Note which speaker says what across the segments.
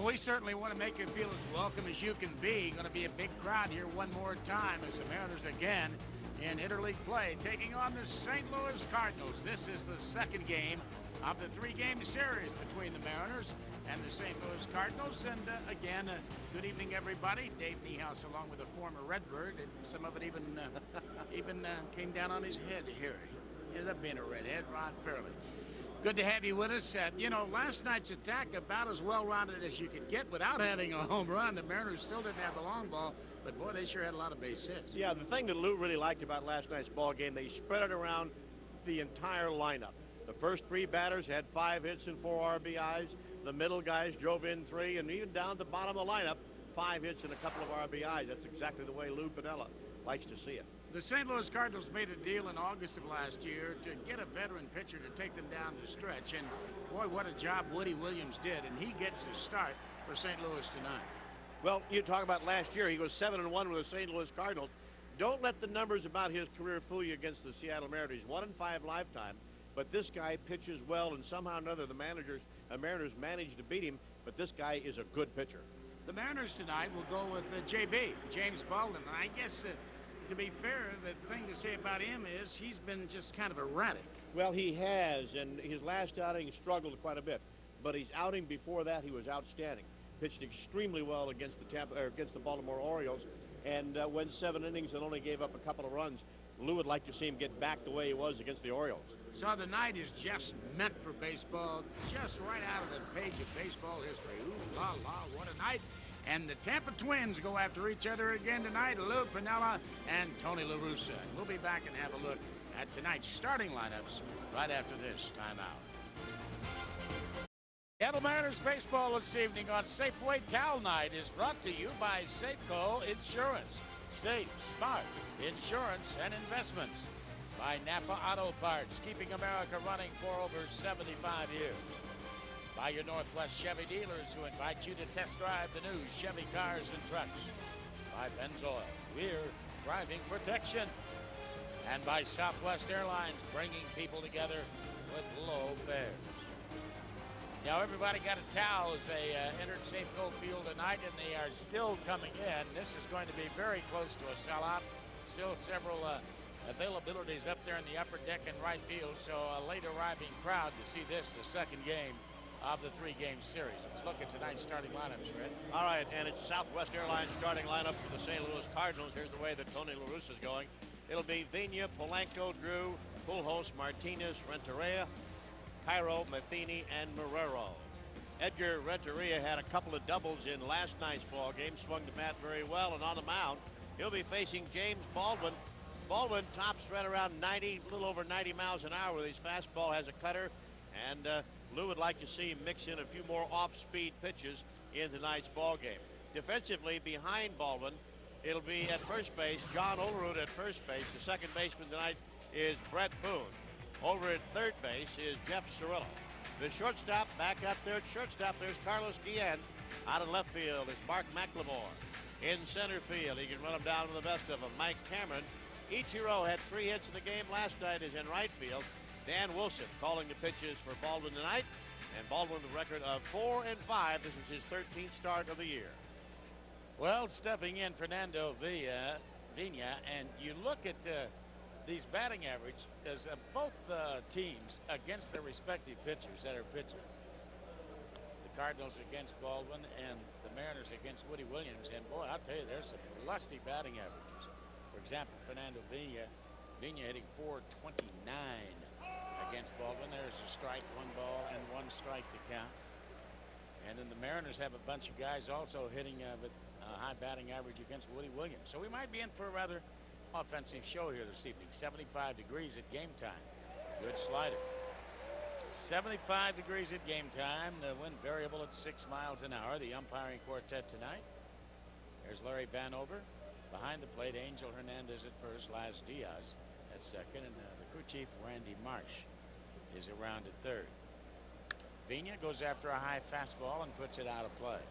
Speaker 1: Well, we certainly want to make you feel as welcome as you can be. Going to be a big crowd here one more time as the Mariners again in interleague play, taking on the St. Louis Cardinals. This is the second game of the three-game series between the Mariners and the St. Louis Cardinals. And again, good evening, everybody. Dave Niehaus along with a former Redbird, and some of it even came down on his head here. He ended up being a redhead, Ron Fairley. Good to have you with us. You know, last night's attack about as well-rounded as you could get without having a home run. The Mariners still didn't have the long ball, but boy, they sure had a lot of base hits.
Speaker 2: Yeah, the thing that Lou really liked about last night's ball game, they spread it around the entire lineup. The first three batters had 5 hits and 4 RBIs. The middle guys drove in 3, and even down the bottom of the lineup, 5 hits and a couple of RBIs. That's exactly the way Lou Piniella likes to see it.
Speaker 1: The St. Louis Cardinals made a deal in August of last year to get a veteran pitcher to take them down the stretch. And, boy, what a job Woody Williams did. And he gets the start for St. Louis tonight.
Speaker 2: Well, you talk about last year. He was 7-1 with the St. Louis Cardinals. Don't let the numbers about his career fool you against the Seattle Mariners. 1-5 lifetime. But this guy pitches well, and somehow or another the Mariners managed to beat him. But this guy is a good pitcher.
Speaker 1: The Mariners tonight will go with JB, James Baldwin. And I guess... to be fair, the thing to say about him is he's been just kind of erratic.
Speaker 2: Well, he has, and his last outing struggled quite a bit. But his outing before that, he was outstanding. Pitched extremely well against the Baltimore Orioles, and went 7 innings and only gave up a couple of runs. Lou would like to see him get back the way he was against the Orioles.
Speaker 1: So the night is just meant for baseball, just right out of the page of baseball history. Ooh, la, la, what a night. And the Tampa Twins go after each other again tonight, Lou Piniella and Tony La Russa. We'll be back and have a look at tonight's starting lineups right after this timeout. Seattle Mariners baseball this evening on Safeway Towel Night is brought to you by Safeco Insurance. Safe, smart insurance and investments. By Napa Auto Parts, keeping America running for over 75 years. By your Northwest Chevy dealers who invite you to test drive the new Chevy cars and trucks. By Pennzoil, we're driving protection. And by Southwest Airlines, bringing people together with low fares. Now everybody got a towel as they entered Safeco Field tonight, and they are still coming in. This is going to be very close to a sellout. Still several availabilities up there in the upper deck and right field, so a late arriving crowd to see this, the second game of the three-game series. Let's look at tonight's starting lineups, Red.
Speaker 2: All right, and it's Southwest Airlines starting lineup for the St. Louis Cardinals. Here's the way that Tony La Russa is going. It'll be Vina, Polanco, Drew, Pujols, Martinez, Renteria, Cairo, Matheny, and Marrero. Edgar Renteria had a couple of doubles in last night's ball game, swung the bat very well, and on the mound, he'll be facing James Baldwin. Baldwin tops right around 90, a little over 90 miles an hour with his fastball, has a cutter, and Lou would like to see him mix in a few more off-speed pitches in tonight's ball game. Defensively, behind Baldwin, it'll be at first base, John Olerud at first base. The second baseman tonight is Brett Boone. Over at third base is Jeff Cirillo. The shortstop, back up there at shortstop, there's Carlos Guillen. Out of left field is Mark McLemore. In center field, he can run them down to the best of them. Mike Cameron. Ichiro had 3 hits in the game last night, is in right field. Dan Wilson calling the pitches for Baldwin tonight, and Baldwin with a record of 4-5. This is his 13th start of the year.
Speaker 1: Well, stepping in Fernando Vina, and you look at these batting average as both teams against their respective pitchers that are pitching. The Cardinals against Baldwin and the Mariners against Woody Williams, and boy, I'll tell you, there's some lusty batting averages. For example, Fernando Vina hitting .429 against Baldwin. There's a strike, 1 ball, and 1 strike to count. And then the Mariners have a bunch of guys also hitting with a high batting average against Woody Williams. So we might be in for a rather offensive show here this evening. 75 degrees at game time. Good slider. 75 degrees at game time. The wind variable at 6 miles an hour. The umpiring quartet tonight. There's Larry Vanover. Behind the plate, Angel Hernandez at first, Laz Diaz at second, and the crew chief, Randy Marsh, is around at third. Vina goes after a high fastball and puts it out of play.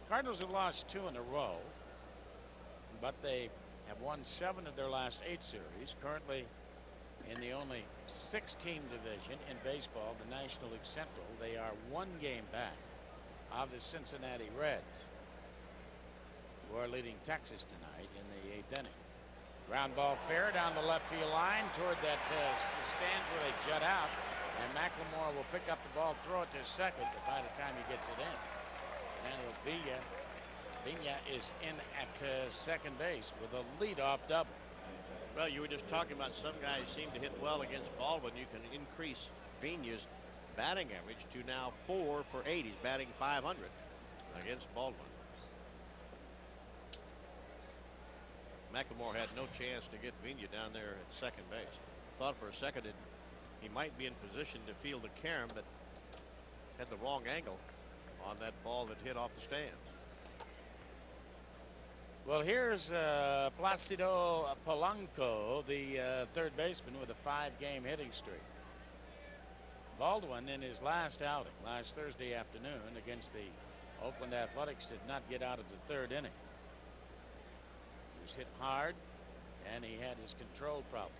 Speaker 1: Cardinals have lost 2 in a row, but they have won 7 of their last 8 series. Currently in the only 6-team division in baseball, the National League Central, they are 1 game back of the Cincinnati Reds, who are leading Texas tonight in the 8th inning. Ground ball fair down the left field line toward that stands where they jut out, and McLemore will pick up the ball, throw it to second, but by the time he gets it in, Daniel Vina is in at second base with a leadoff double.
Speaker 2: Well, you were just talking about some guys seem to hit well against Baldwin. You can increase Vina's batting average to now 4 for 8. He's batting .500 against Baldwin. McLemore had no chance to get Vina down there at second base. Thought for a second he might be in position to field the carom, but had the wrong angle on that ball that hit off the stands.
Speaker 1: Well, here's Placido Polanco, the third baseman with a 5-game hitting streak. Baldwin, in his last outing last Thursday afternoon against the Oakland Athletics, did not get out of the 3rd inning. He was hit hard, and he had his control problems.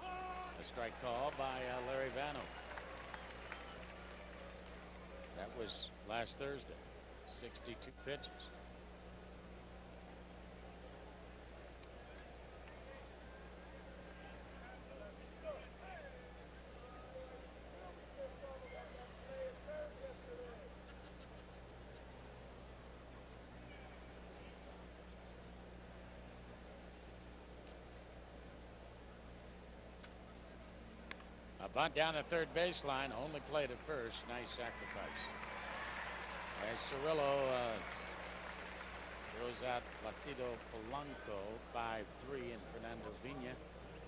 Speaker 1: A strike call by Larry Vano. That was last Thursday. 62 pitches. A bunt down the third baseline, only played at first. Nice sacrifice. As Cirillo throws out Placido Polanco, 5-3, and Fernando Vina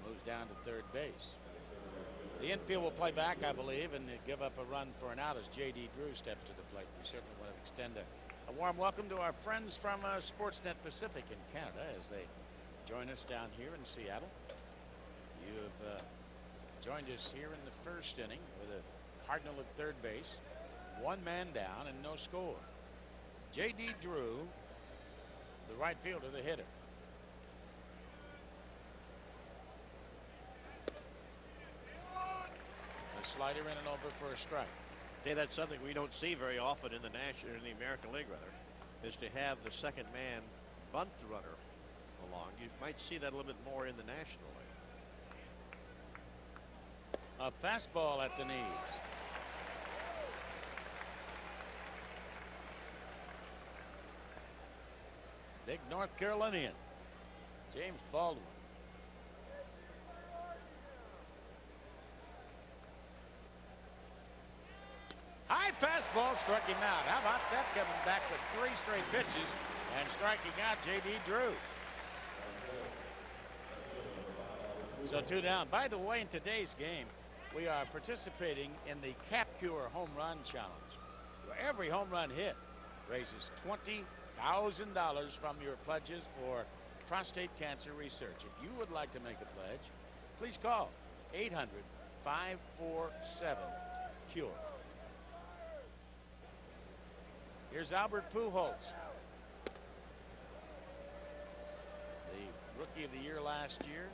Speaker 1: moves down to third base. The infield will play back, I believe, and give up a run for an out as J.D. Drew steps to the plate. We certainly want to extend a warm welcome to our friends from Sportsnet Pacific in Canada as they join us down here in Seattle. You have joined us here in the 1st inning with a Cardinal at third base. 1 man down and no score. J.D. Drew, the right fielder, the hitter. A slider in and over for a strike.
Speaker 2: Hey, that's something we don't see very often in the American League, rather, is to have the second man bunt the runner along. You might see that a little bit more in the National League.
Speaker 1: A fastball at the knees. Big North Carolinian, James Baldwin. High fastball struck him out. How about that, coming back with 3 straight pitches and striking out J.D. Drew. So 2 down. By the way, in today's game, we are participating in the Cap Cure Home Run Challenge, where every home run hit raises $20,000 from your pledges for prostate cancer research. If you would like to make a pledge, please call 800-547-CURE. Here's Albert Pujols, the Rookie of the Year last year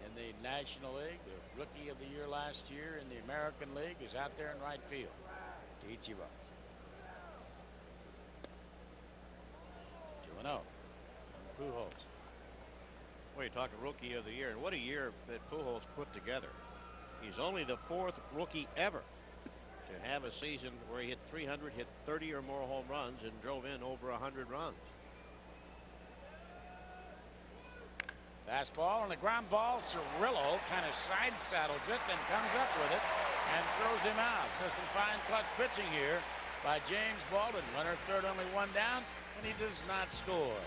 Speaker 1: in the National League, the Rookie of the Year last year in the American League, is out there in right field. To Ichiro. 2-0. Pujols.
Speaker 2: Well, you're talking Rookie of the Year, and what a year that Pujols put together. He's only the 4th rookie ever to have a season where he hit 300, hit 30 or more home runs, and drove in over 100 runs.
Speaker 1: Fastball and the ground ball. Cirillo kind of side saddles it, then comes up with it and throws him out. So some fine clutch pitching here by James Baldwin. Runner third, only 1 down, and he does not score.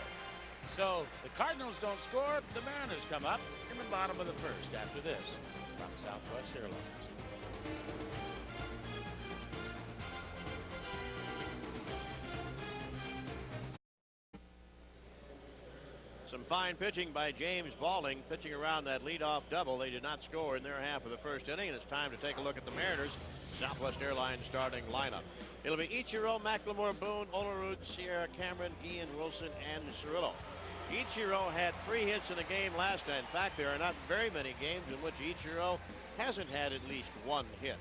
Speaker 1: So the Cardinals don't score. The Mariners come up in the bottom of the 1st after this from Southwest Airlines.
Speaker 2: Some fine pitching by James Baldwin, pitching around that leadoff double. They did not score in their half of the 1st inning, and it's time to take a look at the Mariners Southwest Airlines starting lineup. It'll be Ichiro, McLemore, Boone, Olerud, Sierra, Cameron, Guillen, Wilson, and Cirillo. Ichiro had 3 hits in a game last night. In fact, there are not very many games in which Ichiro hasn't had at least 1 hit.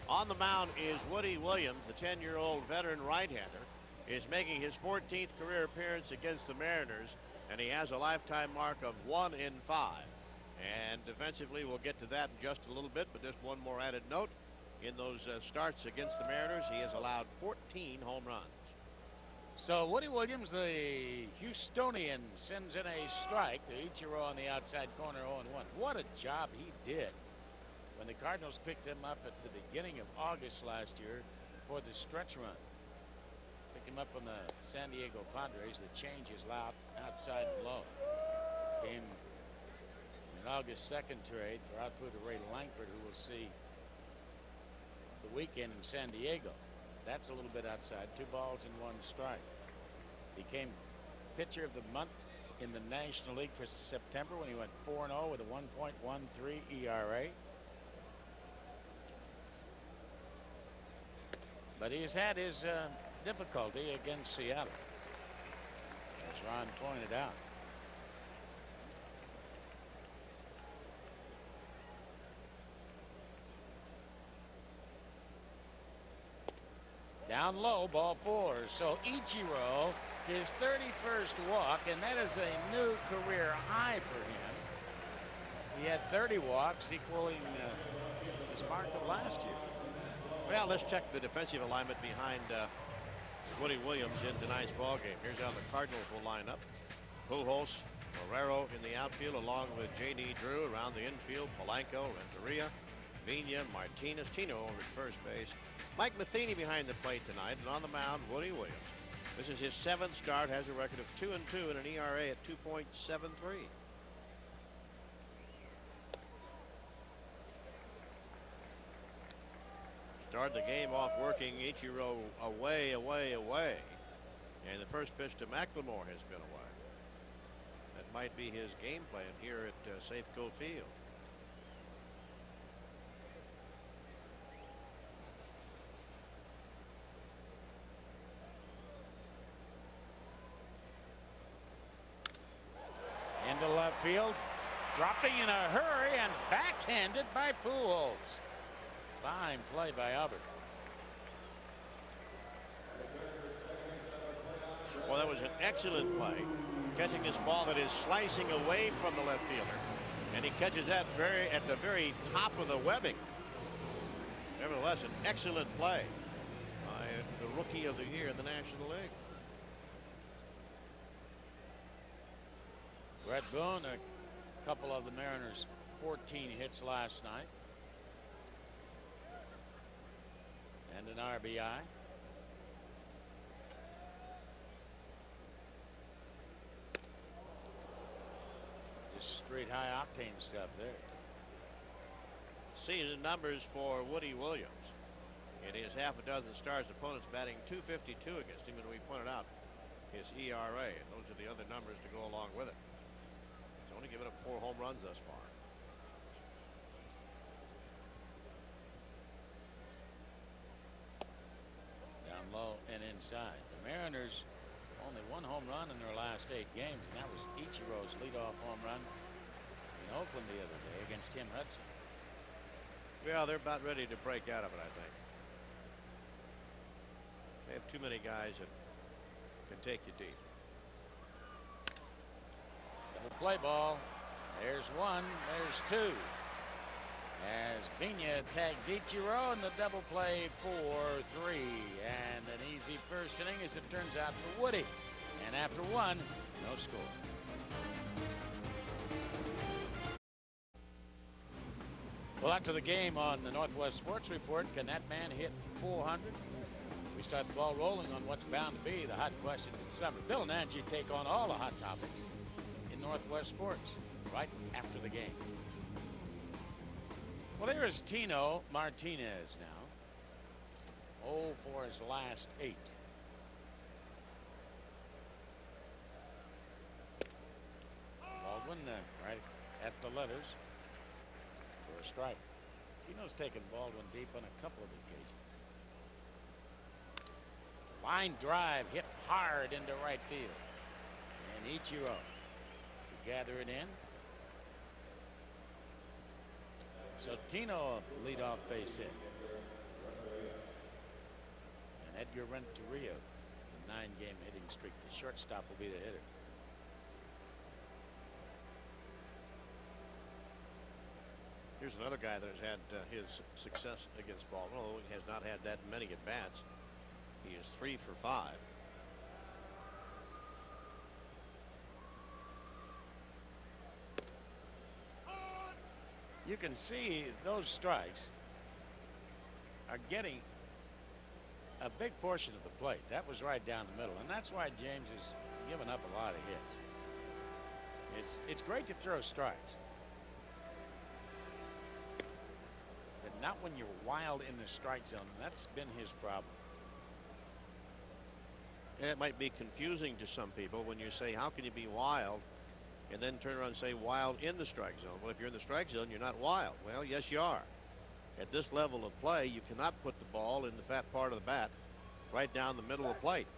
Speaker 2: On the mound is Woody Williams, the 10-year-old veteran right-hander, is making his 14th career appearance against the Mariners, and he has a lifetime mark of 1 in 5. And defensively, we'll get to that in just a little bit, but just one more added note. In those starts against the Mariners, he has allowed 14 home runs.
Speaker 1: So Woody Williams, the Houstonian, sends in a strike to Ichiro on the outside corner, 0-1. What a job he did when the Cardinals picked him up at the beginning of August last year for the stretch run. Picked him up from the San Diego Padres. The change is loud outside and low. Came in August 2nd trade for outfielder Ray Langford, who will see the weekend in San Diego. That's a little bit outside. 2 balls and 1 strike. Became pitcher of the month in the National League for September when he went 4-0 with a 1.13 ERA. But he's had his difficulty against Seattle, as Ron pointed out. Down low, ball 4. So Ichiro, his 31st walk, and that is a new career high for him. He had 30 walks, equaling his mark of last year.
Speaker 2: Well, let's check the defensive alignment behind Woody Williams in tonight's ball game. Here's how the Cardinals will line up. Pujols, Guerrero in the outfield, along with J.D. Drew around the infield. Polanco, Renteria, Vina, Martinez, Tino over at first base. Mike Matheny behind the plate tonight, and on the mound, Woody Williams. This is his 7th start, has a record of 2-2 and an ERA at 2.73. Start the game off working Ichiro away. And the first pitch to McLemore has been away. That might be his game plan here at Safeco Field.
Speaker 1: Into left field, dropping in a hurry and backhanded by Pujols. Fine play by Albert.
Speaker 2: Well, that was an excellent play, catching this ball that is slicing away from the left fielder, and he catches that at the very top of the webbing. Nevertheless, an excellent play by the rookie of the year in the National League.
Speaker 1: Brett Boone, a couple of the Mariners' 14 hits last night, and an RBI. Just straight high octane stuff there.
Speaker 2: Season numbers for Woody Williams. In his half a dozen starts, opponents batting .252 against him, and we pointed out his ERA, and those are the other numbers to go along with it. He's only given up 4 home runs thus far.
Speaker 1: Down low and inside. The Mariners only 1 home run in their last 8 games, and that was Ichiro's leadoff home run in Oakland the other day against Tim Hudson.
Speaker 2: Yeah, they're about ready to break out of it, I think. They have too many guys that can take you deep.
Speaker 1: Double play ball. There's 1. There's 2. As Vina tags Ichiro in the double play for 3. And an easy first inning as it turns out for Woody. And after 1, no score. Well, after the game on the Northwest Sports Report, can that man hit 400? We start the ball rolling on what's bound to be the hot question of the summer. Bill and Angie take on all the hot topics in Northwest Sports right after the game. Well, here is Tino Martinez now. 0 for his last 8. Baldwin right at the letters for a strike. Tino's taken Baldwin deep on a couple of occasions. Line drive hit hard into right field. And Ichiro to gather it in. So Tino leadoff base hit. Edgar Renteria. The 9-game hitting streak. The shortstop will be the hitter.
Speaker 2: Here's another guy that has had his success against Baltimore. Although he has not had that many at bats. He is 3 for 5.
Speaker 1: You can see those strikes are getting a big portion of the plate. That was right down the middle, and that's why James is giving up a lot of hits. It's great to throw strikes, but not when you're wild in the strike zone. And that's been his problem.
Speaker 2: And it might be confusing to some people when you say, how can you be wild, and then turn around and say wild in the strike zone? Well, if you're in the strike zone, you're not wild. Well, yes, you are. At this level of play, you cannot put the ball in the fat part of the bat right down the middle of the plate.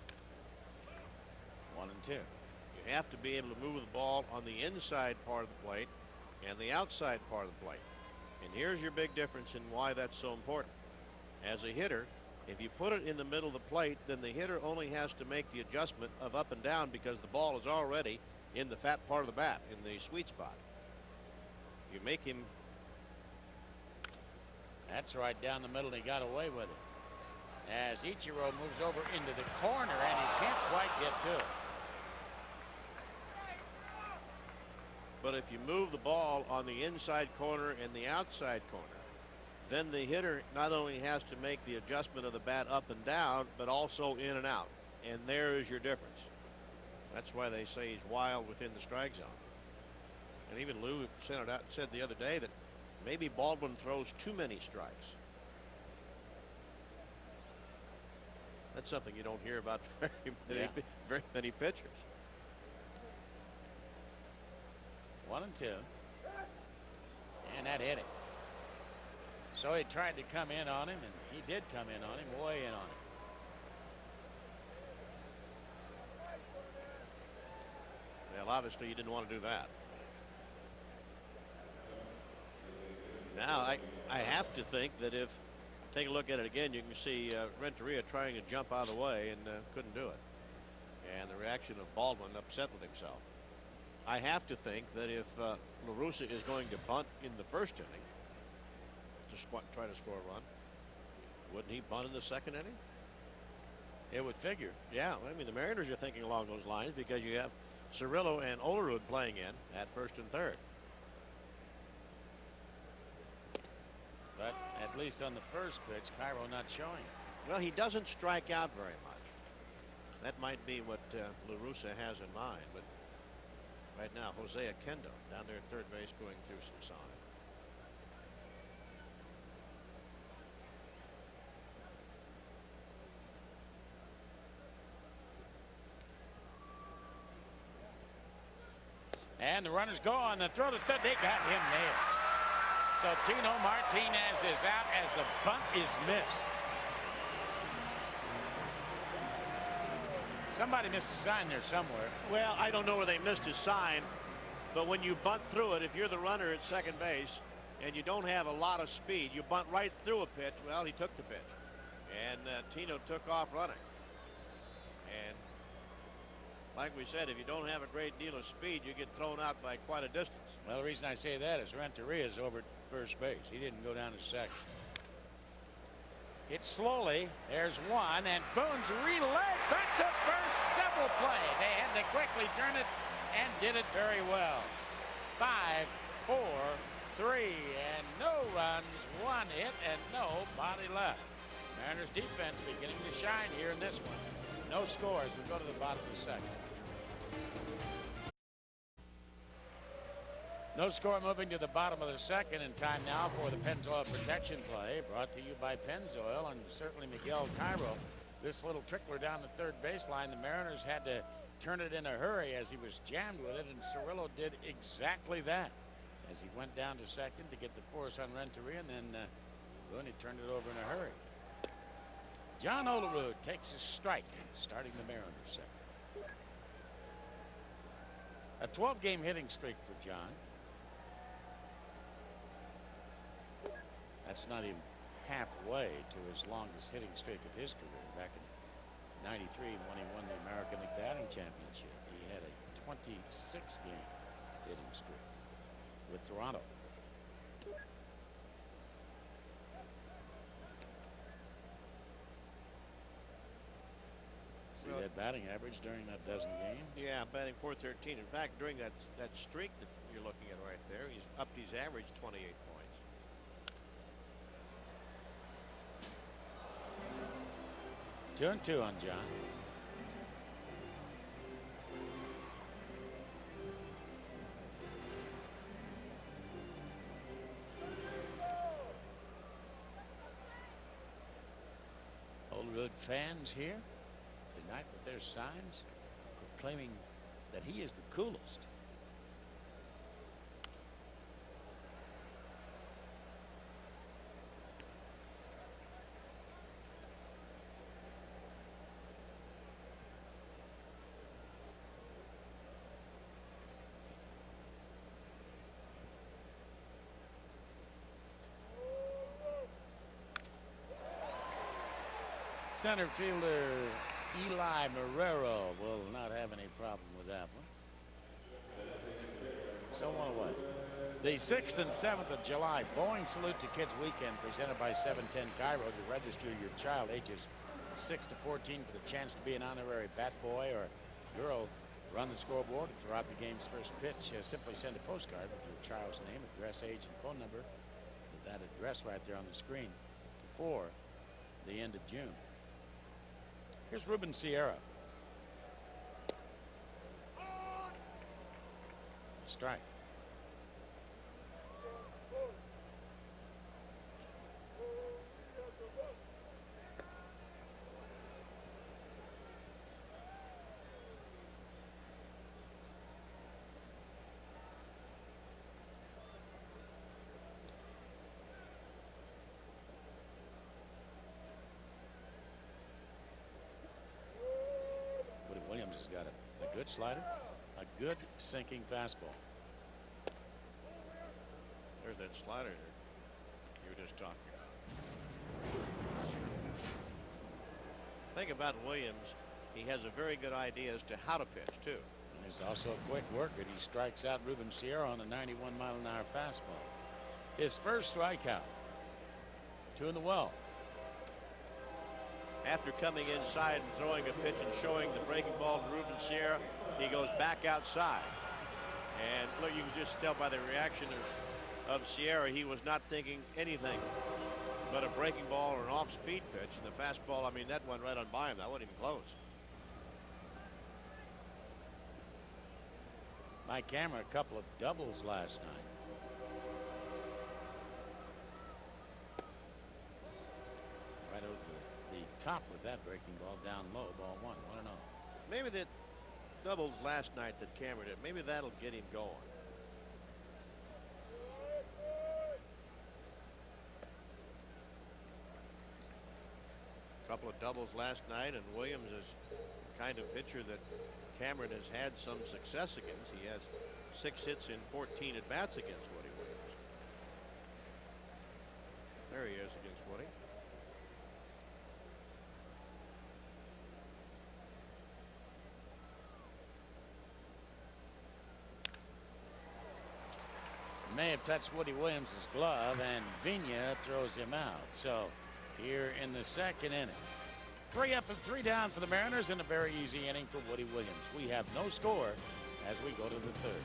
Speaker 1: 1 and 2.
Speaker 2: You have to be able to move the ball on the inside part of the plate and the outside part of the plate. And here's your big difference in why that's so important. As a hitter, if you put it in the middle of the plate, then the hitter only has to make the adjustment of up and down because the ball is already in the fat part of the bat, in the sweet spot. You make him.
Speaker 1: That's right down the middle. He got away with it. As Ichiro moves over into the corner, and he can't quite get to it.
Speaker 2: But if you move the ball on the inside corner and the outside corner, then the hitter not only has to make the adjustment of the bat up and down, but also in and out. And there is your difference. That's why they say he's wild within the strike zone. And even Lou said the other day that maybe Baldwin throws too many strikes. That's something you don't hear about very many pitchers.
Speaker 1: 1 and 2. And that hit him. So he tried to come in on him, and he did come in on him, way in on him.
Speaker 2: Well, obviously you didn't want to do that. Now I have to think that if, take a look at it again, you can see Renteria trying to jump out of the way and couldn't do it. And the reaction of Baldwin, upset with himself. I have to think that if La Russa is going to bunt in the first inning to try to score a run, wouldn't he bunt in the second inning?
Speaker 1: It would figure.
Speaker 2: Yeah, I mean, the Mariners are thinking along those lines because you have Cirillo and Olerud playing in at first and third.
Speaker 1: But at least on the first pitch, Cairo not showing.
Speaker 2: Well, he doesn't strike out very much. That might be what La Russa has in mind, but right now, Jose Akendo down there at third base going through some signs.
Speaker 1: And the runners go on the throw to third. They got him there. So Tino Martinez is out as the bunt is missed. Somebody missed a sign there somewhere.
Speaker 2: Well, I don't know where they missed his sign, but when you bunt through it, if you're the runner at second base and you don't have a lot of speed, you bunt right through a pitch. Well, he took the pitch, and Tino took off running. And like we said, if you don't have a great deal of speed, you get thrown out by quite a distance.
Speaker 1: Well, the reason I say that is Renteria is over at first base. He didn't go down to second. It's slowly. There's one, and Boone's relay back to first, double play. They had to quickly turn it and did it very well. 5, 4, 3, and no runs, 1 hit, and nobody left. Mariners defense beginning to shine here in this one. No scores. We go to the bottom of the second. No score, moving to the bottom of the second, and time now for the Pennzoil protection play, brought to you by Pennzoil and certainly Miguel Cairo. This little trickler down the third baseline, the Mariners had to turn it in a hurry as he was jammed with it, and Cirillo did exactly that as he went down to second to get the force on Renteria, and then Boone turned it over in a hurry. John Olerud takes a strike, starting the Mariners second. A 12-game hitting streak for John. That's not even halfway to his longest hitting streak of his career back in '93 when he won the American League batting championship. He had a 26-game hitting streak with Toronto. See that batting average during that dozen games?
Speaker 2: Yeah, batting .413. In fact, during that streak that you're looking at right there, he's upped his average 28 points.
Speaker 1: Two and two on John. Old fans here tonight with their signs proclaiming that he is the coolest. Center fielder Eli Marrero will not have any problem with that one. So one away. The 6th and 7th of July Boeing Salute to Kids Weekend presented by 710 Cairo. To register your child ages 6 to 14 for the chance to be an honorary bat boy or girl, run the scoreboard throughout the game's first pitch. Simply send a postcard with your child's name, address, age, and phone number with that address right there on the screen before the end of June. Here's Ruben Sierra. Strike. Williams has got a good slider, a good sinking fastball.
Speaker 2: There's that slider you were just talking about. Think about Williams. He has a very good idea as to how to pitch, too.
Speaker 1: And he's also a quick worker. He strikes out Ruben Sierra on a 91-mile-an-hour fastball. His first strikeout. 2 in the well.
Speaker 2: After coming inside and throwing a pitch and showing the breaking ball to Ruben Sierra, he goes back outside. And look, you can just tell by the reaction of Sierra, he was not thinking anything but a breaking ball or an off-speed pitch. And the fastball, I mean, that went right on by him. That wasn't even close.
Speaker 1: Mike Camera, a couple of doubles last night. Right over the top with that breaking ball, down low, ball 1, 1-0.
Speaker 2: Maybe that doubles last night that Cameron did, maybe that'll get him going. A couple of doubles last night, and Williams is the kind of pitcher that Cameron has had some success against. He has 6 hits in 14 at-bats against Woody Williams. There he is against Woody.
Speaker 1: May have touched Woody Williams' glove, and Vigna throws him out. So here in the second inning, 3 up and 3 down for the Mariners in a very easy inning for Woody Williams. We have no score as we go to the 3rd.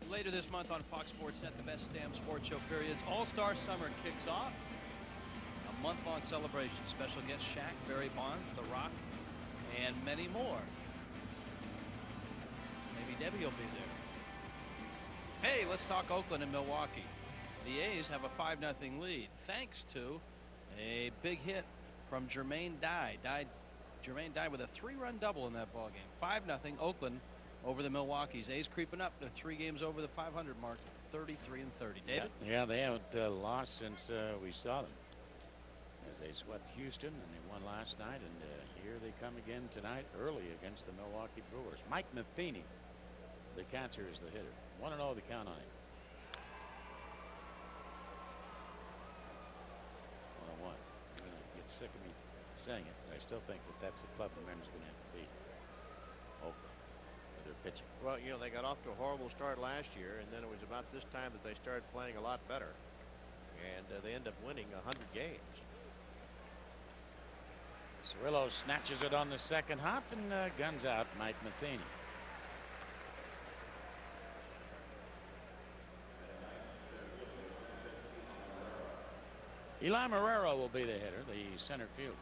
Speaker 3: Later this month on Fox Sports Net, the best damn sports show periods. All-Star Summer kicks off. A month-long celebration. Special guest Shaq, Barry Bonds, The Rock, and many more. Maybe Debbie will be there. Hey, let's talk Oakland and Milwaukee. The A's have a 5-0 lead thanks to a big hit from Jermaine Dye. Jermaine Dye with a 3-run double in that ball game. 5-0 Oakland over the Milwaukee's. A's creeping up to 3 games over the 500 mark, 33-30. David?
Speaker 1: Yeah, they haven't lost since we saw them, as they swept Houston, and they won last night, and here they come again tonight early against the Milwaukee Brewers. Mike Matheny, the catcher, is the hitter. 1-0 the count on him. 1-1. You're going to get sick of me saying it, but I still think that that's a club the Mariners are going to have to beat. Oakland, with their pitching.
Speaker 2: Well, you know, they got off to a horrible start last year, and then it was about this time that they started playing a lot better. And they end up winning 100 games.
Speaker 1: Cirillo snatches it on the second hop and guns out Mike Matheny. Eli Marrero will be the hitter, the center fielder.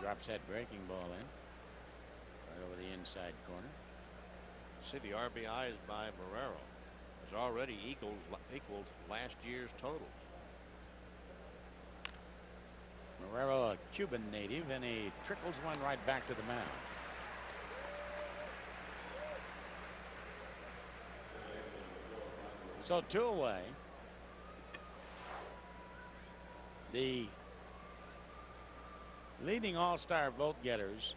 Speaker 1: Drops that breaking ball in right over the inside corner.
Speaker 2: See, the RBIs by Marrero has already equaled last year's total.
Speaker 1: Marrero, a Cuban native, and he trickles one right back to the mound. So 2 away. The leading all-star vote getters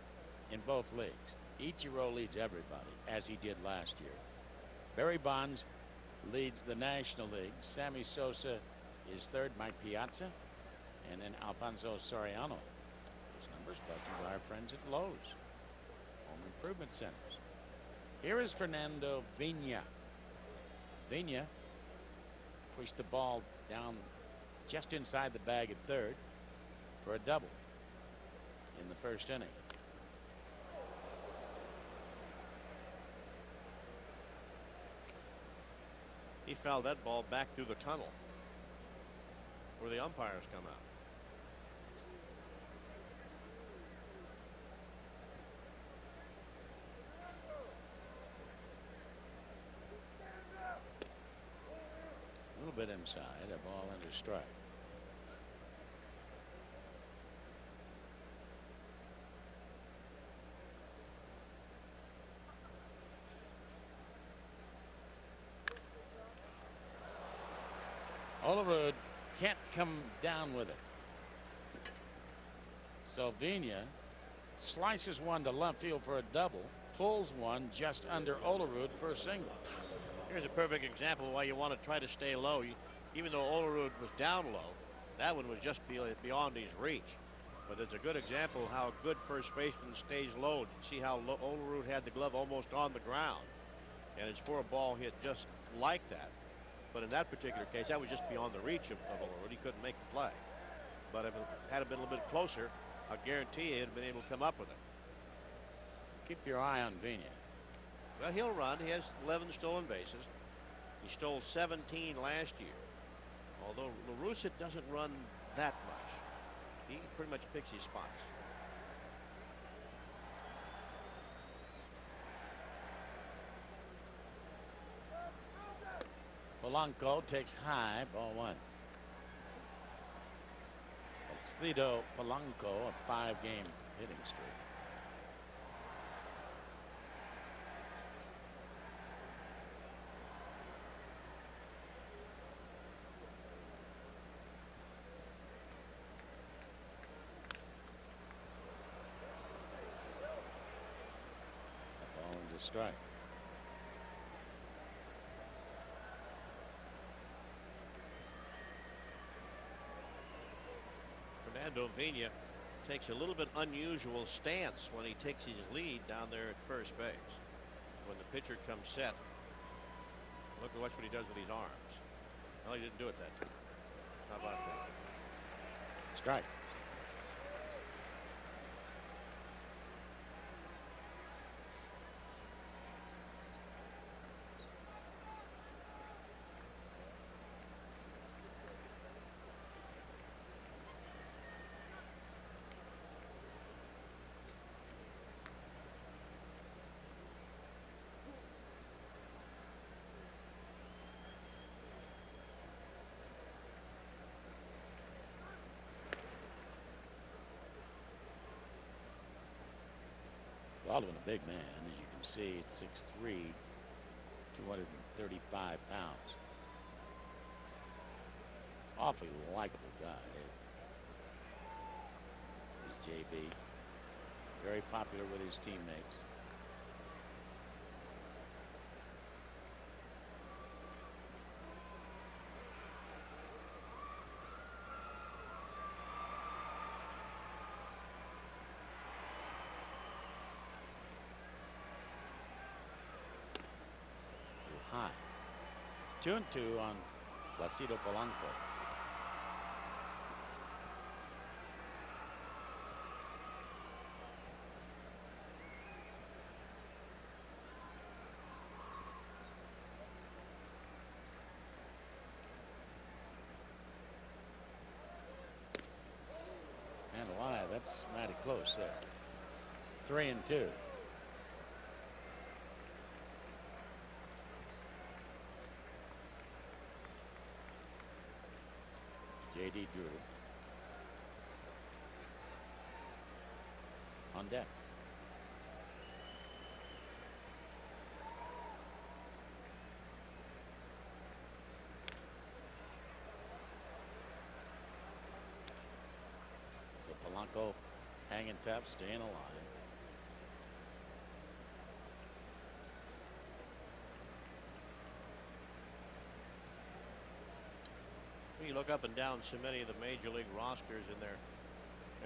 Speaker 1: in both leagues. Ichiro leads everybody, as he did last year. Barry Bonds leads the National League. Sammy Sosa is third. Mike Piazza, and then Alfonso Soriano. Those numbers brought to you by our friends at Lowe's Home Improvement Centers. Here is Fernando Vina. Vina pushed the ball down just inside the bag at third for a double in the first inning.
Speaker 2: He fouled that ball back through the tunnel where the umpires come out.
Speaker 1: A little bit inside, a ball under strike. Olerud can't come down with it. Sylvania slices one to left field for a double, pulls one just under Olerud for a single.
Speaker 2: Here's a perfect example of why you want to try to stay low. Even though Olerud was down low, that one was just beyond his reach. But it's a good example of how a good first baseman stays low. You see how Olerud had the glove almost on the ground, and it's for a ball hit just like that. But in that particular case, that was just beyond the reach of Olerud. He couldn't make the play. But if it had been a little bit closer, I guarantee he'd have been able to come up with it.
Speaker 1: Keep your eye on Vina.
Speaker 2: Well, he'll run. He has 11 stolen bases. He stole 17 last year. Although LaRussa doesn't run that much. He pretty much picks his spots.
Speaker 1: Polanco takes high, ball one. Alcido Polanco, a 5-game hitting streak. A ball into strike.
Speaker 2: Fernando Vina takes a little bit unusual stance when he takes his lead down there at first base. When the pitcher comes set, watch what he does with his arms. Well, he didn't do it that time. How about that?
Speaker 1: Strike. Baldwin, a big man, as you can see, at 6'3", 235 pounds. awfully likable guy. He's JB. Very popular with his teammates. High. 2-2 on Placido Polanco. And alive. That's mighty close there. 3-2. J.D. Drew on deck. So Polanco hanging tough, staying alive.
Speaker 2: You look up and down so many of the major league rosters in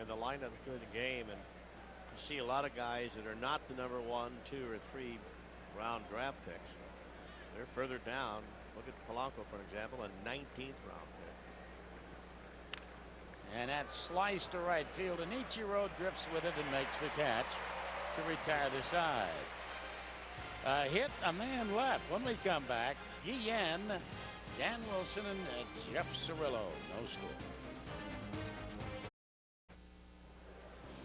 Speaker 2: the lineups during the game, and you see a lot of guys that are not the number 1, 2, or 3 round draft picks. They're further down. Look at Polanco, for example, a 19th round pick.
Speaker 1: And that's sliced to right field, and Ichiro drifts with it and makes the catch to retire the side. Hit, a man left. When we come back, Guillen, Dan Wilson, and Jeff Cirillo. No score.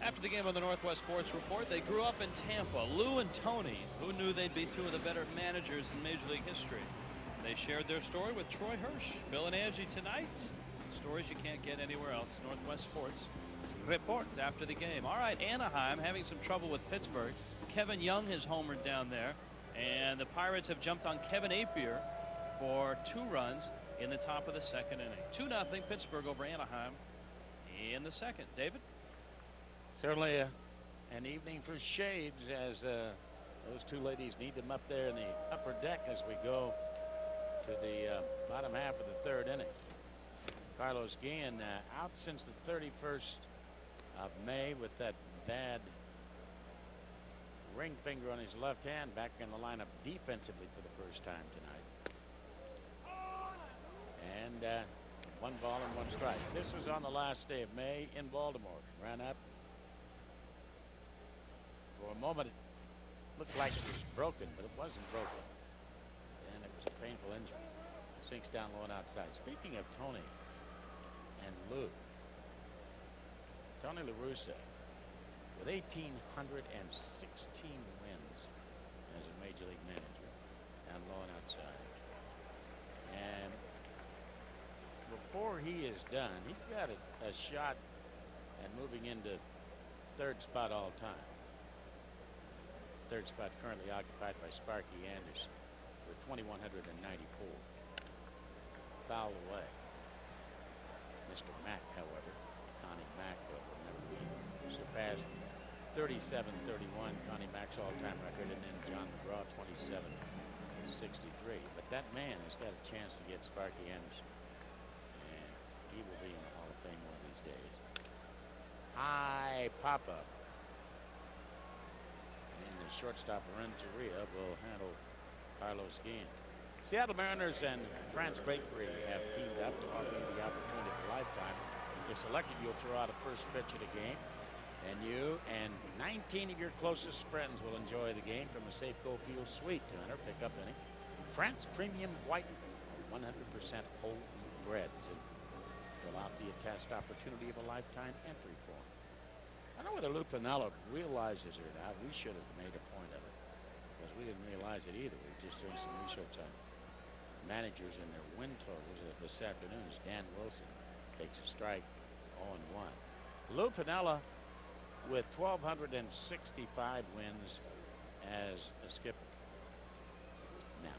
Speaker 3: After the game on the Northwest Sports Report, they grew up in Tampa. Lou and Tony, who knew they'd be two of the better managers in Major League history. They shared their story with Troy Hirsch. Bill and Angie tonight. Stories you can't get anywhere else. Northwest Sports Report after the game. All right, Anaheim having some trouble with Pittsburgh. Kevin Young has homered down there, and the Pirates have jumped on Kevin Appier for 2 runs in the top of the 2nd inning. 2-0 Pittsburgh over Anaheim in the 2nd. David?
Speaker 1: Certainly an evening for shades, as those 2 ladies need them up there in the upper deck as we go to the bottom half of the 3rd inning. Carlos Guillen out since the 31st of May with that bad ring finger on his left hand, back in the lineup defensively for the first time tonight. And 1 ball and 1 strike. This was on the last day of May in Baltimore. Ran up. For a moment, it looked like it was broken, but it wasn't broken. And it was a painful injury. Sinks down low and outside. Speaking of Tony and Lou, Tony La Russa with 1,816 wins as a Major League manager, down low and outside. And before he is done, he's got a shot at moving into 3rd spot all time. 3rd spot currently occupied by Sparky Anderson with 2,194. Foul away. Mr. Mack, however, Connie Mack, will never be surpassed. 37-31, Connie Mack's all-time record, and then John McGraw 27-63. But that man has got a chance to get Sparky Anderson, and he will be in the Hall of Fame one of these days. High pop-up. And the shortstop Renteria will handle Carlos Guillen. Seattle Mariners and France Bakery have teamed up to offer you the opportunity of a lifetime. If selected, you'll throw out a first pitch of the game, and you and 19 of your closest friends will enjoy the game from a Safeco Field suite. To enter, pick up any France Premium White 100% whole wheat breads and fill out the attached opportunity of a lifetime entry form. I don't know whether Lou Piniella realizes it or not. We should have made a point of it, because we didn't realize it either. We were just doing some research on managers and their win totals this afternoon as Dan Wilson takes a strike 0-1. Lou Piniella with 1,265 wins as a skipper. Now,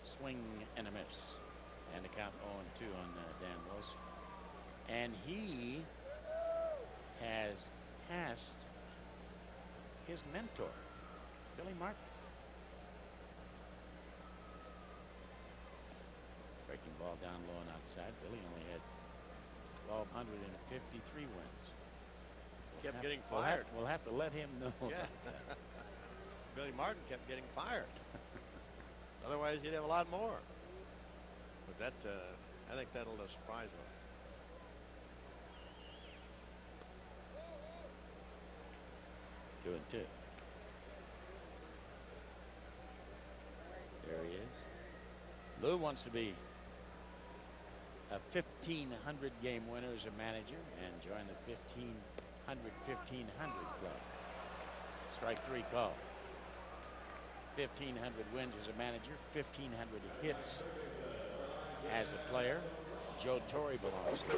Speaker 1: swing and a miss, and the count 0-2 on And he has passed his mentor, Billy Martin. Breaking ball down low and outside. Billy only had 1,253 wins.
Speaker 2: Kept getting fired.
Speaker 1: We'll have to let him know.
Speaker 2: Yeah. Billy Martin kept getting fired. Otherwise, he'd have a lot more. But that, I think that'll surprise him.
Speaker 1: Two and two. There he is. Lou wants to be a 1,500 game winner as a manager and join the 1,500 club. Strike three call. 1,500 wins as a manager, 1,500 hits as a player. Joe Torre belongs to.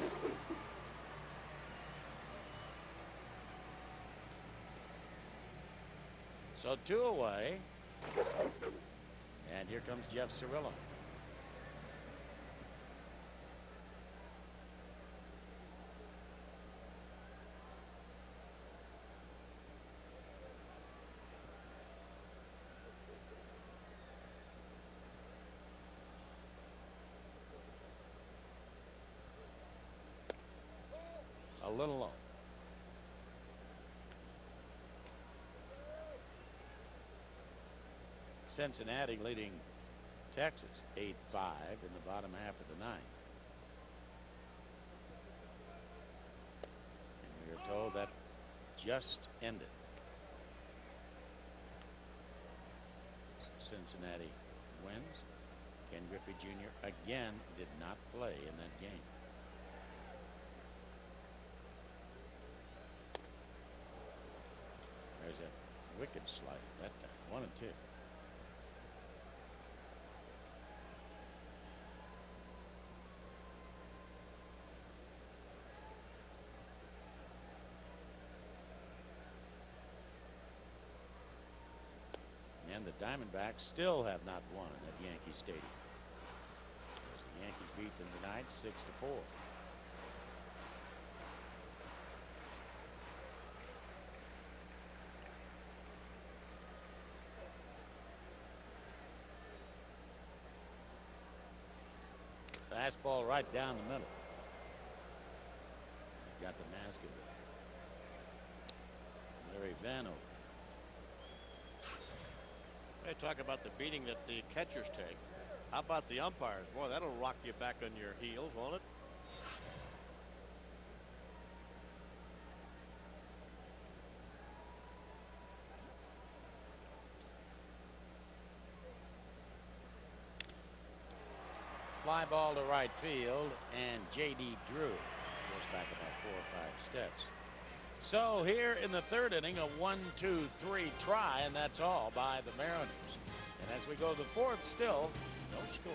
Speaker 1: So 2 away. And here comes Jeff Cirillo. A little low. Cincinnati leading Texas 8-5 in the bottom half of the ninth. And we are told that just ended. Cincinnati wins. Ken Griffey Jr. again did not play in that game. There's a wicked slide that time. 1 and 2. And the Diamondbacks still have not won at Yankee Stadium. As the Yankees beat them tonight 6-4. Fastball right down the middle. Got the mask of Larry Vano.
Speaker 2: They talk about the beating that the catchers take. How about the umpires? Boy, that'll rock you back on your heels, won't it?
Speaker 1: Fly ball to right field, and J.D. Drew goes back about 4 or 5 steps. So here in the third inning, a 1-2-3 try, and that's all by the Mariners. And as we go to the fourth, still no score.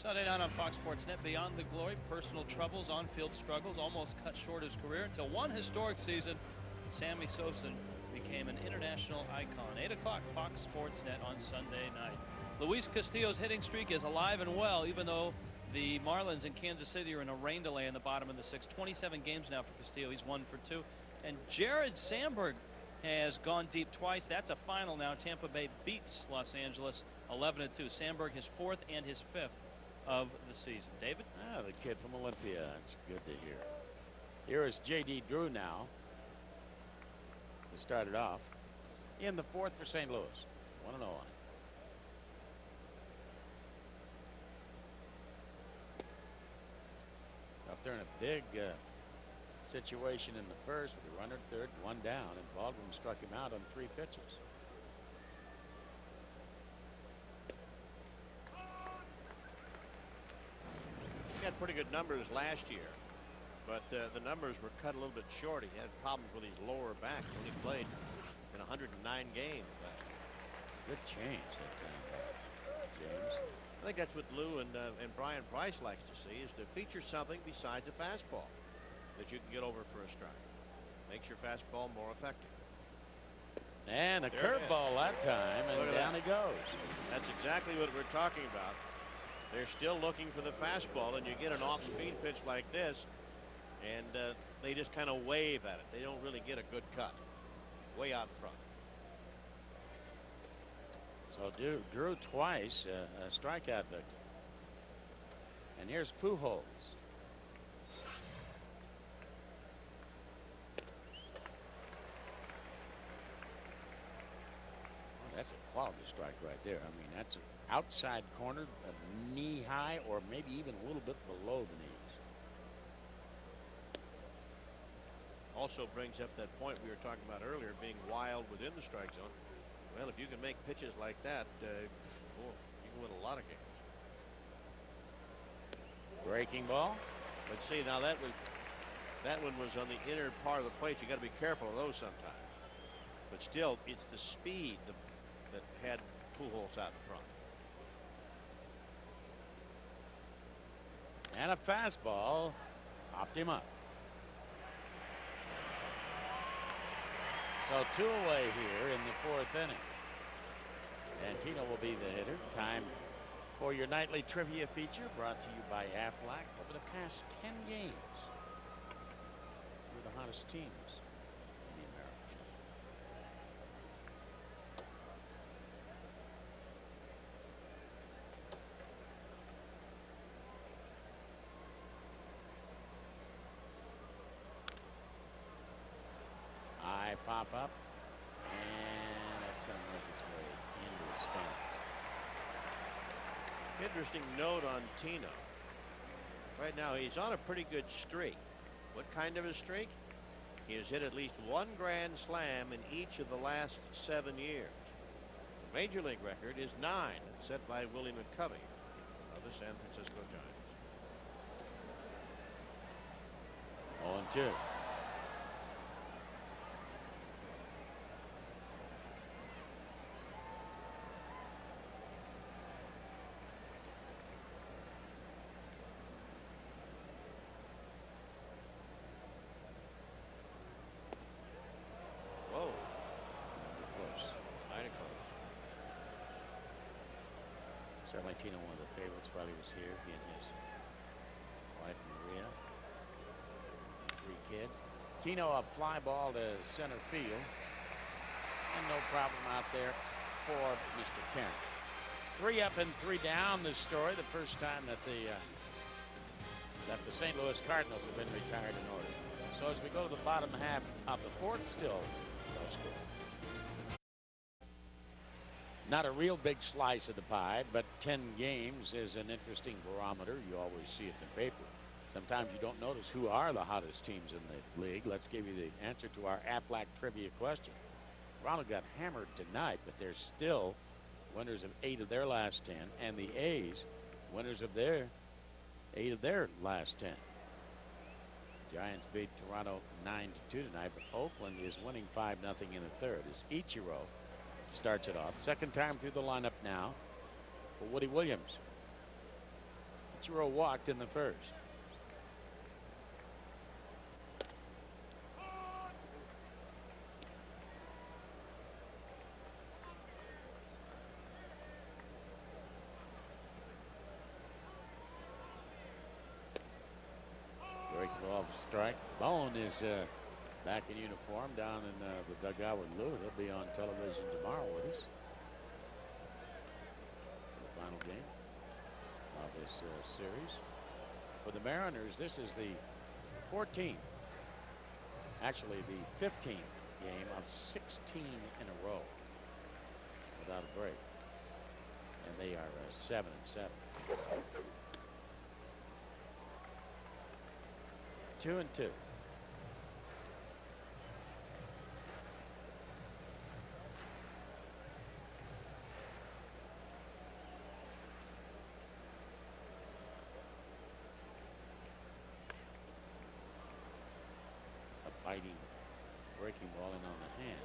Speaker 3: Sunday night on Fox Sports Net, Beyond the Glory, personal troubles, on-field struggles, almost cut short his career until one historic season. Sammy Sosa became an international icon. 8 o'clock, Fox Sports Net on Sunday night. Luis Castillo's hitting streak is alive and well, even though the Marlins in Kansas City are in a rain delay in the bottom of the 6th. 27 games now for Castillo. He's 1 for 2. And Jared Sandberg has gone deep twice. That's a final now. Tampa Bay beats Los Angeles 11-2. Sandberg his 4th and his 5th of the season. David?
Speaker 1: The kid from Olympia. That's good to hear. Here is J.D. Drew now. He started off in the 4th for St. Louis. 1-0 on. Up there in a big situation in the first with a runner at third, 1 down, and Baldwin struck him out on 3 pitches.
Speaker 2: He had pretty good numbers last year, but the numbers were cut a little bit short. He had problems with his lower back. He only played in 109 games last year.
Speaker 1: Good change that time, James.
Speaker 2: I think that's what Lou and Brian Price likes to see, is to feature something besides a fastball that you can get over for a strike. Makes your fastball more effective.
Speaker 1: And a curveball that time, and down he goes.
Speaker 2: That's exactly what we're talking about. They're still looking for the fastball, and you get an off-speed pitch like this, and they just kind of wave at it. They don't really get a good cut. Way out in front.
Speaker 1: So Drew twice, a strikeout victim. And here's Pujols. That's a quality strike right there. I mean, that's an outside corner, knee high, or maybe even a little bit below the knees.
Speaker 2: Also brings up that point we were talking about earlier, being wild within the strike zone. Well, if you can make pitches like that, you can win a lot of games.
Speaker 1: Breaking ball.
Speaker 2: But see, now that one was on the inner part of the plate. You got to be careful of those sometimes. But still, it's the speed that had Pujols out in front.
Speaker 1: And a fastball popped him up. So 2 away here in the 4th inning. And Tino will be the hitter. Time for your nightly trivia feature, brought to you by Aflac. Over the past 10 games, who are the hottest teams in the American League? I pop up, and that's going to make its way into the stands.
Speaker 2: Interesting note on Tino. Right now, he's on a pretty good streak. What kind of a streak? He has hit at least 1 grand slam in each of the last 7 years. The major league record is 9, set by Willie McCovey of the San Francisco Giants.
Speaker 1: 0-2.
Speaker 2: Whoa.
Speaker 1: Close.
Speaker 2: Mighty close.
Speaker 1: Certainly Tino, one of the favorites while he was here. He and his wife Maria, 3 kids. Tino, a fly ball to center field, and no problem out there for Mr. Kent. 3 up and 3 down. This story, the first time that the St. Louis Cardinals have been retired in order. So as we go to the bottom half of the 4th, still no score. Not a real big slice of the pie, but 10 games is an interesting barometer. You always see it in the paper. Sometimes you don't notice who are the hottest teams in the league. Let's give you the answer to our Aflac trivia question. Toronto got hammered tonight, but they're still winners of 8 of their last 10, and the A's winners of their 8 of their last 10. Giants beat Toronto 9-2 tonight, but Oakland is winning 5-0 in the 3rd as Ichiro starts it off. Second time through the lineup now for Woody Williams. Ichiro walked in the 1st. Breaking off strike. Bone is back in uniform down in the dugout with Lou. He'll be on television tomorrow with us for the final game of this series. For the Mariners, this is the 14th, actually the 15th game of 16 in a row without a break. And they are 7-7. 2-2. A biting, breaking ball in on the hands.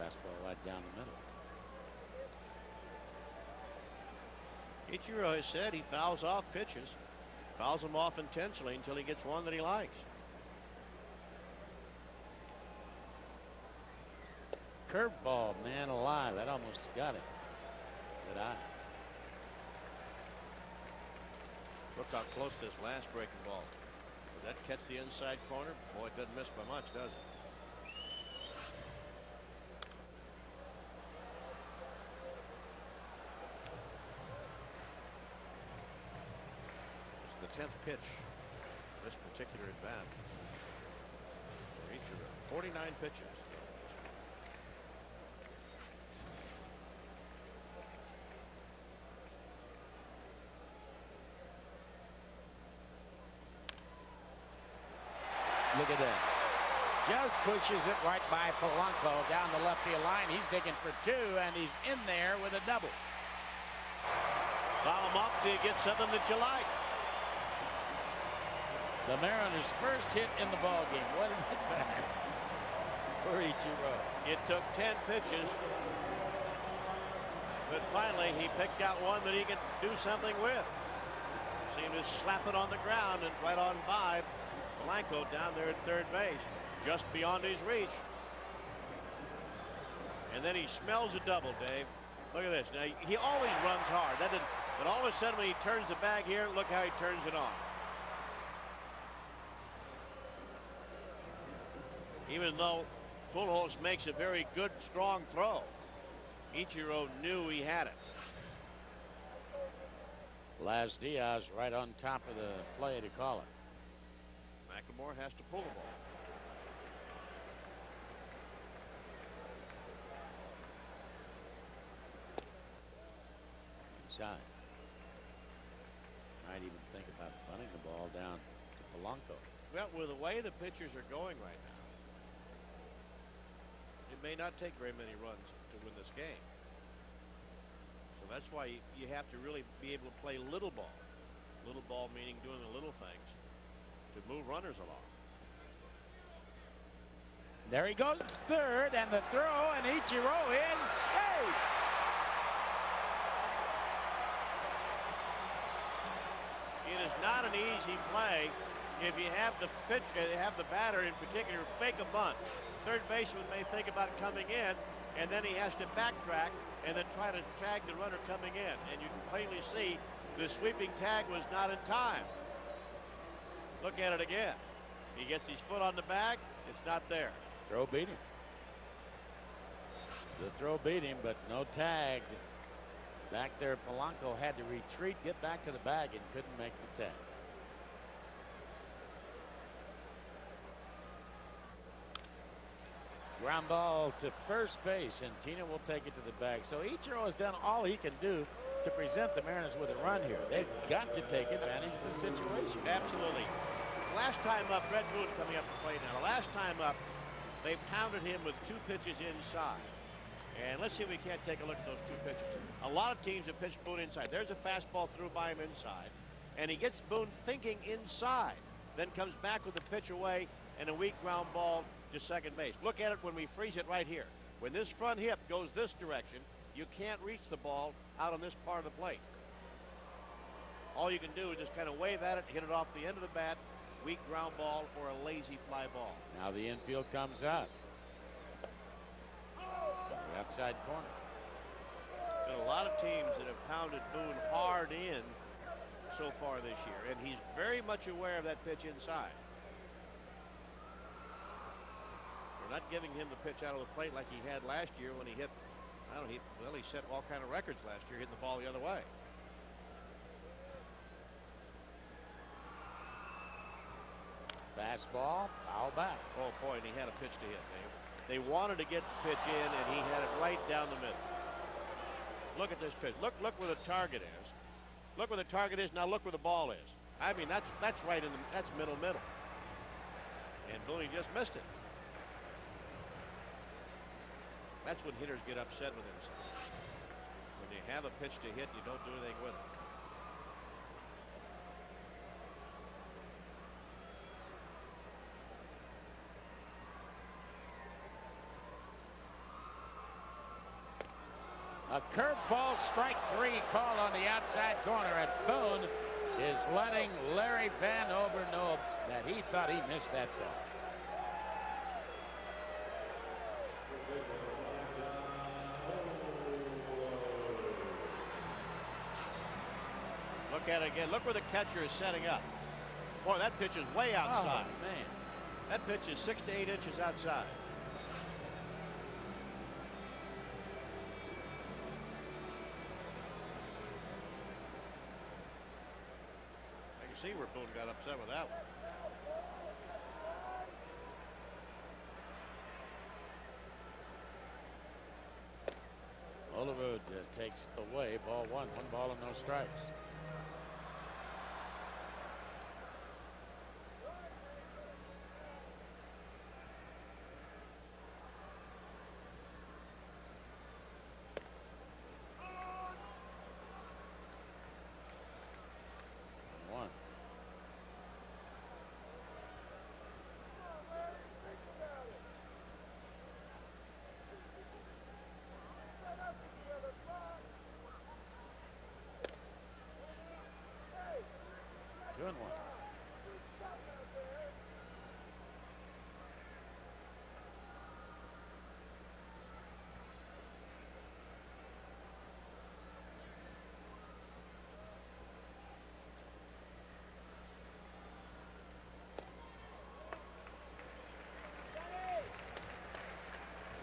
Speaker 1: Fastball right down the middle.
Speaker 2: Ichiro has said he fouls off pitches, fouls them off intentionally until he gets one that he likes.
Speaker 1: Curveball, man alive. That almost got it. Good eye.
Speaker 2: Look how close this last breaking ball. Did that catch the inside corner? Boy, it doesn't miss by much, does it? It's the 10th pitch. This particular at bat. For each of them. 49 pitches.
Speaker 1: Look at that. Just pushes it right by Polanco down the left field line. He's digging for two, and he's in there with a double.
Speaker 2: Foul him up till you get something that you like.
Speaker 1: The Mariners' first hit in the ball game. What an at-bat for Ichiro.
Speaker 2: It took 10 pitches, but finally he picked out one that he could do something with. Seemed to slap it on the ground and right on by Polanco down there at third base, just beyond his reach. And then he smells a double, Dave. Look at this. Now, he always runs hard. But all of a sudden when he turns the bag here, look how he turns it on. Even though Pujols makes a very good, strong throw, Ichiro knew he had it.
Speaker 1: Las Diaz right on top of the play to call it.
Speaker 2: McLemore has to pull the ball.
Speaker 1: Inside. Might even think about bunting the ball down to Polanco.
Speaker 2: Well, with the way the pitchers are going right now, it may not take very many runs to win this game. So that's why you have to really be able to play little ball. Little ball meaning doing the little things to move runners along.
Speaker 1: There he goes, third, and the throw, and Ichiro is safe.
Speaker 2: It is not an easy play if you have the batter in particular fake a bunt. Third baseman may think about coming in, and then he has to backtrack and then try to tag the runner coming in. And you can plainly see the sweeping tag was not in time. Look at it again. He gets his foot on the bag. It's not there.
Speaker 1: Throw beat him. The throw beat him, but no tag. Back there, Polanco had to retreat, get back to the bag, and couldn't make the tag. Ground ball to first base, and Tino will take it to the bag. So Ichiro has done all he can do to present the Mariners with a run here. They've got to take advantage of the situation.
Speaker 2: Absolutely. Last time up, Red Boone coming up to play now. The last time up, they pounded him with two pitches inside. And let's see if we can't take a look at those two pitches. A lot of teams have pitched Boone inside. There's a fastball through by him inside. And he gets Boone thinking inside. Then comes back with the pitch away and a weak ground ball to second base. Look at it when we freeze it right here. When this front hip goes this direction, you can't reach the ball out on this part of the plate. All you can do is just kind of wave at it, hit it off the end of the bat, weak ground ball or a lazy fly ball.
Speaker 1: Now the infield comes up. The outside corner.
Speaker 2: Been a lot of teams that have pounded Boone hard in so far this year, and he's very much aware of that pitch inside. We're not giving him the pitch out of the plate like he had last year when he hit, he set all kind of records last year hitting the ball the other way.
Speaker 1: Fastball, foul back.
Speaker 2: Oh boy, and he had a pitch to hit, Dave. They wanted to get the pitch in, and he had it right down the middle. Look at this pitch. Look where the target is. Look where the target is. Now look where the ball is. I mean, that's right in the, that's middle. And Boone just missed it. That's when hitters get upset with themselves. When they have a pitch to hit, you don't do anything with it.
Speaker 1: A curveball, strike 3 call on the outside corner, and Boone is letting Larry Vanover know that he thought he missed that ball.
Speaker 2: Look at it again. Look where the catcher is setting up. Boy, that pitch is way outside.
Speaker 1: Oh, man.
Speaker 2: That pitch is 6 to 8 inches outside. I can see where Boone got upset with that one.
Speaker 1: Oliver takes away ball 1 ball and no strikes. Good one.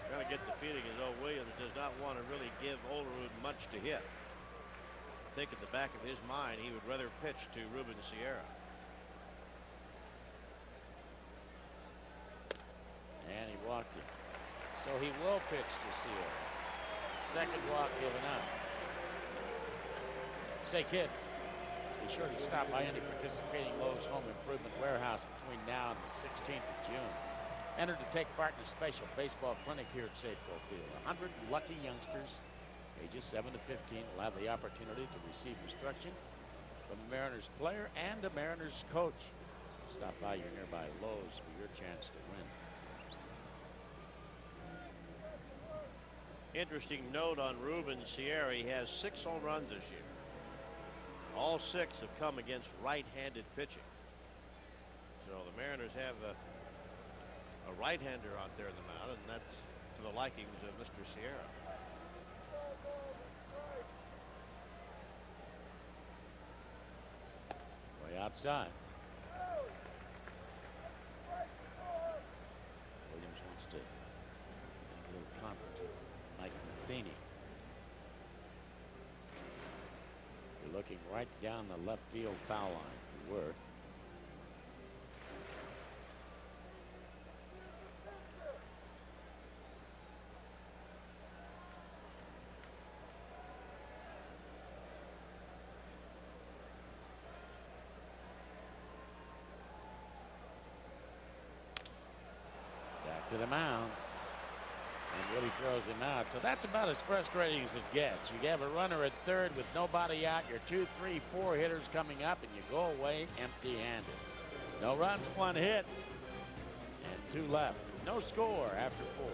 Speaker 2: Trying to get the feeling as though Williams does not want to really give Olerud much to hit. I think at the back of his mind he would rather pitch to Ruben Sierra.
Speaker 1: And he walked him. So he will pitch to Sierra. Second walk given up. Say, kids, be sure to stop by any participating Lowe's Home Improvement Warehouse between now and the 16th of June. Enter to take part in a special baseball clinic here at Safeco Field. 100 lucky youngsters ages 7 to 15 will have the opportunity to receive instruction from a Mariners player and a Mariners coach. Stop by your nearby Lowe's for your chance to win.
Speaker 2: Interesting note on Ruben Sierra. He has 6 home runs this year. All 6 have come against right-handed pitching. So the Mariners have a right-hander out there in the mound, and that's to the likings of Mr. Sierra.
Speaker 1: Way outside. Williams wants to have a little conference with Mike Matheny. You're looking right down the left field foul line. You were. To the mound, and Willie throws him out. So that's about as frustrating as it gets. You have a runner at third with nobody out, your 2, 3, 4 hitters coming up, and you go away empty-handed. No runs, 1 hit, and 2 left. No score after 4.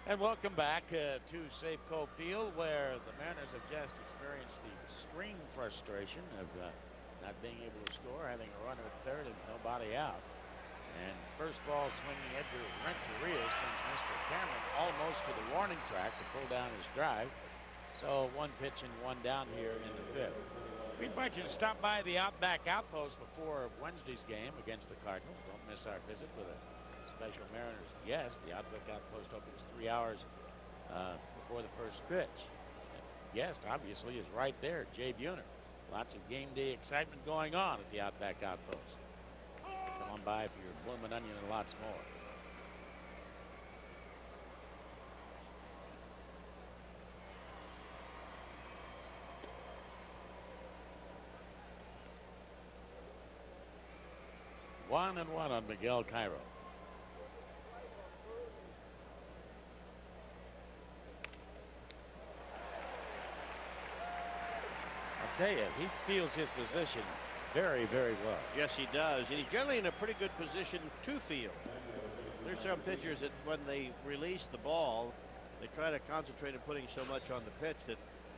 Speaker 1: And welcome back to Safeco Field, where the Mariners have just experienced the extreme frustration of not being able to score, having a runner at third and nobody out. And first ball swinging Edgar Renteria sends Mr. Cameron almost to the warning track to pull down his drive. So 1 pitch and 1 down here in the 5th. We invite you to stop by the Outback Outpost before Wednesday's game against the Cardinals. Don't miss our visit with a special Mariners guest. The Outback Outpost opens 3 hours before the first pitch. And guest obviously is right there, Jay Buhner. Lots of game day excitement going on at the Outback Outpost. Come on by for your bloomin' onion and lots more. One and one on Miguel Cairo. Tell you, he feels his position very, very well.
Speaker 2: Yes, he does. And he's generally in a pretty good position to field. are some pitchers that when they release the ball, they try to concentrate on putting so much on the pitch that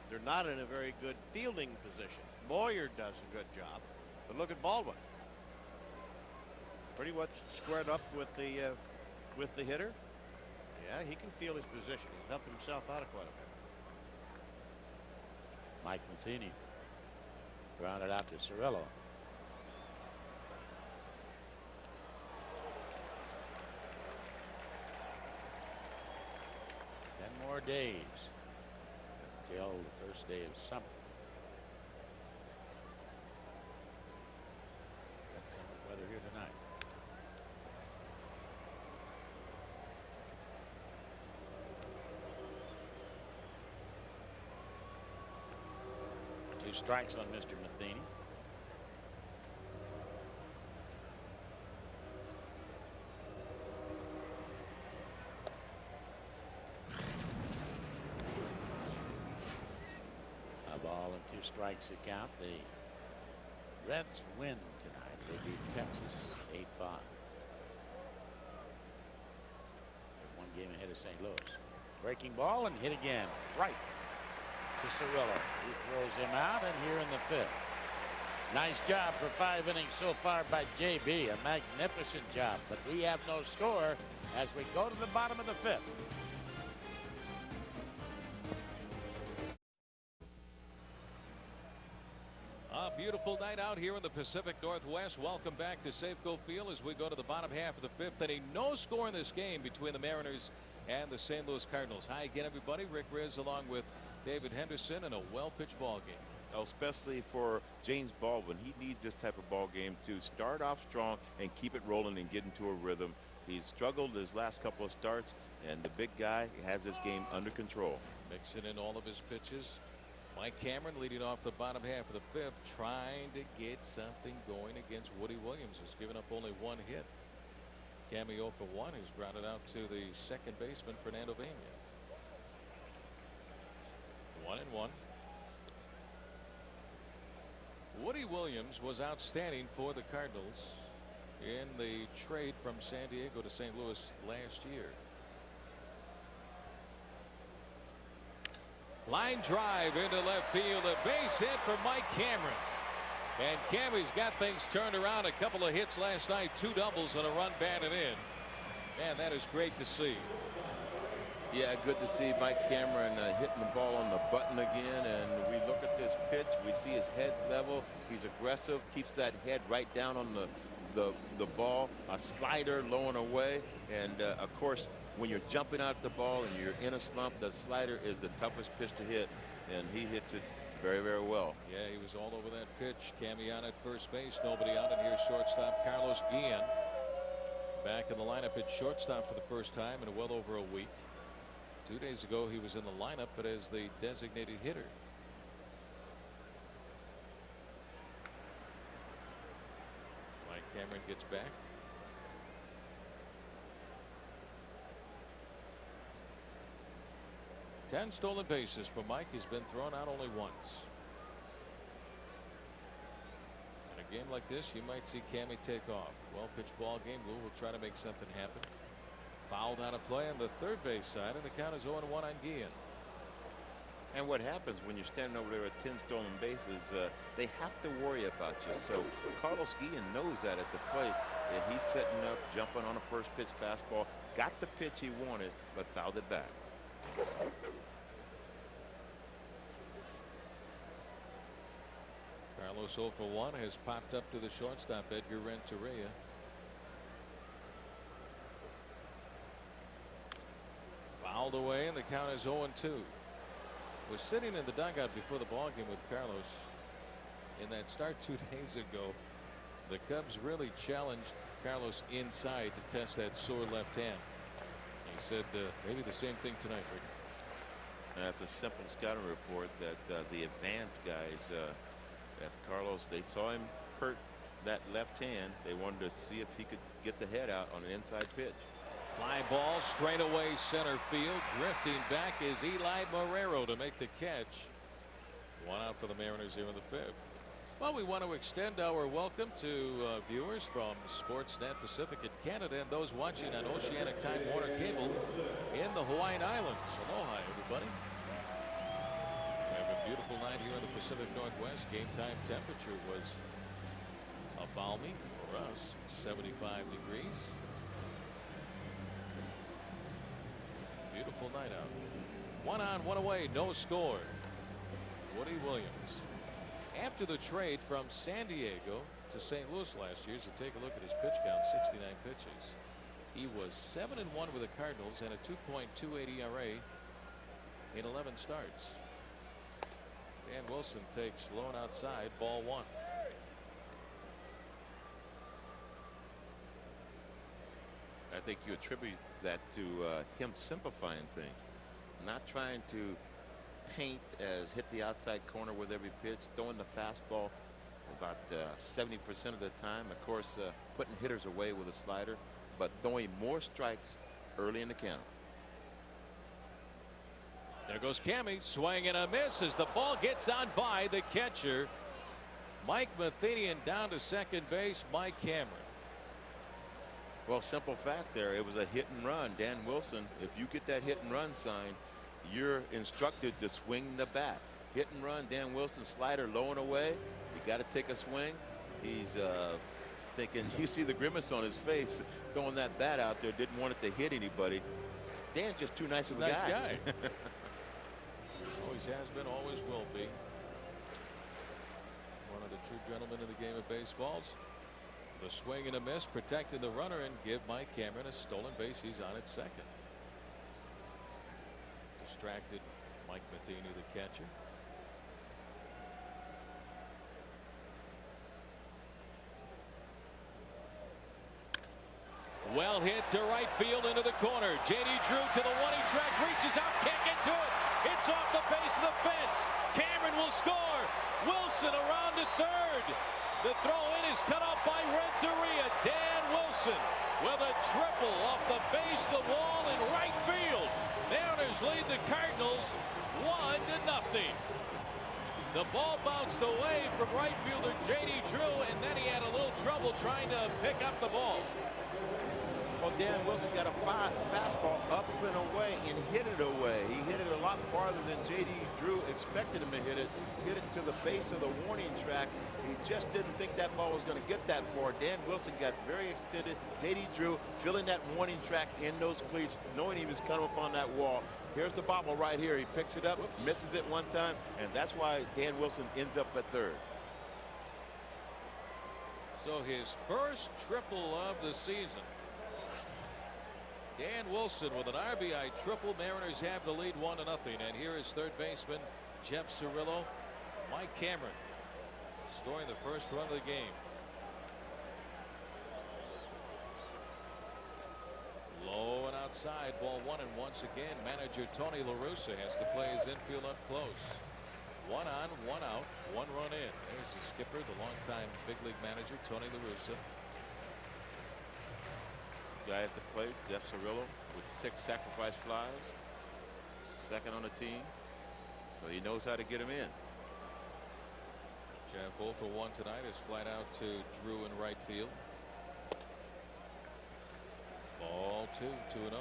Speaker 2: they're not in a very good fielding position. Boyer does a good job, but look at Baldwin. Pretty much squared up with the hitter. Yeah, he can feel his position. He's helped himself out of quite a bit.
Speaker 1: Mike Matheny grounded out to Cirillo. 10 more days until the first day of summer. Got summer weather here tonight. Two strikes on Mr. Matheny. A ball and 2 strikes to count. The Reds win tonight. They beat Texas 8-5. They're 1 game ahead of St. Louis. Breaking ball and hit again. Right to Cirillo. He throws him out, and here in the 5th. Nice job for 5 innings so far by JB. A magnificent job, but we have no score as we go to the bottom of the 5th.
Speaker 4: A beautiful night out here in the Pacific Northwest. Welcome back to Safeco Field as we go to the bottom half of the 5th inning. No score in this game between the Mariners and the St. Louis Cardinals. Hi again, everybody. Rick Riz along with David Henderson in a well-pitched ball game.
Speaker 5: Oh, especially for James Baldwin. He needs this type of ball game to start off strong and keep it rolling and get into a rhythm. He's struggled his last couple of starts, and the big guy has this game under control.
Speaker 4: Mixing in all of his pitches. Mike Cameron leading off the bottom half of the 5th, trying to get something going against Woody Williams, who's given up only 1 hit. Cameo for 1, who's grounded out to the second baseman, Fernando Vania. 1-1. Woody Williams was outstanding for the Cardinals in the trade from San Diego to St. Louis last year. Line drive into left field, a base hit for Mike Cameron. And Cammy's got things turned around. A couple of hits last night, 2 doubles and a run batted in. Man, that is great to see.
Speaker 5: Yeah, good to see Mike Cameron hitting the ball on the button again. And we look at this pitch, we see his head level. He's aggressive, keeps that head right down on the ball. A slider low and away. And of course, when you're jumping out the ball and you're in a slump, the slider is the toughest pitch to hit, and he hits it very, very well.
Speaker 4: Yeah, he was all over that pitch. Cammy on at first base, nobody on, and here's shortstop Carlos Guillen back in the lineup at shortstop for the first time in well over a week. 2 days ago he was in the lineup, but as the designated hitter. Mike Cameron gets back. Ten stolen bases for Mike. He's been thrown out only once. In a game like this, you might see Cammy take off. Well pitched ball game. Lou will try to make something happen. Fouled out of play on the third base side, and the count is 0-1 on Guillen.
Speaker 5: And what happens when you're standing over there with 10 stolen bases, they have to worry about you. So Carlos Guillen knows that at the plate, and he's setting up, jumping on a first pitch fastball, got the pitch he wanted, but fouled it back.
Speaker 4: Carlos 0 for 1 has popped up to the shortstop, Edgar Renteria. Fouled away, and the count is 0-2. Was sitting in the dugout before the ball game with Carlos in that start 2 days ago. The Cubs really challenged Carlos inside to test that sore left hand. He said maybe the same thing tonight, Rick.
Speaker 5: That's a simple scouting report that the advanced guys at Carlos, they saw him hurt that left hand. They wanted to see if he could get the head out on an inside pitch.
Speaker 4: Fly ball straight away center field. Drifting back is Eli Marrero to make the catch. 1 out for the Mariners here in the 5th. Well, we want to extend our welcome to viewers from Sportsnet Pacific in Canada and those watching on Oceanic Time Warner Cable in the Hawaiian Islands. Aloha, everybody. We have a beautiful night here in the Pacific Northwest. Game time temperature was a balmy for us, 75 degrees. Beautiful night out. 1 on, 1 away, no score. Woody Williams. After the trade from San Diego to St. Louis last year, so take a look at his pitch count, 69 pitches. He was 7-1 with the Cardinals and a 2.28 ERA in 11 starts. Dan Wilson takes Sloan outside, ball 1.
Speaker 5: I think you attribute that to him simplifying things, not trying to paint as hit the outside corner with every pitch, throwing the fastball about 70% of the time. Of course, putting hitters away with a slider, but throwing more strikes early in the count.
Speaker 4: There goes Cammy, swing and a miss as the ball gets on by the catcher. Mike Matheny, and down to second base, Mike Cameron.
Speaker 5: Well, simple fact there, it was a hit and run. Dan Wilson, if you get that hit and run sign, you're instructed to swing the bat. Hit and run, Dan Wilson, slider low and away. You got to take a swing. He's thinking, you see the grimace on his face, throwing that bat out there, didn't want it to hit anybody. Dan's just too nice of a guy.
Speaker 4: Always has been, always will be. One of the true gentlemen in the game of baseballs. The swing and a miss, protecting the runner, and give Mike Cameron a stolen base. He's on at second. Distracted Mike Matheny, the catcher. Well hit to right field into the corner. J.D. Drew to the warning track, reaches out, can't get to it. It's off the base of the fence. Cameron will score. Wilson around to third. The throw in is cut off by Renteria. Dan Wilson with a triple off the base of the wall in right field. Mariners lead the Cardinals 1-0. The ball bounced away from right fielder J.D. Drew, and then he had a little trouble trying to pick up the ball.
Speaker 5: Well, Dan Wilson got a fastball up and away and hit it away. He hit it a lot farther than J.D. Drew expected him to hit it. Hit it to the base of the warning track. He just didn't think that ball was going to get that far. Dan Wilson got very extended. J.D. Drew filling that warning track in those cleats, knowing he was coming up on that wall. Here's the bobble right here. He picks it up, misses it one time, and that's why Dan Wilson ends up at third.
Speaker 4: So his first triple of the season. Dan Wilson with an RBI triple. Mariners have the lead 1-0. And here is third baseman Jeff Cirillo. Mike Cameron scoring the first run of the game. Low and outside, ball 1, and once again manager Tony La Russa has to play his infield up close. 1 on, 1 out, 1 run in. There's the skipper, the longtime big league manager Tony La Russa.
Speaker 5: Guy at the plate, Jeff Cirillo, with 6 sacrifice flies, second on the team, so he knows how to get him in.
Speaker 4: Jeff 0 for 1 tonight is flat out to Drew in right field. Ball 2, 2-0.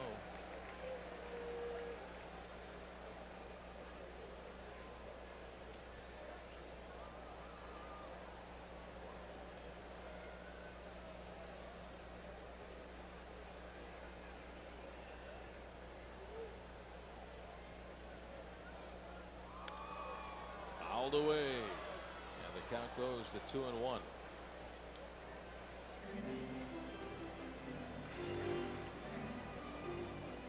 Speaker 4: Fouled away, and the count goes to 2-1.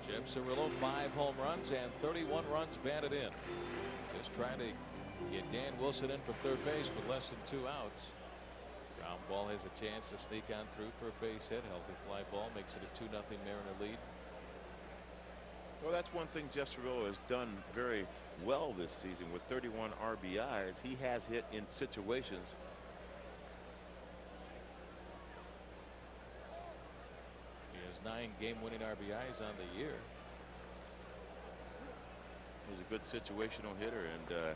Speaker 4: Jeff Cirillo, 5 home runs and 31 runs batted in. Just trying to get Dan Wilson in from third base with less than 2 outs. Ground ball has a chance to sneak on through for a base hit. Healthy fly ball makes it a 2-0 Mariner lead.
Speaker 5: Well, that's one thing Jeff Cirillo has done very well this season with 31 RBIs. He has hit in situations.
Speaker 4: He has 9 game-winning RBIs on the year.
Speaker 5: He's a good situational hitter, and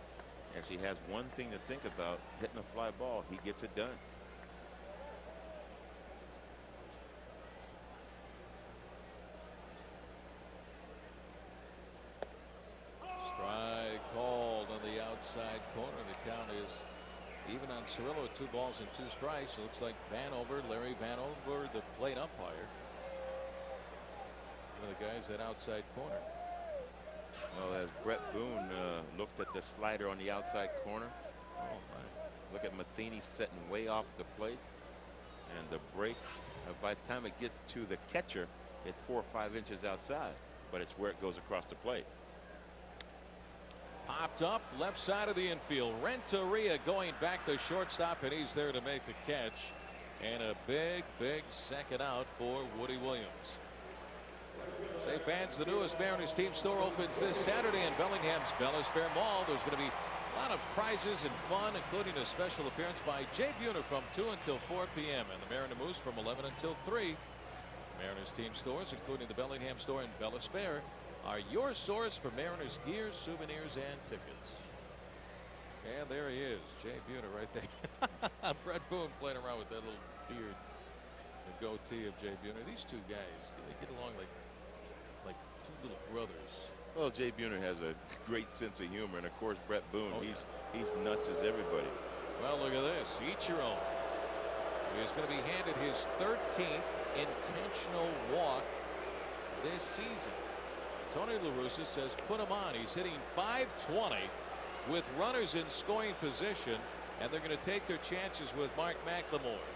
Speaker 5: Actually has one thing to think about, hitting a fly ball. He gets it done.
Speaker 4: Strike called on the outside corner. The count is even on Cirillo at 2 balls and 2 strikes. It looks like Vanover, Larry Vanover, the plate umpire. One of the guys at outside corner.
Speaker 5: Well, as Brett Boone looked at the slider on the outside corner. Oh my. Look at Matheny setting way off the plate. And the break, by the time it gets to the catcher, it's 4 or 5 inches outside. But it's where it goes across the plate.
Speaker 4: Popped up left side of the infield. Renteria going back to shortstop, and he's there to make the catch. And a big second out for Woody Williams. Say fans, the newest Mariners team store opens this Saturday in Bellingham's Bellis Fair Mall. There's going to be a lot of prizes and fun, including a special appearance by Jay Buhner from 2 until 4 p.m. and the Mariner Moose from 11 until 3. Mariners team stores, including the Bellingham store and Bellis Fair, are your source for Mariners gear, souvenirs, and tickets. And there he is, Jay Buhner right there. Brett Boone playing around with that little beard and goatee of Jay Buhner. These two guys, they get along like 2 little brothers.
Speaker 5: Well, Jay Buhner has a great sense of humor, and of course Brett Boone, he's nuts as everybody.
Speaker 4: Well, look at this. Ichiro is going to be handed his 13th intentional walk this season. Tony La Russa says put him on. He's hitting .520 with runners in scoring position, and they're going to take their chances with Mark McLemore.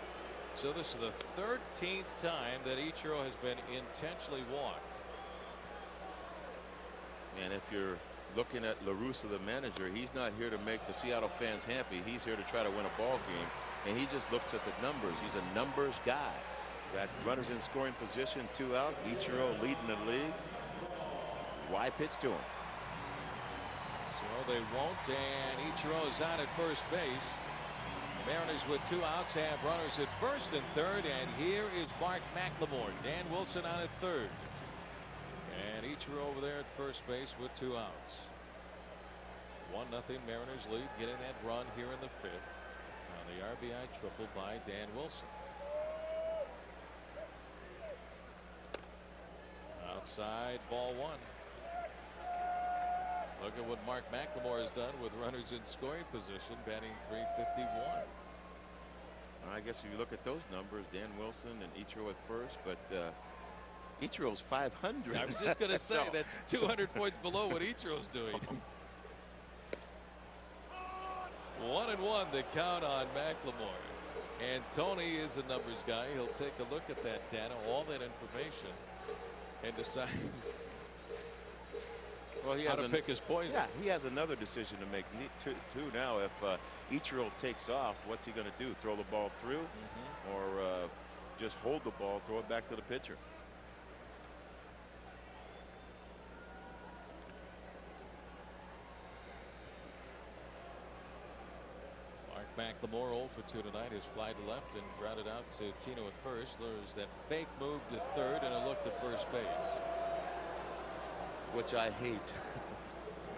Speaker 4: So this is the 13th time that Ichiro has been intentionally walked.
Speaker 5: And if you're looking at La Russa, the manager, he's not here to make the Seattle fans happy. He's here to try to win a ball game, and he just looks at the numbers. He's a numbers guy. Got runners in scoring position, 2 out. Ichiro leading the league. Why pitch to him?
Speaker 4: So they won't, and Ichiro is out at first base. The Mariners with 2 outs have runners at first and third, and here is Mark McLemore. Dan Wilson out at third. And Ichiro over there at first base with 2 outs. 1-0 Mariners lead, getting that run here in the 5th on the RBI triple by Dan Wilson. Outside, ball 1. Look at what Mark McLemore has done with runners in scoring position, batting .351.
Speaker 5: I guess if you look at those numbers, Dan Wilson and Ichiro at first, but Ichiro's 500.
Speaker 3: I was just going to say, that's 200 points below what Ichiro's doing.
Speaker 4: 1-1 the count on McLemore. And Tony is a numbers guy. He'll take a look at that data, all that information, and decide how to pick his poison.
Speaker 5: Yeah, he has another decision to make too now. If Ichiro takes off, what's he going to do? Throw the ball through, or just hold the ball, throw it back to the pitcher?
Speaker 4: McLemore 0 for 2 tonight. His fly to left and grounded out to Tino at first. There's that fake move to third and a look to first base,
Speaker 5: which I hate.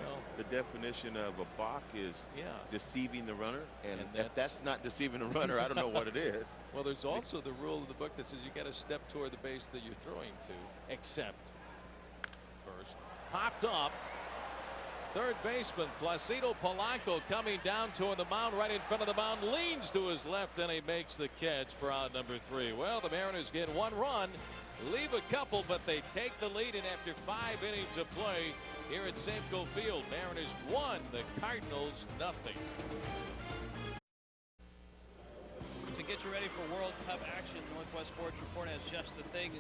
Speaker 4: Well,
Speaker 5: the definition of a balk is deceiving the runner, and if that's not deceiving the runner, I don't know what it is.
Speaker 4: Well, there's also the rule of the book that says you got to step toward the base that you're throwing to, except first. Popped up. Third baseman Placido Polanco coming down toward the mound, right in front of the mound, leans to his left, and he makes the catch for out number 3. Well, the Mariners get 1 run, leave a couple, but they take the lead, and after 5 innings of play here at Safeco Field, Mariners 1, the Cardinals 0.
Speaker 3: To get you ready for World Cup action, Northwest Sports Report has just the thing.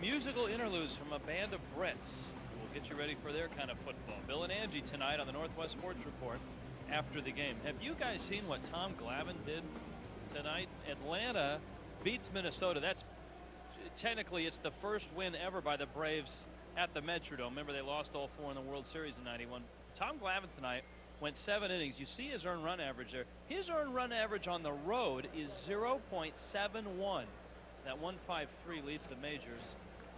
Speaker 3: Musical interludes from a band of Brits. Get you ready for their kind of football. Bill and Angie tonight on the Northwest Sports Report after the game. Have you guys seen what Tom Glavine did tonight? Atlanta beats Minnesota. That's technically it's the first win ever by the Braves at the Metrodome. Remember, they lost all 4 in the World Series in '91. Tom Glavine tonight went 7 innings. You see his earned run average there. His earned run average on the road is 0.71. That 153 leads the majors.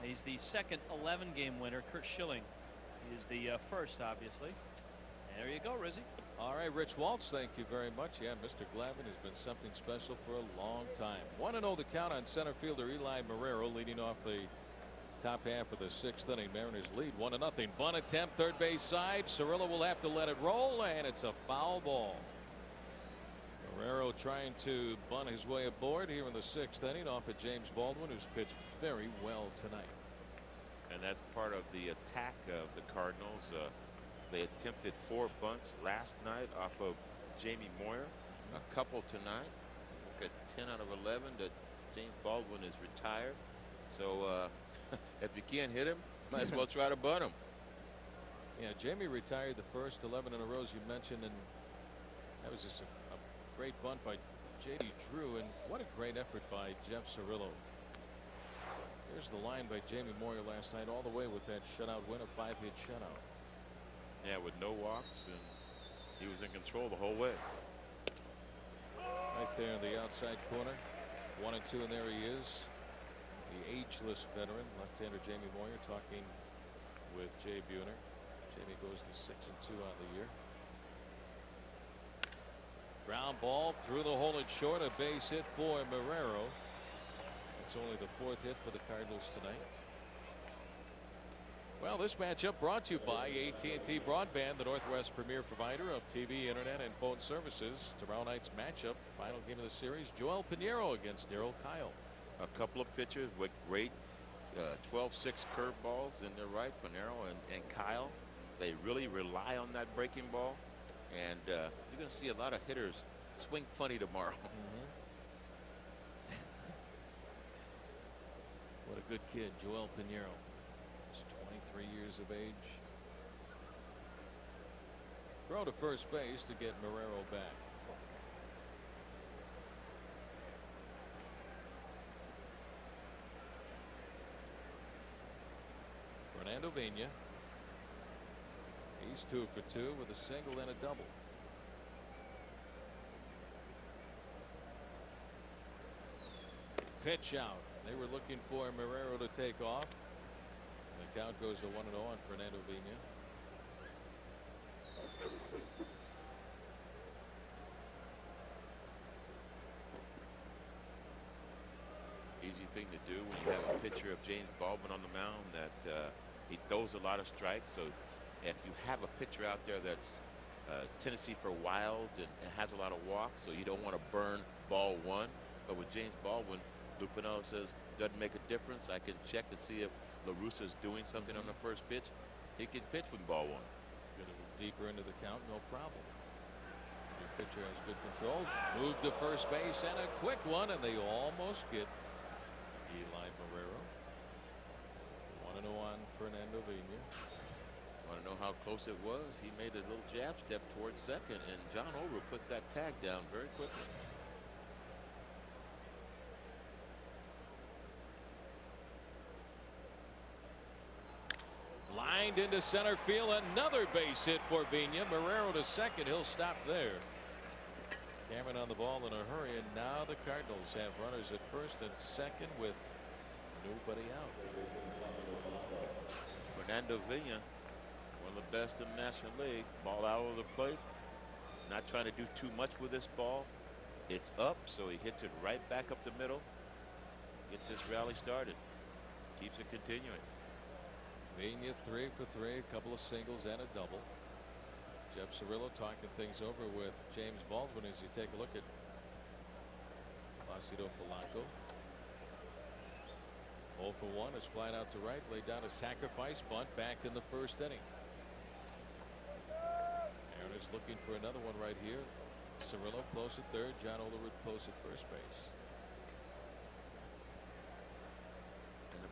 Speaker 3: He's the second 11-game winner. Curt Schilling is the first, obviously. There you go, Rizzy.
Speaker 4: All right, Rich Waltz, thank you very much. Yeah, Mr. Glavine has been something special for a long time. 1-0 the count on center fielder Eli Marrero, leading off the top half of the 6th inning. Mariners lead 1-0. Bunt attempt, third base side. Cirillo will have to let it roll, and it's a foul ball. Marrero trying to bunt his way aboard here in the 6th inning off of James Baldwin, who's pitched very well tonight.
Speaker 5: And that's part of the attack of the Cardinals. They attempted 4 bunts last night off of Jamie Moyer, a couple tonight. Look at 10 out of 11 that James Baldwin is retired. So if you can't hit him, might as well try to bunt him.
Speaker 4: Yeah, Jamie retired the first 11 in a row, as you mentioned, and that was just a great bunt by J.D. Drew, and what a great effort by Jeff Cirillo. Here's the line by Jamie Moyer last night, all the way with that shutout win, a 5-hit shutout.
Speaker 5: Yeah, with no walks, and he was in control the whole way.
Speaker 4: Right there in the outside corner, 1-2, and there he is, the ageless veteran, left-hander Jamie Moyer, talking with Jay Buhner. Jamie goes to 6-2 on the year. Ground ball through the hole and short, a base hit for Marrero. It's only the 4th hit for the Cardinals tonight. Well, this matchup brought to you by AT&T Broadband, the Northwest premier provider of TV, internet, and phone services. Tomorrow night's matchup, final game of the series, Joel Pinheiro against Daryl Kyle.
Speaker 5: A couple of pitchers with great 12-6 curveballs in their right, Pinheiro and Kyle. They really rely on that breaking ball, and you're going to see a lot of hitters swing funny tomorrow.
Speaker 4: What a good kid, Joel Pinheiro. He's 23 years of age. Throw to first base to get Marrero back. Fernando Vina. He's 2 for 2 with a single and a double. Pitch out. They were looking for Marrero to take off. The count goes to 1-0 on Fernando Vina.
Speaker 5: Easy thing to do when you have a pitcher of James Baldwin on the mound that he throws a lot of strikes. So if you have a pitcher out there that's tendency for wild and has a lot of walks, so you don't want to burn ball 1. But with James Baldwin, Lou Piniella says, doesn't make a difference. I can check and see if La Russa is doing something on the first pitch. He can pitch with ball 1.
Speaker 4: Get a little deeper into the count, no problem. The pitcher has good control. Move to first base and a quick one, and they almost get Eli Marrero. 1-0 on Fernando Vina.
Speaker 5: Want to know how close it was? He made a little jab step towards second, and John Over puts that tag down very quickly.
Speaker 4: Lined into center field, another base hit for Vina. Marrero to second. He'll stop there. Cameron on the ball in a hurry, and now the Cardinals have runners at first and second with nobody out.
Speaker 5: Fernando Vina, one of the best in the National League. Ball out of the plate. Not trying to do too much with this ball. It's up, so he hits it right back up the middle. Gets this rally started. Keeps it continuing.
Speaker 4: Vina 3 for 3, a couple of singles and a double. Jeff Cirillo talking things over with James Baldwin as you take a look at Placido Polanco. 0 for 1 is flying out to right, laid down a sacrifice bunt back in the first inning. Aaron is looking for another one right here. Cirillo close at third, John Olerud close at first base.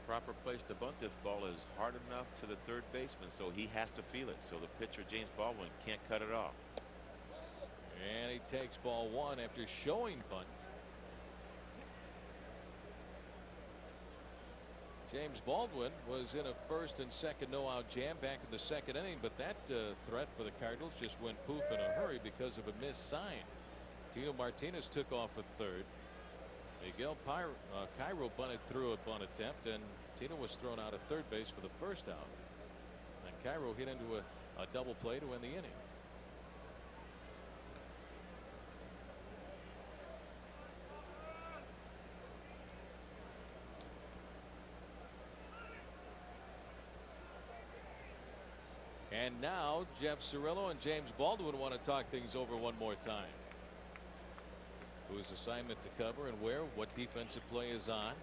Speaker 5: Proper place to bunt this ball is hard enough to the third baseman, so he has to feel it. So the pitcher James Baldwin can't cut it off.
Speaker 4: And he takes ball 1 after showing bunt. James Baldwin was in a first and second no-out jam back in the second inning, but that threat for the Cardinals just went poof in a hurry because of a missed sign. Tino Martinez took off at third. Miguel Cairo bunted through a bunt attempt, and Tino was thrown out at third base for the first out. And Cairo hit into a double play to end the inning. And now Jeff Cirillo and James Baldwin want to talk things over one more time. Whose assignment to cover and where, what defensive play is on.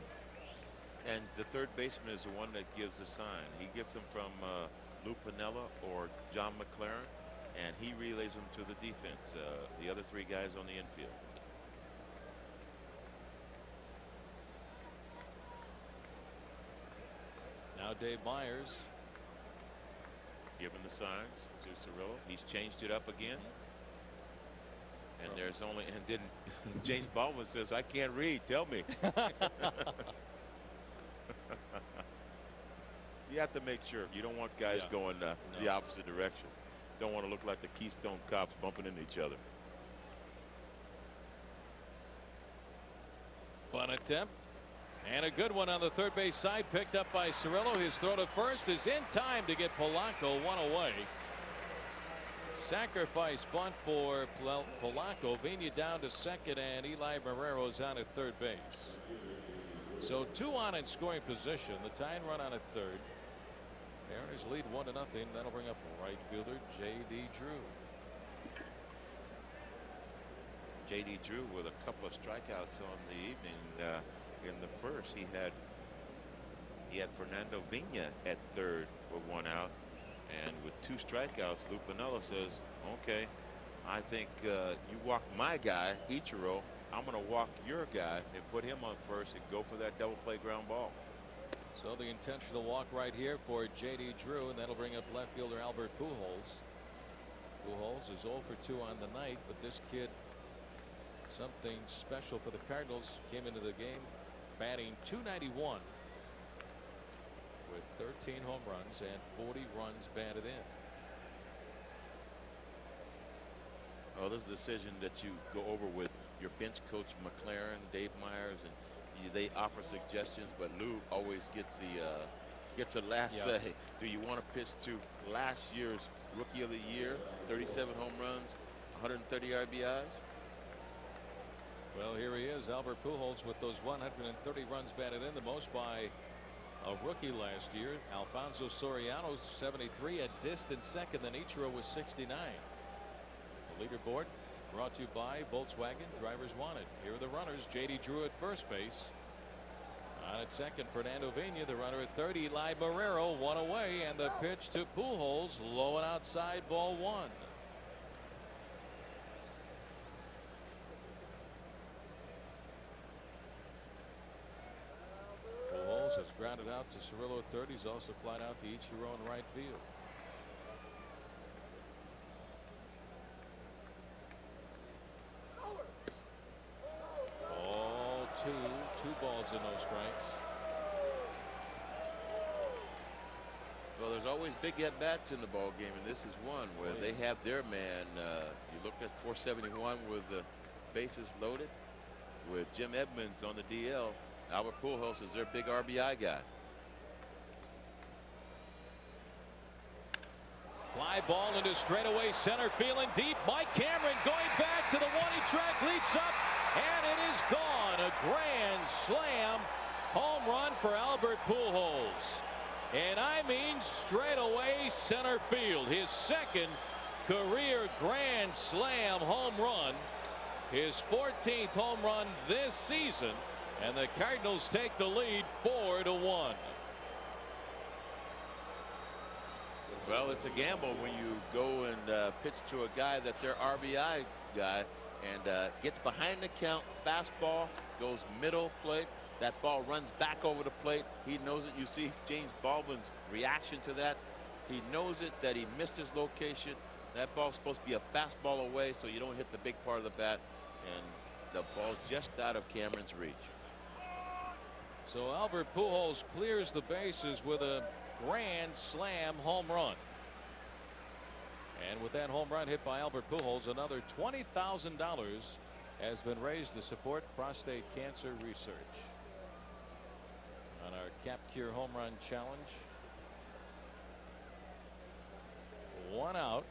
Speaker 5: And the third baseman is the one that gives the sign. He gets them from Lou Piniella or John McLaren, and he relays them to the defense, the other three guys on the infield.
Speaker 4: Now Dave Myers
Speaker 5: giving the signs to Cirillo. He's changed it up again. And there's only, and then James Baldwin says, I can't read, tell me. You have to make sure. You don't want guys going the opposite direction. Don't want to look like the Keystone Cops bumping into each other.
Speaker 4: Fun attempt. And a good one on the third base side, picked up by Cirillo. His throw to first is in time to get Polanco one away. Sacrifice bunt for Polanco. Vina down to second, and Eli Marrero's on at third base. So 2 on in scoring position. The tying run on at third. Mariners lead 1-0. That'll bring up right fielder J.D. Drew.
Speaker 5: J.D. Drew with a couple of strikeouts on the evening. In the first, he had Fernando Vina at third with 1 out, and with 2 strikeouts, Lou Piniella says, "Okay, I think you walk my guy, Ichiro. I'm going to walk your guy and put him on first and go for that double play ground ball."
Speaker 4: So the intentional walk right here for J.D. Drew, and that'll bring up left fielder Albert Pujols. Pujols is 0 for 2 on the night, but this kid, something special for the Cardinals, came into the game batting .291 with 13 home runs and 40 runs batted in.
Speaker 5: Oh, this is a decision that you go over with your bench coach McLaren, Dave Myers, and they offer suggestions, but Lou always gets the last say. Do you want to pitch to last year's Rookie of the Year, 37 home runs, 130 RBIs?
Speaker 4: Well, here he is, Albert Pujols, with those 130 runs batted in, the most by a rookie last year. Alfonso Soriano's 73, a distant second, then Ichiro was 69. The leaderboard brought to you by Volkswagen Drivers Wanted. Here are the runners. J.D. Drew at first base. On at second, Fernando Vina. The runner at third, Eli Marrero, 1 away, and the pitch to Pujols, low and outside, ball 1. Pujols has grounded out to Cirillo at third. He's also flied out to Ichiro in right field. All two balls and no strikes.
Speaker 5: Well, there's always big at-bats in the ball game, and this is one where they have their man. You look at 471 with the bases loaded, with Jim Edmonds on the DL. Albert Pujols is their big RBI guy.
Speaker 4: Fly ball into straightaway center, feeling deep. Mike Cameron going back to the one-he track, leaps up, and it is gone. A grand slam home run for Albert Pujols. And I mean straightaway center field. His second career grand slam home run. His 14th home run this season. And the Cardinals take the lead 4-1.
Speaker 5: Well, it's a gamble when you go and pitch to a guy that's their RBI guy and gets behind the count. Fastball goes middle plate. That ball runs back over the plate. He knows it. You see James Baldwin's reaction to that. He knows it, that he missed his location. That ball's supposed to be a fastball away, so you don't hit the big part of the bat. And the ball's just out of Cameron's reach.
Speaker 4: So Albert Pujols clears the bases with a grand slam home run. And with that home run hit by Albert Pujols, another $20,000 has been raised to support prostate cancer research. On our Cap Cure home run challenge. 1 out.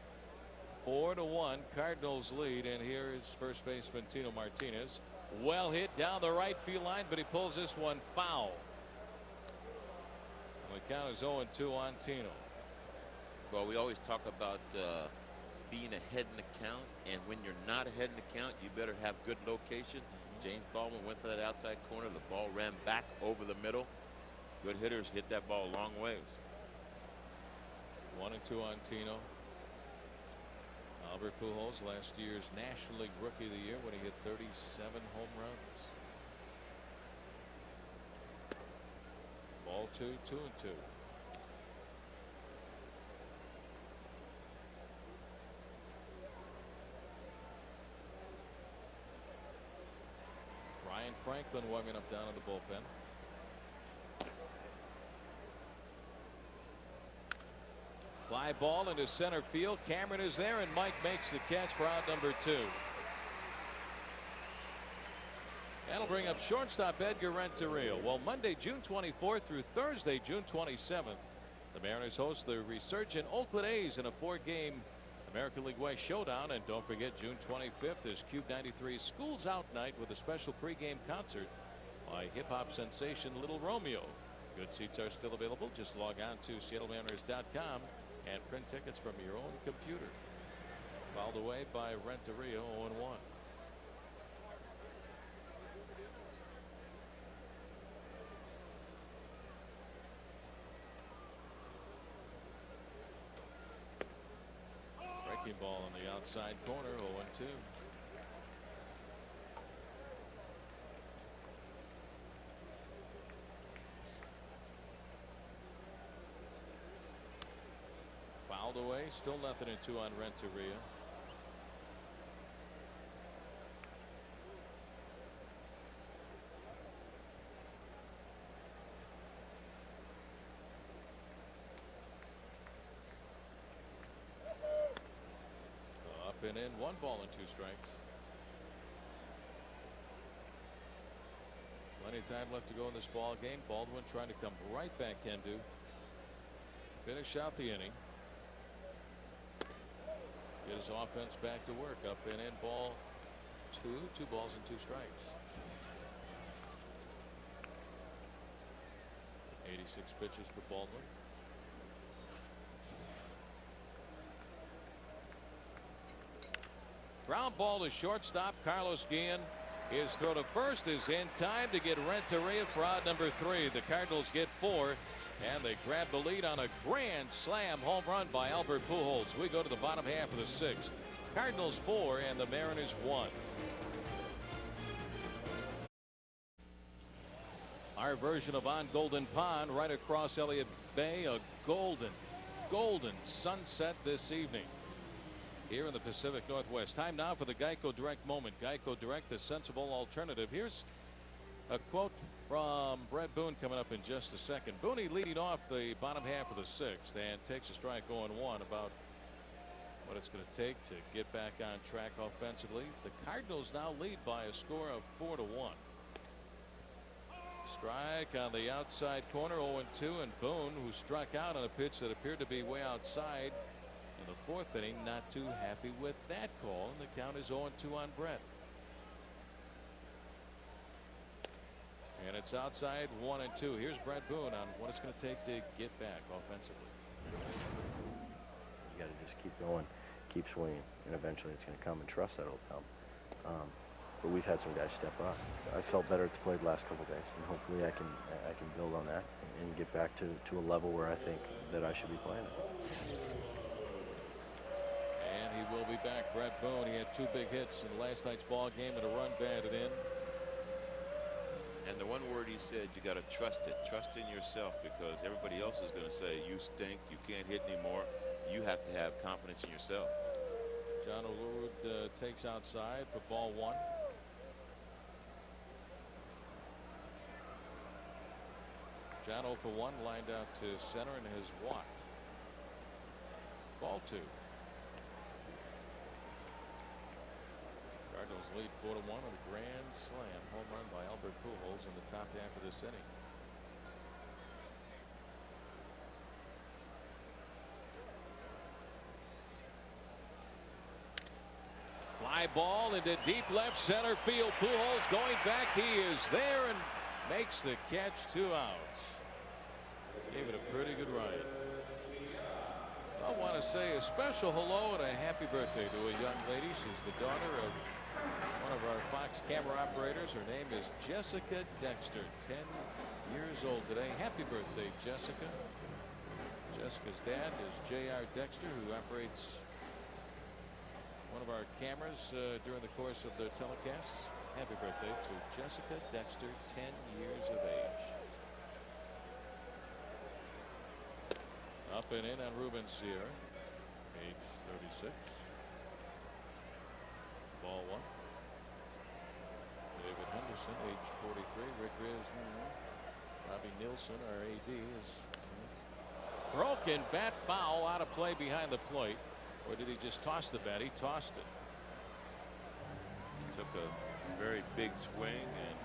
Speaker 4: 4-1 Cardinals lead, and here is first baseman Tino Martinez. Well hit down the right field line, but he pulls this one foul. And the count is 0-2 on Tino.
Speaker 5: Well, we always talk about being ahead in the count, and when you're not ahead in the count, you better have good location. James Baldwin went for that outside corner. The ball ran back over the middle. Good hitters hit that ball a long ways.
Speaker 4: 1-2 on Tino. Albert Pujols, last year's National League Rookie of the Year when he hit 37 home runs. Ball 2, 2-2. Ryan Franklin warming up down in the bullpen. Fly ball into center field. Cameron is there, and Mike makes the catch for out number 2. That'll bring up shortstop Edgar Renteria. Well, Monday, June 24th through Thursday, June 27th, the Mariners host the resurgent Oakland A's in a 4-game American League West showdown. And don't forget, June 25th is Cube 93's Schools Out Night with a special pregame concert by hip-hop sensation Little Romeo. Good seats are still available. Just log on to SeattleMariners.com and print tickets from your own computer. Fouled away by Renteria, 0-1. Breaking ball on the outside corner, 0-2. Fouled away, still 0-2 on Renteria. Up and in, 1 ball and 2 strikes. Plenty of time left to go in this ball game. Baldwin trying to come right back into finish out the inning. Get his offense back to work. Up and in, ball 2, 2 balls and 2 strikes. 86 pitches for Baldwin. Ground ball to shortstop. Carlos Guillen. His throw to first is in time to get Renteria for out number 3. The Cardinals get 4. And they grab the lead on a grand slam home run by Albert Pujols. We go to the bottom half of the 6th. Cardinals 4 and the Mariners 1. Our version of On Golden Pond right across Elliott Bay. A golden sunset this evening here in the Pacific Northwest. Time now for the Geico Direct moment. Geico Direct, the sensible alternative. Here's a quote from Brett Boone coming up in just a second. Boone leading off the bottom half of the 6th and takes a strike 0-1 about what it's going to take to get back on track offensively. The Cardinals now lead by a score of 4-1. Strike on the outside corner, 0-2, and Boone, who struck out on a pitch that appeared to be way outside in the 4th inning, not too happy with that call, and the count is 0-2 on Brett. And it's outside 1-2. Here's Brett Boone on what it's going to take to get back offensively.
Speaker 6: You got to just keep going, keep swinging, and eventually it's going to come, and trust that it'll come. But we've had some guys step up. I felt better at the plate the last couple of days, and hopefully I can build on that and get back to a level where I think that I should be playing at.
Speaker 4: And he will be back. Brett Boone, he had 2 big hits in last night's ball game and a run batted in.
Speaker 5: And the one word he said, you got to trust it. Trust in yourself, because everybody else is going to say you stink, you can't hit anymore. You have to have confidence in yourself.
Speaker 4: John Olerud takes outside for ball 1. John 0 for 1, lined out to center and has walked. Ball 2. Cardinals lead 4-1 on a grand slam home run by Albert Pujols in the top half of this inning. Fly ball into deep left center field. Pujols going back. He is there and makes the catch. 2 outs. Gave it a pretty good run. I want to say a special hello and a happy birthday to a young lady. She's the daughter of one of our Fox camera operators. Her name is Jessica Dexter, 10 years old today. Happy birthday, Jessica. Jessica's dad is J.R. Dexter, who operates one of our cameras during the course of the telecasts. Happy birthday to Jessica Dexter, 10 years of age. Up and in on Ruben Sierra, age 36. Ball one. David Henderson, age 43. Rick Riz, Robbie Nilsson, our AD, is broken bat foul out of play behind the plate. Or did he just toss the bat? He tossed it.
Speaker 5: Took a very big swing and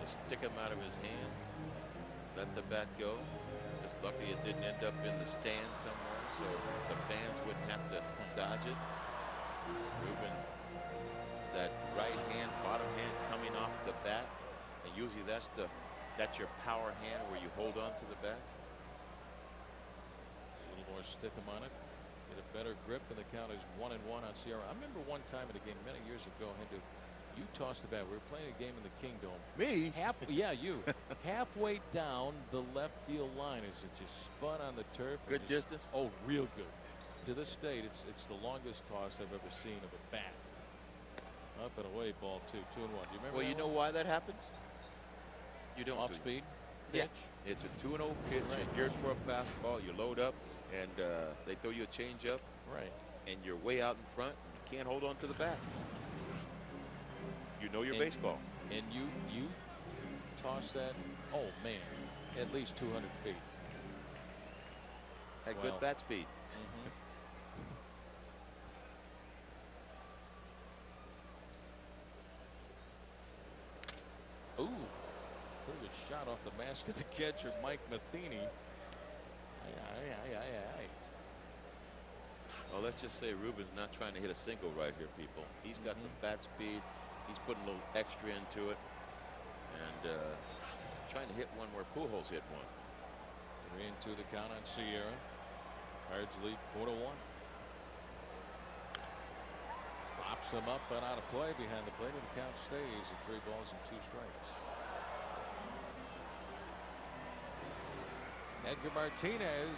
Speaker 5: just stick him out of his hands. Let the bat go. Just lucky it didn't end up in the stand somewhere, so the fans wouldn't have to dodge it. Ruben, that right hand, bottom hand coming off the bat, and usually that's your power hand where you hold on to the bat.
Speaker 4: A little more stick him on it. Get a better grip, and the count is 1-1 on Sierra. I remember one time in a game many years ago, you tossed the bat. We were playing a game in the Kingdome.
Speaker 5: Me?
Speaker 4: Yeah, you. Halfway down the left field line as it just spun on the turf.
Speaker 5: Good distance?
Speaker 4: Oh, real good. To this date, it's the longest toss I've ever seen of a bat. Up and away, ball two, 2-1. Do you remember?
Speaker 5: Well, you know why that happens? You don't.
Speaker 4: Off speed
Speaker 5: Yeah.
Speaker 4: pitch.
Speaker 5: It's a 2-0 pitch.
Speaker 4: Right.
Speaker 5: You're geared for a fastball. You load up, and they throw you a changeup.
Speaker 4: Right.
Speaker 5: And you're way out in front, and you can't hold on to the bat. You know your
Speaker 4: And-
Speaker 5: baseball.
Speaker 4: And you toss that, oh man, at least 200 feet.
Speaker 5: Had
Speaker 4: Wow.
Speaker 5: good bat speed.
Speaker 4: Ooh, pretty good shot off the mask of the catcher, Mike Matheny. Aye.
Speaker 5: Well, let's just say Ruben's not trying to hit a single right here, people. He's got some bat speed. He's putting a little extra into it. And trying to hit one where Pujols hit one.
Speaker 4: 3-2 the count on Sierra. Cards lead 4-1. Pops him up and out of play behind the plate, and the count stays at 3 balls and 2 strikes. Edgar Martinez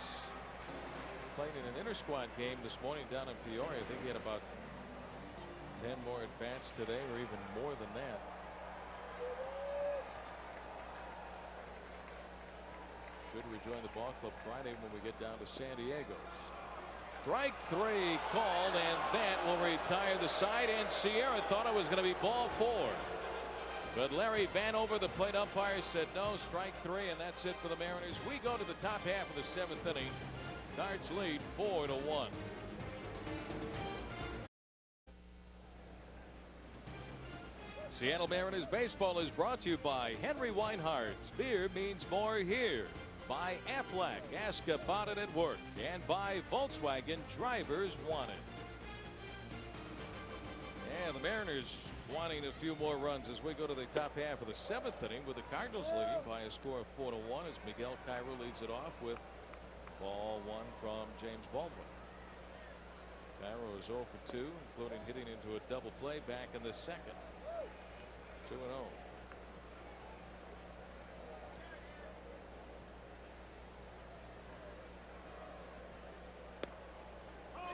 Speaker 4: played in an inter-squad game this morning down in Peoria. I think he had about 10 more at-bats today, or even more than that. Should rejoin the ball club Friday when we get down to San Diego. Strike 3 called, and that will retire the side, and Sierra thought it was going to be ball 4. But Larry Vanover, the plate umpire, said no, strike 3, and that's it for the Mariners. We go to the top half of the 7th inning. Cards lead 4-1. Seattle Mariners baseball is brought to you by Henry Weinhardt's Beer Means More Here. By Aflac, ask about it at work. And by Volkswagen, drivers want it. And the Mariners wanting a few more runs as we go to the top half of the 7th inning, with the Cardinals leading by a score of 4-1 as Miguel Cairo leads it off with ball 1 from James Baldwin. Cairo is 0 for 2, including hitting into a double play back in the 2nd. 2-0.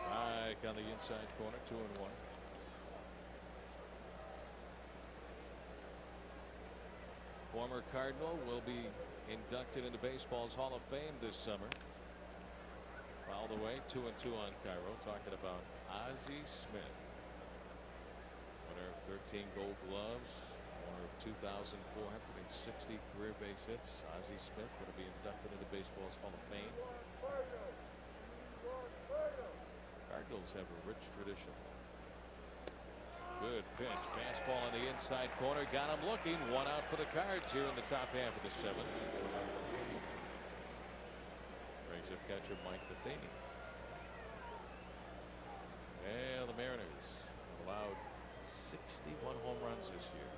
Speaker 4: Strike on the inside corner, 2-1. Former Cardinal will be inducted into baseball's Hall of Fame this summer. Fouled away, 2-2 on Cairo. Talking about Ozzie Smith, winner of 13 Gold Gloves, winner of 2,460 career base hits. Ozzie Smith going to be inducted into baseball's Hall of Fame. Cardinals have a rich tradition. Good pitch. Fastball on the inside corner. Got him looking. 1 out for the Cards here in the top half of the 7th. Brings up catcher Mike Matheny. And the Mariners allowed 61 home runs this year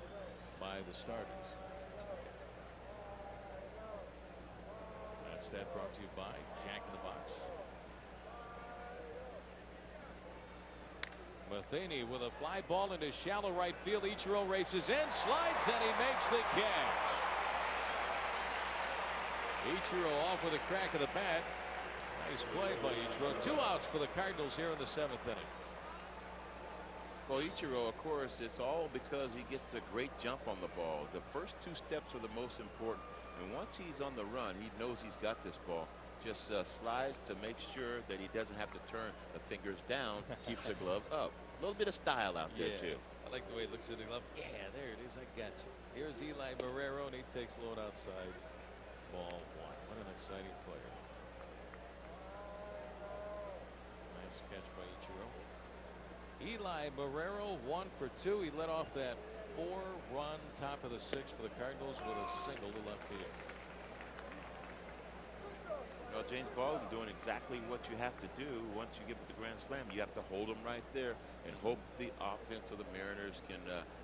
Speaker 4: by the starters. That stat brought to you by Jack in the Box. Matheny with a fly ball into shallow right field. Ichiro races in, slides, and he makes the catch. Ichiro off with a crack of the bat. Nice play by Ichiro. 2 outs for the Cardinals here in the 7th inning.
Speaker 5: Well, Ichiro, of course, it's all because he gets a great jump on the ball. The first 2 steps are the most important. And once he's on the run, he knows he's got this ball. Just slides to make sure that he doesn't have to turn the fingers down, keeps the glove up. A little bit of style out there, too.
Speaker 4: I like the way he looks at the glove. Yeah, there it is. I got you. Here's Eli Marrero, and he takes low and outside. Ball 1. What an exciting player. Nice catch by Ichiro. Eli Marrero 1 for 2. He led off that 4-run top of the 6th for the Cardinals with a single to left field.
Speaker 5: Well, James Baldwin doing exactly what you have to do once you get the grand slam. You have to hold him right there and hope the offense of the Mariners can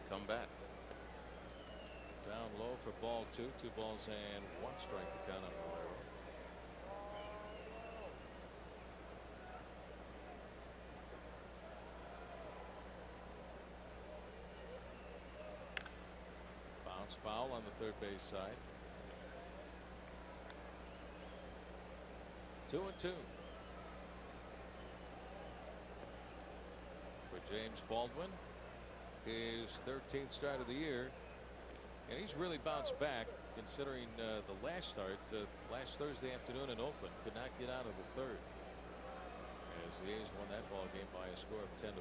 Speaker 5: come back.
Speaker 4: Down low for ball 2. 2 balls and 1 strike to count on Marrero. Bounce foul on the third base side. 2-2 for James Baldwin, his 13th start of the year, and he's really bounced back considering the last start last Thursday afternoon in Oakland. Could not get out of the 3rd as the A's won that ball game by a score of 10-4.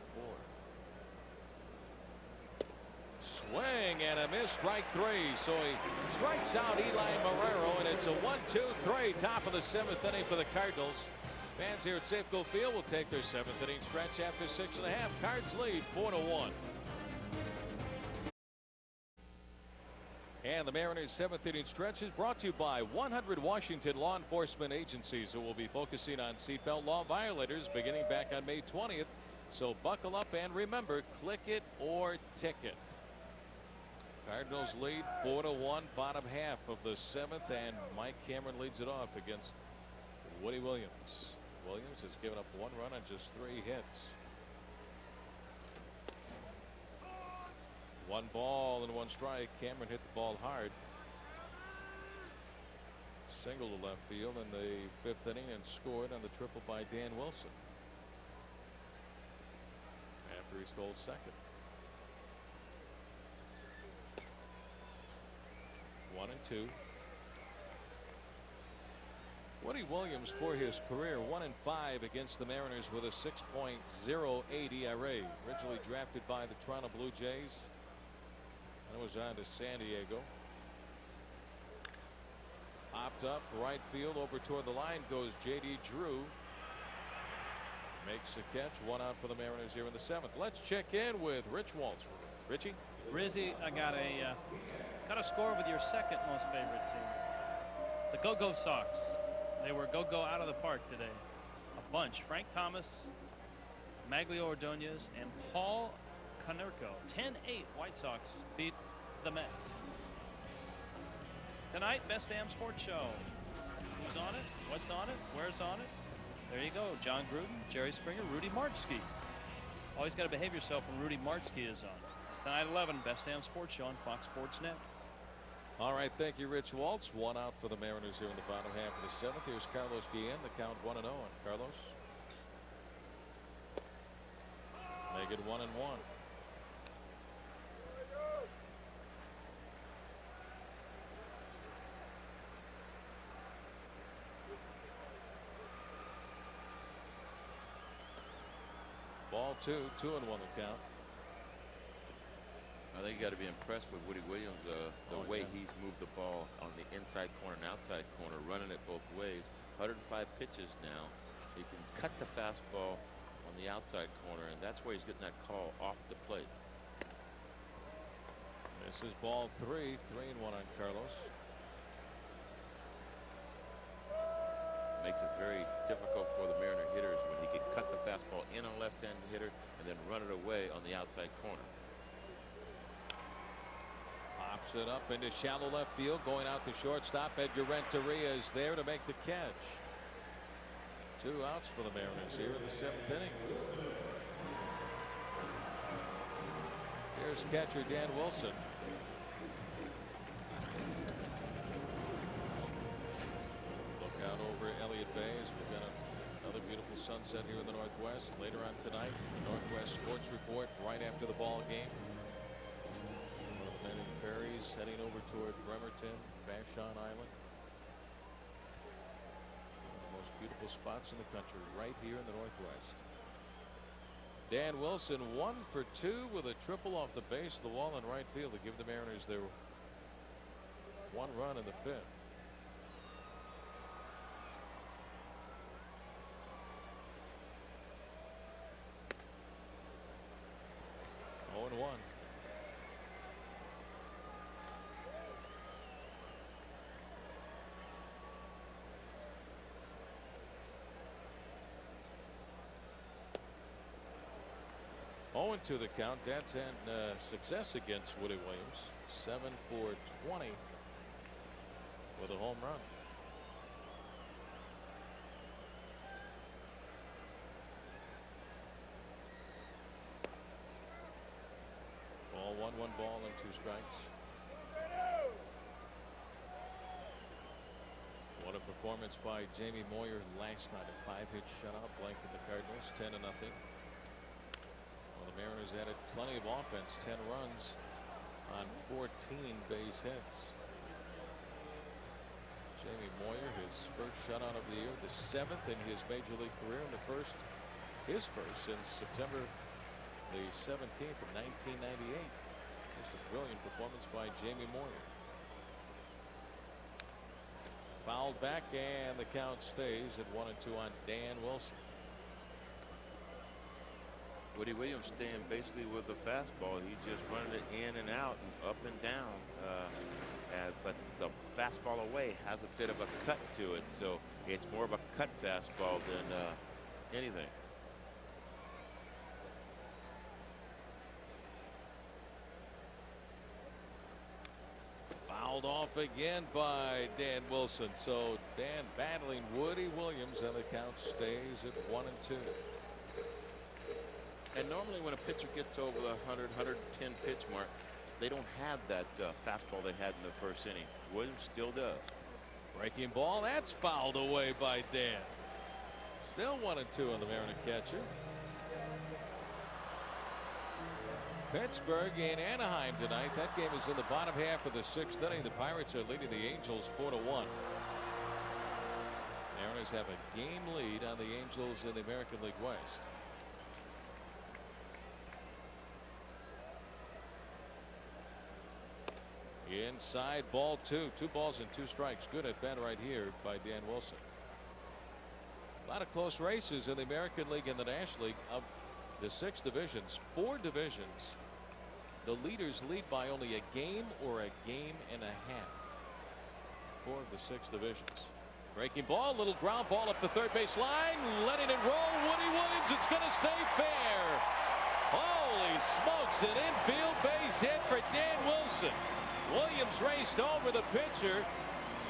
Speaker 4: Swing and a miss, strike 3. So he strikes out Eli Marrero, and it's a 1-2-3 top of the 7th inning for the Cardinals. Fans here at Safeco Field will take their 7th inning stretch after 6.5. Cards lead 4-1. And the Mariners' 7th inning stretch is brought to you by 100 Washington law enforcement agencies who will be focusing on seatbelt law violators beginning back on May 20th. So buckle up and remember, click it or ticket. Cardinals lead 4-1, bottom half of the 7th, and Mike Cameron leads it off against Woody Williams. Williams has given up 1 run on just 3 hits. 1 ball and 1 strike. Cameron hit the ball hard. Single to left field in the 5th inning and scored on the triple by Dan Wilson after he stole second. 1-2. Woody Williams for his career 1-5 against the Mariners with a 6.08 ERA. Originally drafted by the Toronto Blue Jays and was on to San Diego. Popped up right field over toward the line goes J.D. Drew. Makes the catch. 1 out for the Mariners here in the 7th. Let's check in with Rich Waltz. Richie?
Speaker 3: Rizzy, I got a score with your second most favorite team, the Go-Go Sox. They were go-go out of the park today. A bunch. Frank Thomas, Maglio Ordonez, and Paul Konerko. 10-8 White Sox beat the Mets. Tonight, Best Damn Sports Show. Who's on it? What's on it? Where's on it? There you go. John Gruden, Jerry Springer, Rudy Martzke. Always got to behave yourself when Rudy Martzke is on. It's tonight 11, Best Damn Sports Show on Fox Sports Net.
Speaker 4: All right, thank you, Rich Waltz. 1 out for the Mariners here in the bottom half of the 7th. Here's Carlos Guillen. The count 1-0 on Carlos. Make it 1-1. Ball 2, 2-1 the count.
Speaker 5: I think you got to be impressed with Woody Williams, the way he's moved the ball on the inside corner and outside corner, running it both ways. 105 pitches now. He can cut the fastball on the outside corner, and that's where he's getting that call off the plate.
Speaker 4: This is ball 3, 3-1 on Carlos.
Speaker 5: Makes it very difficult for the Mariner hitters when he can cut the fastball in on a left-handed hitter and then run it away on the outside corner.
Speaker 4: Pops it up into shallow left field, going out to shortstop. Edgar Renteria is there to make the catch. 2 outs for the Mariners here in the 7th inning. Mariners catcher Dan Wilson. Look out over Elliott Bay as we've got another beautiful sunset here in the Northwest. Later on tonight, the Northwest Sports Report right after the ball game. One of the men in ferries heading over toward Bremerton, Vashon Island. One of the most beautiful spots in the country right here in the Northwest. Dan Wilson 1 for 2 with a triple off the base of the wall in right field to give the Mariners their 1 run in the 5th. Oh, and 1. Oh, to the count. That's had success against Woody Williams. 7 for 20 with a home run. Ball 1 ball and 2 strikes. What a performance by Jamie Moyer last night. A 5-hit shutout blanketed the Cardinals 10-0. The Mariners added plenty of offense, 10 runs on 14 base hits. Jamie Moyer, his first shutout of the year, the 7th in his major league career, and his first since September the 17th of 1998. Just a brilliant performance by Jamie Moyer. Fouled back, and the count stays at 1-2 on Dan Wilson.
Speaker 5: Woody Williams staying basically with the fastball. He's just running it in and out and up and down. But the fastball away has a bit of a cut to it, so it's more of a cut fastball than anything.
Speaker 4: Fouled off again by Dan Wilson. So Dan battling Woody Williams, and the count stays at 1-2.
Speaker 5: And normally when a pitcher gets over the 100, 110 pitch mark, they don't have that fastball they had in the first inning. Williams still does.
Speaker 4: Breaking ball, that's fouled away by Dan. Still 1-2 on the Mariner catcher. Pittsburgh and Anaheim tonight. That game is in the bottom half of the 6th inning. The Pirates are leading the Angels 4-1. Mariners have a game lead on the Angels in the American League West. Inside, ball 2. 2 balls and 2 strikes. Good at bat right here by Dan Wilson. A lot of close races in the American League and the National League. Of the 6 divisions, 4 divisions, the leaders lead by only a game or a game and a half. 4 of the 6 divisions. Breaking ball, little ground ball up the third base line, letting it roll. Woody Williams, it's going to stay fair. Holy smokes, an infield base hit for Dan Wilson. Williams raced over the pitcher.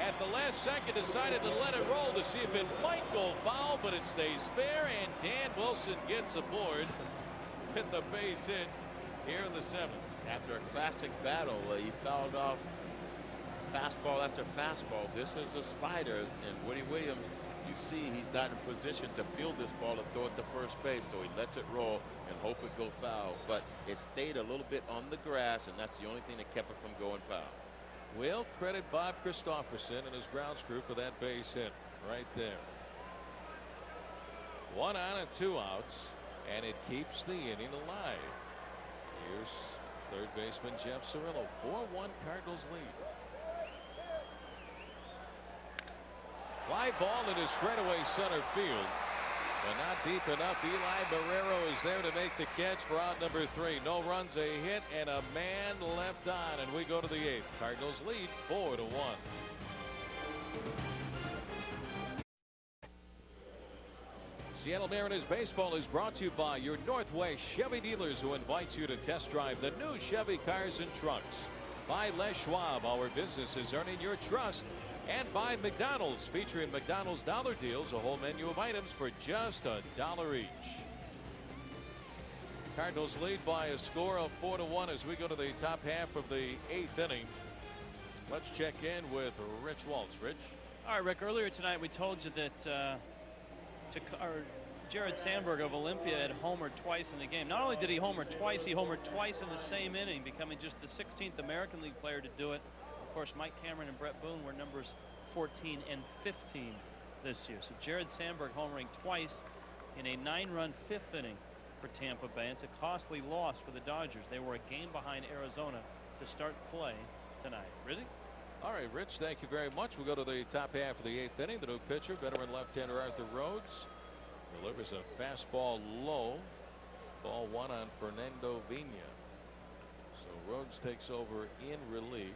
Speaker 4: At the last second decided to let it roll to see if it might go foul, but it stays fair, and Dan Wilson gets aboard with the base hit here in the 7th.
Speaker 5: After a classic battle, he fouled off fastball after fastball. This is a slider, and Woody Williams, you see he's not in position to field this ball and throw it to first base, so he lets it roll and hope it goes foul. But it stayed a little bit on the grass, and that's the only thing that kept it from going foul.
Speaker 4: We'll credit Bob Christopherson and his grounds crew for that base hit right there. 1 on and 2 outs, and it keeps the inning alive. Here's third baseman Jeff Cirillo. 4-1 Cardinals lead. Fly ball into straightaway center field, but not deep enough. Eli Barrero is there to make the catch for out number 3. No runs, a hit, and a man left on, and we go to the 8th. Cardinals lead 4-1. Seattle Mariners baseball is brought to you by your Northwest Chevy dealers, who invite you to test drive the new Chevy cars and trucks. By Les Schwab, our business is earning your trust. And by McDonald's, featuring McDonald's dollar deals, a whole menu of items for just $1 each. Cardinals lead by a score of 4-1 as we go to the top half of the 8th inning. Let's check in with Rich Waltz. Rich.
Speaker 3: All right, Rick, earlier tonight we told you that Jared Sandberg of Olympia had homered twice in the game. Not only did he homer twice, he homered twice in the same inning, becoming just the 16th American League player to do it. Of course, Mike Cameron and Brett Boone were numbers 14 and 15 this year. So Jared Sandberg homering twice in a 9-run 5th inning for Tampa Bay. It's a costly loss for the Dodgers. They were a game behind Arizona to start play tonight. Rizzy?
Speaker 4: All right, Rich, thank you very much. We'll go to the top half of the 8th inning. The new pitcher, veteran left-hander Arthur Rhodes, delivers a fastball low. Ball 1 on Fernando Vina. So Rhodes takes over in relief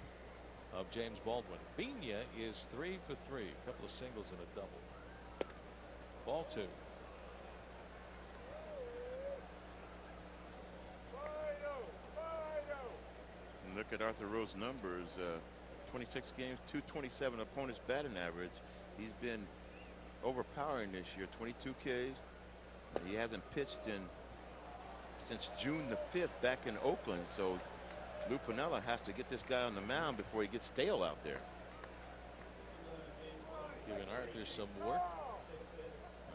Speaker 4: of James Baldwin. Vina is 3 for 3, a couple of singles and a double. Ball 2.
Speaker 5: Look at Arthur Rhodes' numbers. 26 games, 227 opponent's batting average. He's been overpowering this year. 22 Ks. He hasn't pitched since June the 5th back in Oakland. So Lou Piniella has to get this guy on the mound before he gets stale out there.
Speaker 4: Giving Arthur some work.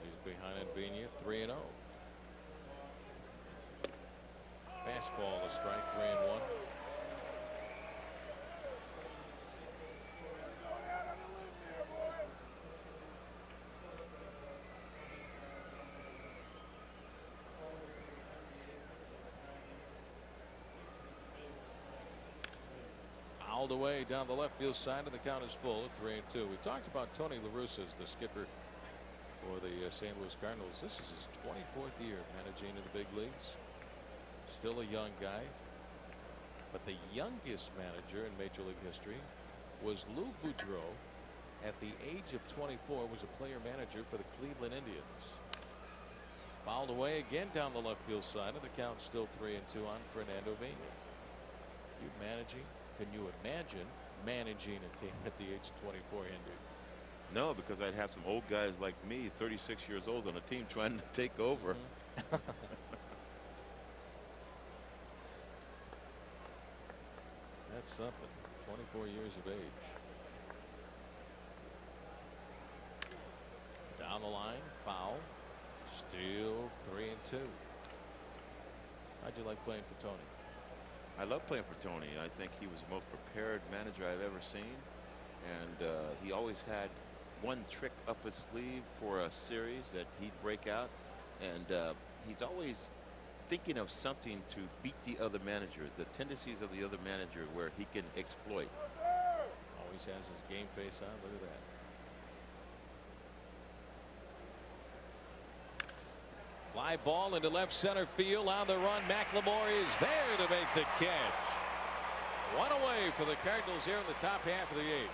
Speaker 4: He's behind Vina, 3-0. Fastball, a strike, 3-1. Fouled away down the left field side, and the count is full at 3-2. We talked about Tony La Russa as the skipper for the St. Louis Cardinals. This is his 24th year managing in the big leagues. Still a young guy, but the youngest manager in Major League history was Lou Boudreau. At the age of 24, was a player manager for the Cleveland Indians. Fouled away again down the left field side, and the count still 3-2 on Fernando Vina. You managing? Can you imagine managing a team at the age of 24, Henry?
Speaker 5: No, because I'd have some old guys like me, 36 years old, on a team trying to take over.
Speaker 4: That's something. 24 years of age. Down the line, foul. Still 3-2. How'd you like playing for Tony?
Speaker 5: I love playing for Tony. I think he was the most prepared manager I've ever seen. And he always had one trick up his sleeve for a series that he'd break out. And he's always thinking of something to beat the other manager, the tendencies of the other manager where he can exploit.
Speaker 4: Always has his game face on. Look at that. Fly ball into left center field. On the run, McLemore is there to make the catch. One away for the Cardinals here in the top half of the 8th.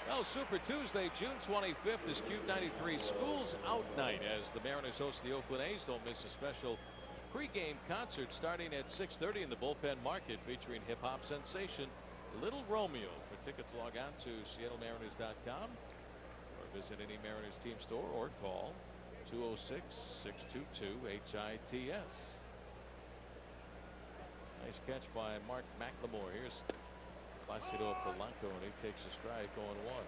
Speaker 4: Well, Super Tuesday, June 25th is Cube 93 Schools Out Night as the Mariners host the Oakland A's. Don't miss a special pregame concert starting at 6:30 in the Bullpen Market featuring hip-hop sensation Little Romeo. For tickets, log on to SeattleMariners.com or visit any Mariners team store or call 206-622-HITS. Nice catch by Mark McLemore. Here's Placido Polanco, and he takes a strike on 1.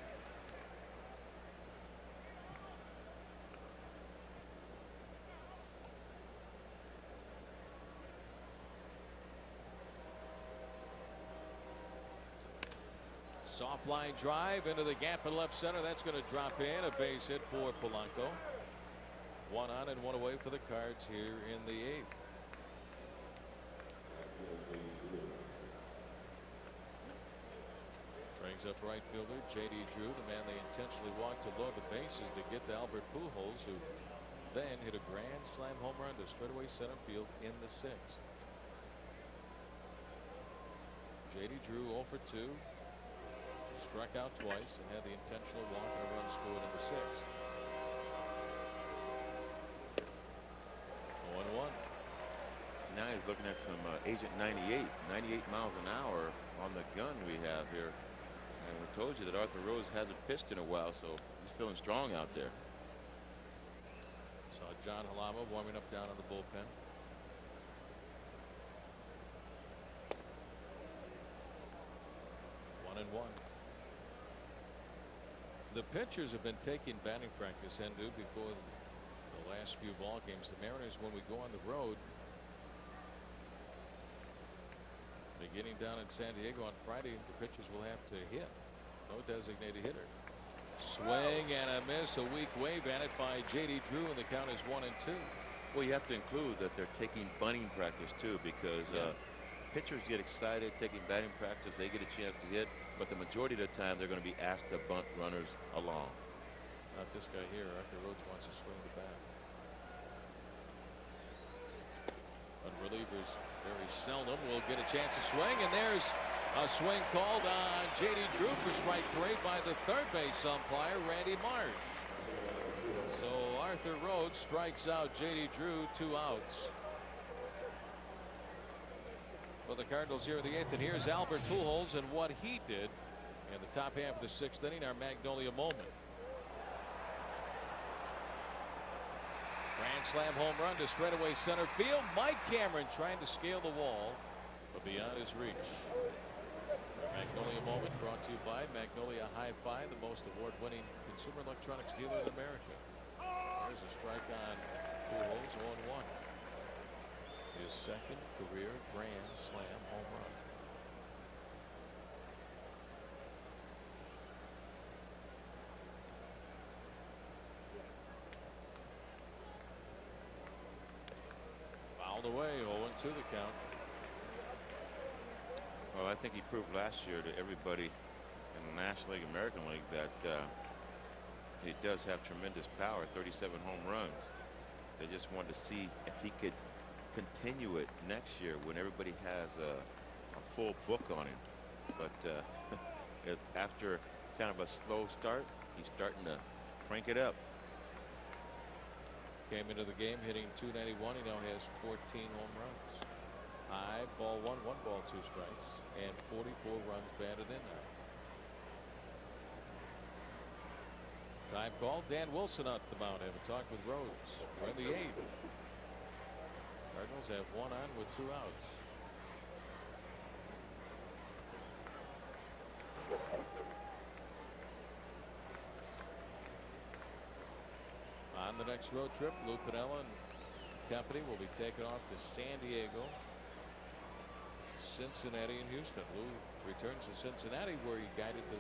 Speaker 4: Soft line drive into the gap in left center. That's going to drop in. A base hit for Polanco. 1 on and 1 away for the Cards here in the 8th. Brings up right fielder J.D. Drew, the man they intentionally walked to load the bases to get to Albert Pujols, who then hit a grand slam home run to straightaway center field in the 6th. J.D. Drew 0 for 2. Struck out twice and had the intentional walk and a run scored in the 6th. 0-1.
Speaker 5: Now he's looking at some Agent 98 miles an hour on the gun we have here. And we told you that Arthur Rhodes hasn't pitched in a while, so he's feeling strong out there.
Speaker 4: Saw John Halama warming up down in the bullpen. 1-1. The pitchers have been taking batting practice, Hendu, before the last few ball games. The Mariners, when we go on the road, beginning down in San Diego on Friday, the pitchers will have to hit. No designated hitter. Swing and a miss. A weak wave at it by J.D. Drew, and the count is 1-2.
Speaker 5: Well, you have to include that they're taking bunting practice too, because pitchers get excited taking batting practice. They get a chance to hit, but the majority of the time they're going to be asked to bunt runners along.
Speaker 4: Not this guy here. Arthur Rhodes wants to swing the bat. But relievers very seldom will get a chance to swing, and there's a swing called on J.D. Drew for strike 3 by the third base umpire, Randy Marsh. So Arthur Rhodes strikes out J.D. Drew, 2 outs. For the Cardinals here in the 8th, and here's Albert Pujols and what he did in the top half of the 6th inning, our Magnolia moment. Grand slam home run to straightaway center field. Mike Cameron trying to scale the wall, but beyond his reach. Magnolia moment brought to you by Magnolia Hi-Fi, the most award-winning consumer electronics dealer in America. There's a strike on Pujols, 0-1. His second career grand slam home run. Fouled away, 0-2 the count.
Speaker 5: Well, I think he proved last year to everybody in the National League, American League, that he does have tremendous power. 37 home runs. They just wanted to see if he could continue it next year when everybody has a full book on him. But after kind of a slow start, he's starting to crank it up.
Speaker 4: Came into the game hitting .291. He now has 14 home runs. High ball 1, 1 ball, 2 strikes, and 44 runs batted in now. Time call. Dan Wilson out the mound. Have a talk with Rhodes. We're in the 8th. Cardinals have 1 on with 2 outs. On the next road trip, Lou Piniella and company will be taken off to San Diego, Cincinnati, and Houston. Lou returns to Cincinnati, where he guided the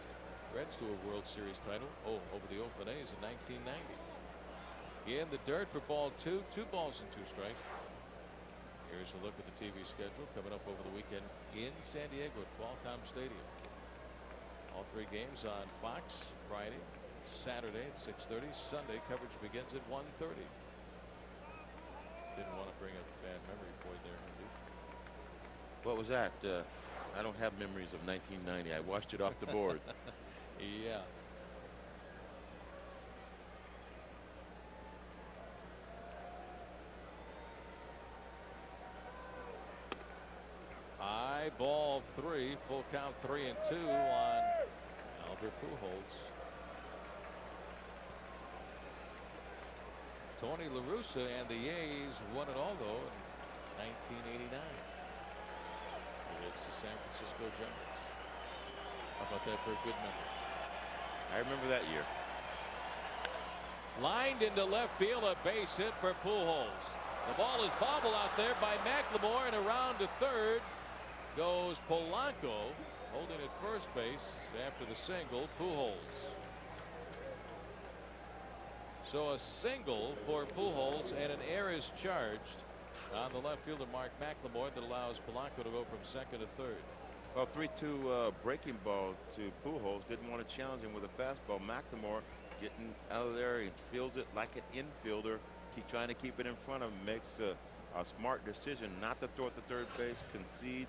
Speaker 4: Reds to a World Series title over the Oakland A's in 1990. In the dirt for ball 2, 2 balls and 2 strikes. Here's a look at the TV schedule coming up over the weekend in San Diego at Qualcomm Stadium. All 3 games on Fox Friday, Saturday at 6:30. Sunday coverage begins at 1:30. Didn't want to bring a bad memory for you there, Andy.
Speaker 5: What was that? I don't have memories of 1990. I watched it off the board.
Speaker 4: Yeah. High ball 3, full count 3-2 on Albert Pujols. Tony La Russa and the A's won it all, though, in 1989. It's the San Francisco Giants. How about that for a good memory?
Speaker 5: I remember that year.
Speaker 4: Lined into left field, a base hit for Pujols. The ball is bobbled out there by McLemore, and around to third goes Polanco, holding at first base after the single. Pujols. So a single for Pujols, and an error is charged on the left fielder Mark McLemore that allows Polanco to go from second to third.
Speaker 5: Well, 3-2 breaking ball to Pujols. Didn't want to challenge him with a fastball. McLemore getting out of there. He fields it like an infielder. Trying to keep it in front of him. Makes a smart decision not to throw at the third base, concede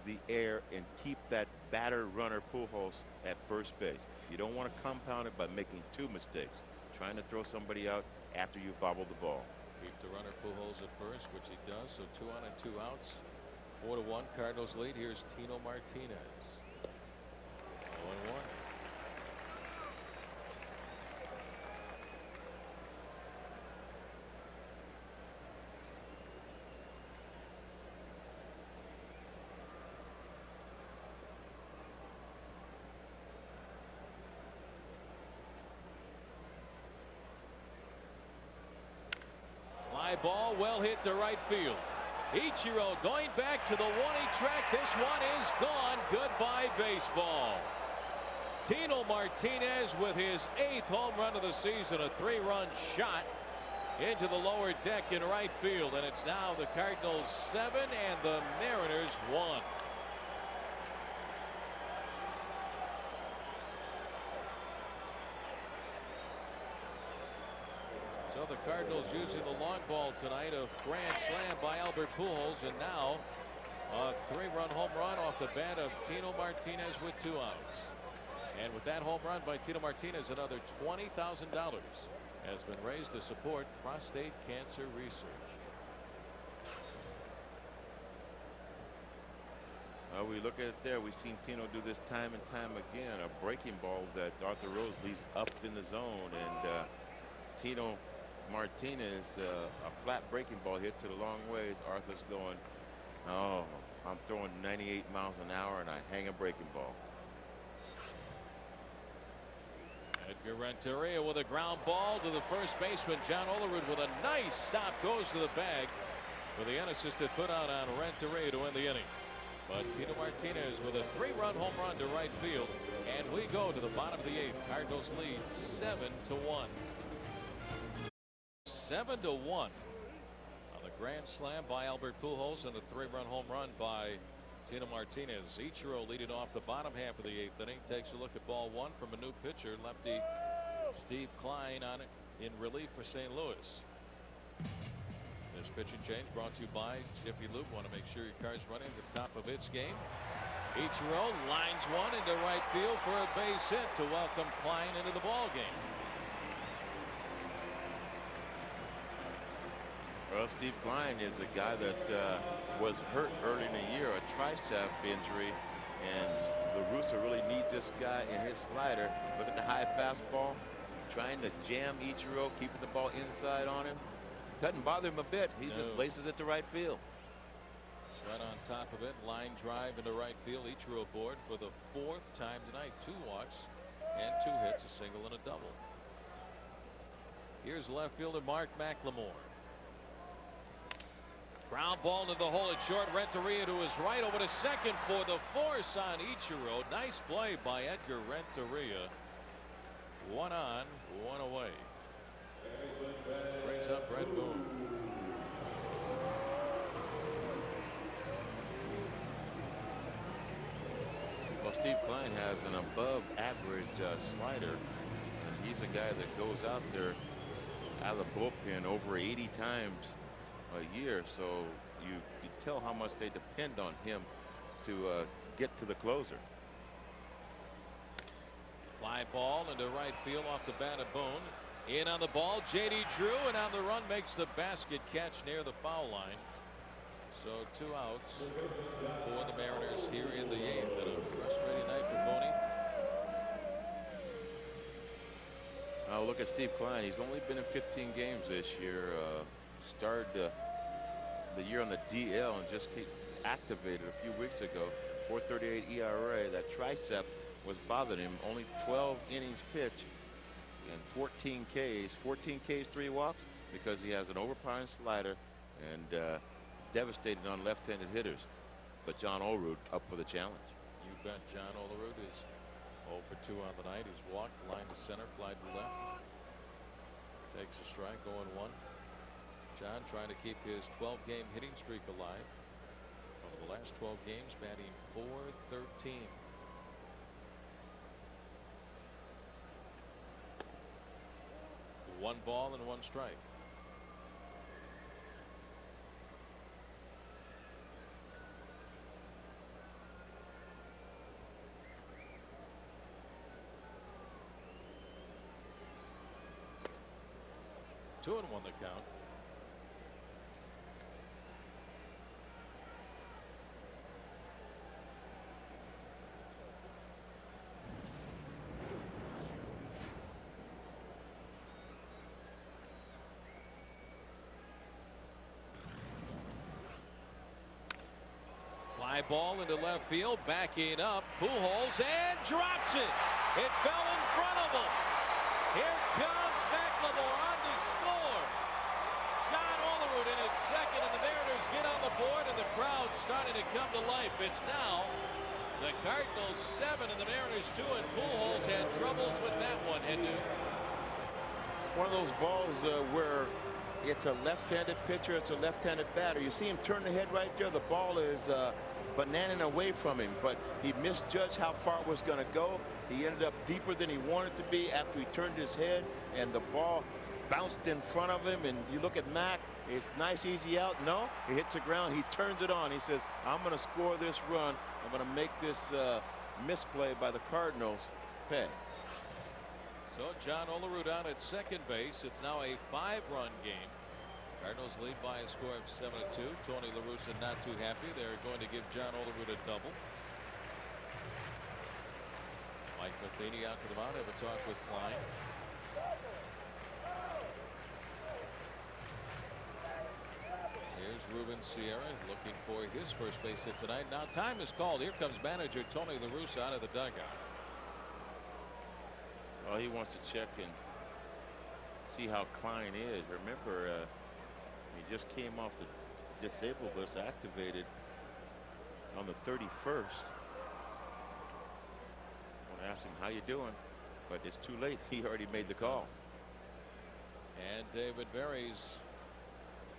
Speaker 5: the air, and keep that batter runner Pujols at first base. You don't want to compound it by making 2 mistakes. Trying to throw somebody out after you bobble the ball.
Speaker 4: Keep the runner Pujols at first, which he does. So 2 on and 2 outs. 4-1 Cardinals lead. Here's Tino Martinez. 0-1. ball well hit to right field. Ichiro going back to the 1-2 track. This one is gone. Goodbye baseball. Tino Martinez with his 8th home run of the season, a 3-run shot into the lower deck in right field, and it's now the Cardinals 7 and the Mariners 1. So the Cardinals using the long ball tonight, a grand slam by Albert Pujols, and now a 3-run home run off the bat of Tino Martinez with 2 outs. And with that home run by Tino Martinez, another $20,000 has been raised to support prostate cancer research.
Speaker 5: We look at it there. We've seen Tino do this time and time again. A breaking ball that Arthur Rhodes leaves up in the zone, and Tino Martinez, a flat breaking ball hit to the long ways. Arthur's going, oh, I'm throwing 98 miles an hour and I hang a breaking ball.
Speaker 4: Edgar Renteria with a ground ball to the first baseman. John Olerud with a nice stop, goes to the bag for the unassisted put out on Renteria to end the inning. But Tino Martinez with a 3-run home run to right field, and we go to the bottom of the 8th. Cardinals lead 7-1. 7-1 on the grand slam by Albert Pujols and a 3-run home run by Tino Martinez. Ichiro leading off the bottom half of the 8th inning. Takes a look at ball 1 from a new pitcher, lefty Steve Klein, on it in relief for St. Louis. This pitching change brought to you by Jiffy Lube. Want to make sure your car's running at the top of its game. Ichiro lines one into right field for a base hit to welcome Klein into the ball game.
Speaker 5: Well, Steve Klein is a guy that was hurt early in the year, a tricep injury, and La Russa really needs this guy in his slider. Look at the high fastball, trying to jam Ichiro, keeping the ball inside on him. Doesn't bother him a bit. He just laces it to right field.
Speaker 4: Right on top of it, line drive into right field. Ichiro aboard for the 4th time tonight. 2 walks and 2 hits, a single and a double. Here's left fielder Mark McLemore. Ground ball into the hole at short. Renteria to his right, over to second for the force on Ichiro. Nice play by Edgar Renteria. 1 on, 1 away. Brings up Brett Boone.
Speaker 5: Well, Steve Klein has an above average slider, and he's a guy that goes out there out of the bullpen over 80 times a year, so you tell how much they depend on him to get to the closer.
Speaker 4: Fly ball into right field off the bat of Boone. In on the ball, J.D. Drew, and on the run makes the basket catch near the foul line. So 2 outs for the Mariners here in the 8th. And a frustrating night for Boney.
Speaker 5: Now look at Steve Klein. He's only been in 15 games this year. Started the year on the DL and just activated a few weeks ago. 4.38 ERA. That tricep was bothering him. Only 12 innings pitched and 14 Ks. 14 Ks, 3 walks, because he has an overpowering slider and devastated on left-handed hitters. But John Olerud up for the challenge.
Speaker 4: You bet. John Olerud is 0 for 2 on the night. He's walked, line to center, fly to left. Takes a strike, 0-1. John trying to keep his 12-game hitting streak alive. Over the last 12 games, batting .413. One ball and 1 strike. Two and 1 the count. Fly ball into left field, backing up, Pujols, and drops it. It fell in front of him. Here comes McLemore on to score. John Olerud Olerud in at second, and the Mariners get on the board, and the crowd's starting to come to life. It's now the Cardinals 7 and the Mariners 2, and Pujols had troubles with that one, Hindu.
Speaker 5: One of those balls where it's a left-handed pitcher, it's a left-handed batter. You see him turn the head right there. The ball is bananing away from him, but he misjudged how far it was going to go. He ended up deeper than he wanted to be after he turned his head, and the ball bounced in front of him. And you look at Mac, it's nice, easy out. No, he hits the ground. He turns it on. He says, I'm going to score this run. I'm going to make this misplay by the Cardinals pay.
Speaker 4: So John Olerud on at second base. It's now a 5-run game. Cardinals lead by a score of 7-2. Tony La Russa not too happy. They're going to give John Olerud a double. Mike Matheny out to the mound. Have a talk with Klein. Here's Ruben Sierra looking for his first base hit tonight. Now time is called. Here comes manager Tony La Russa out of the dugout.
Speaker 5: Well, he wants to check and see how Klein is. Remember, he just came off the disabled list, activated on the 31st. I want to ask him, how you doing? But it's too late. He already made the call.
Speaker 4: And David Berry's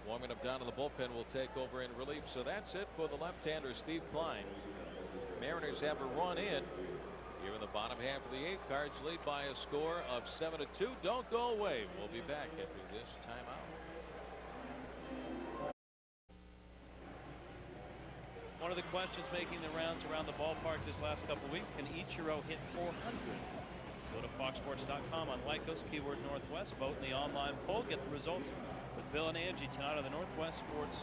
Speaker 4: warming up down in the bullpen, will take over in relief. So that's it for the left-hander Steve Klein. Mariners have a run in. Here in the bottom half of the 8th, Cards lead by a score of 7-2. Don't go away. We'll be back after this timeout.
Speaker 3: One of the questions making the rounds around the ballpark this last couple of weeks: can Ichiro hit 400? Go to foxsports.com on Lycos, keyword Northwest. Vote in the online poll. Get the results with Bill and Angie tonight on the Northwest Sports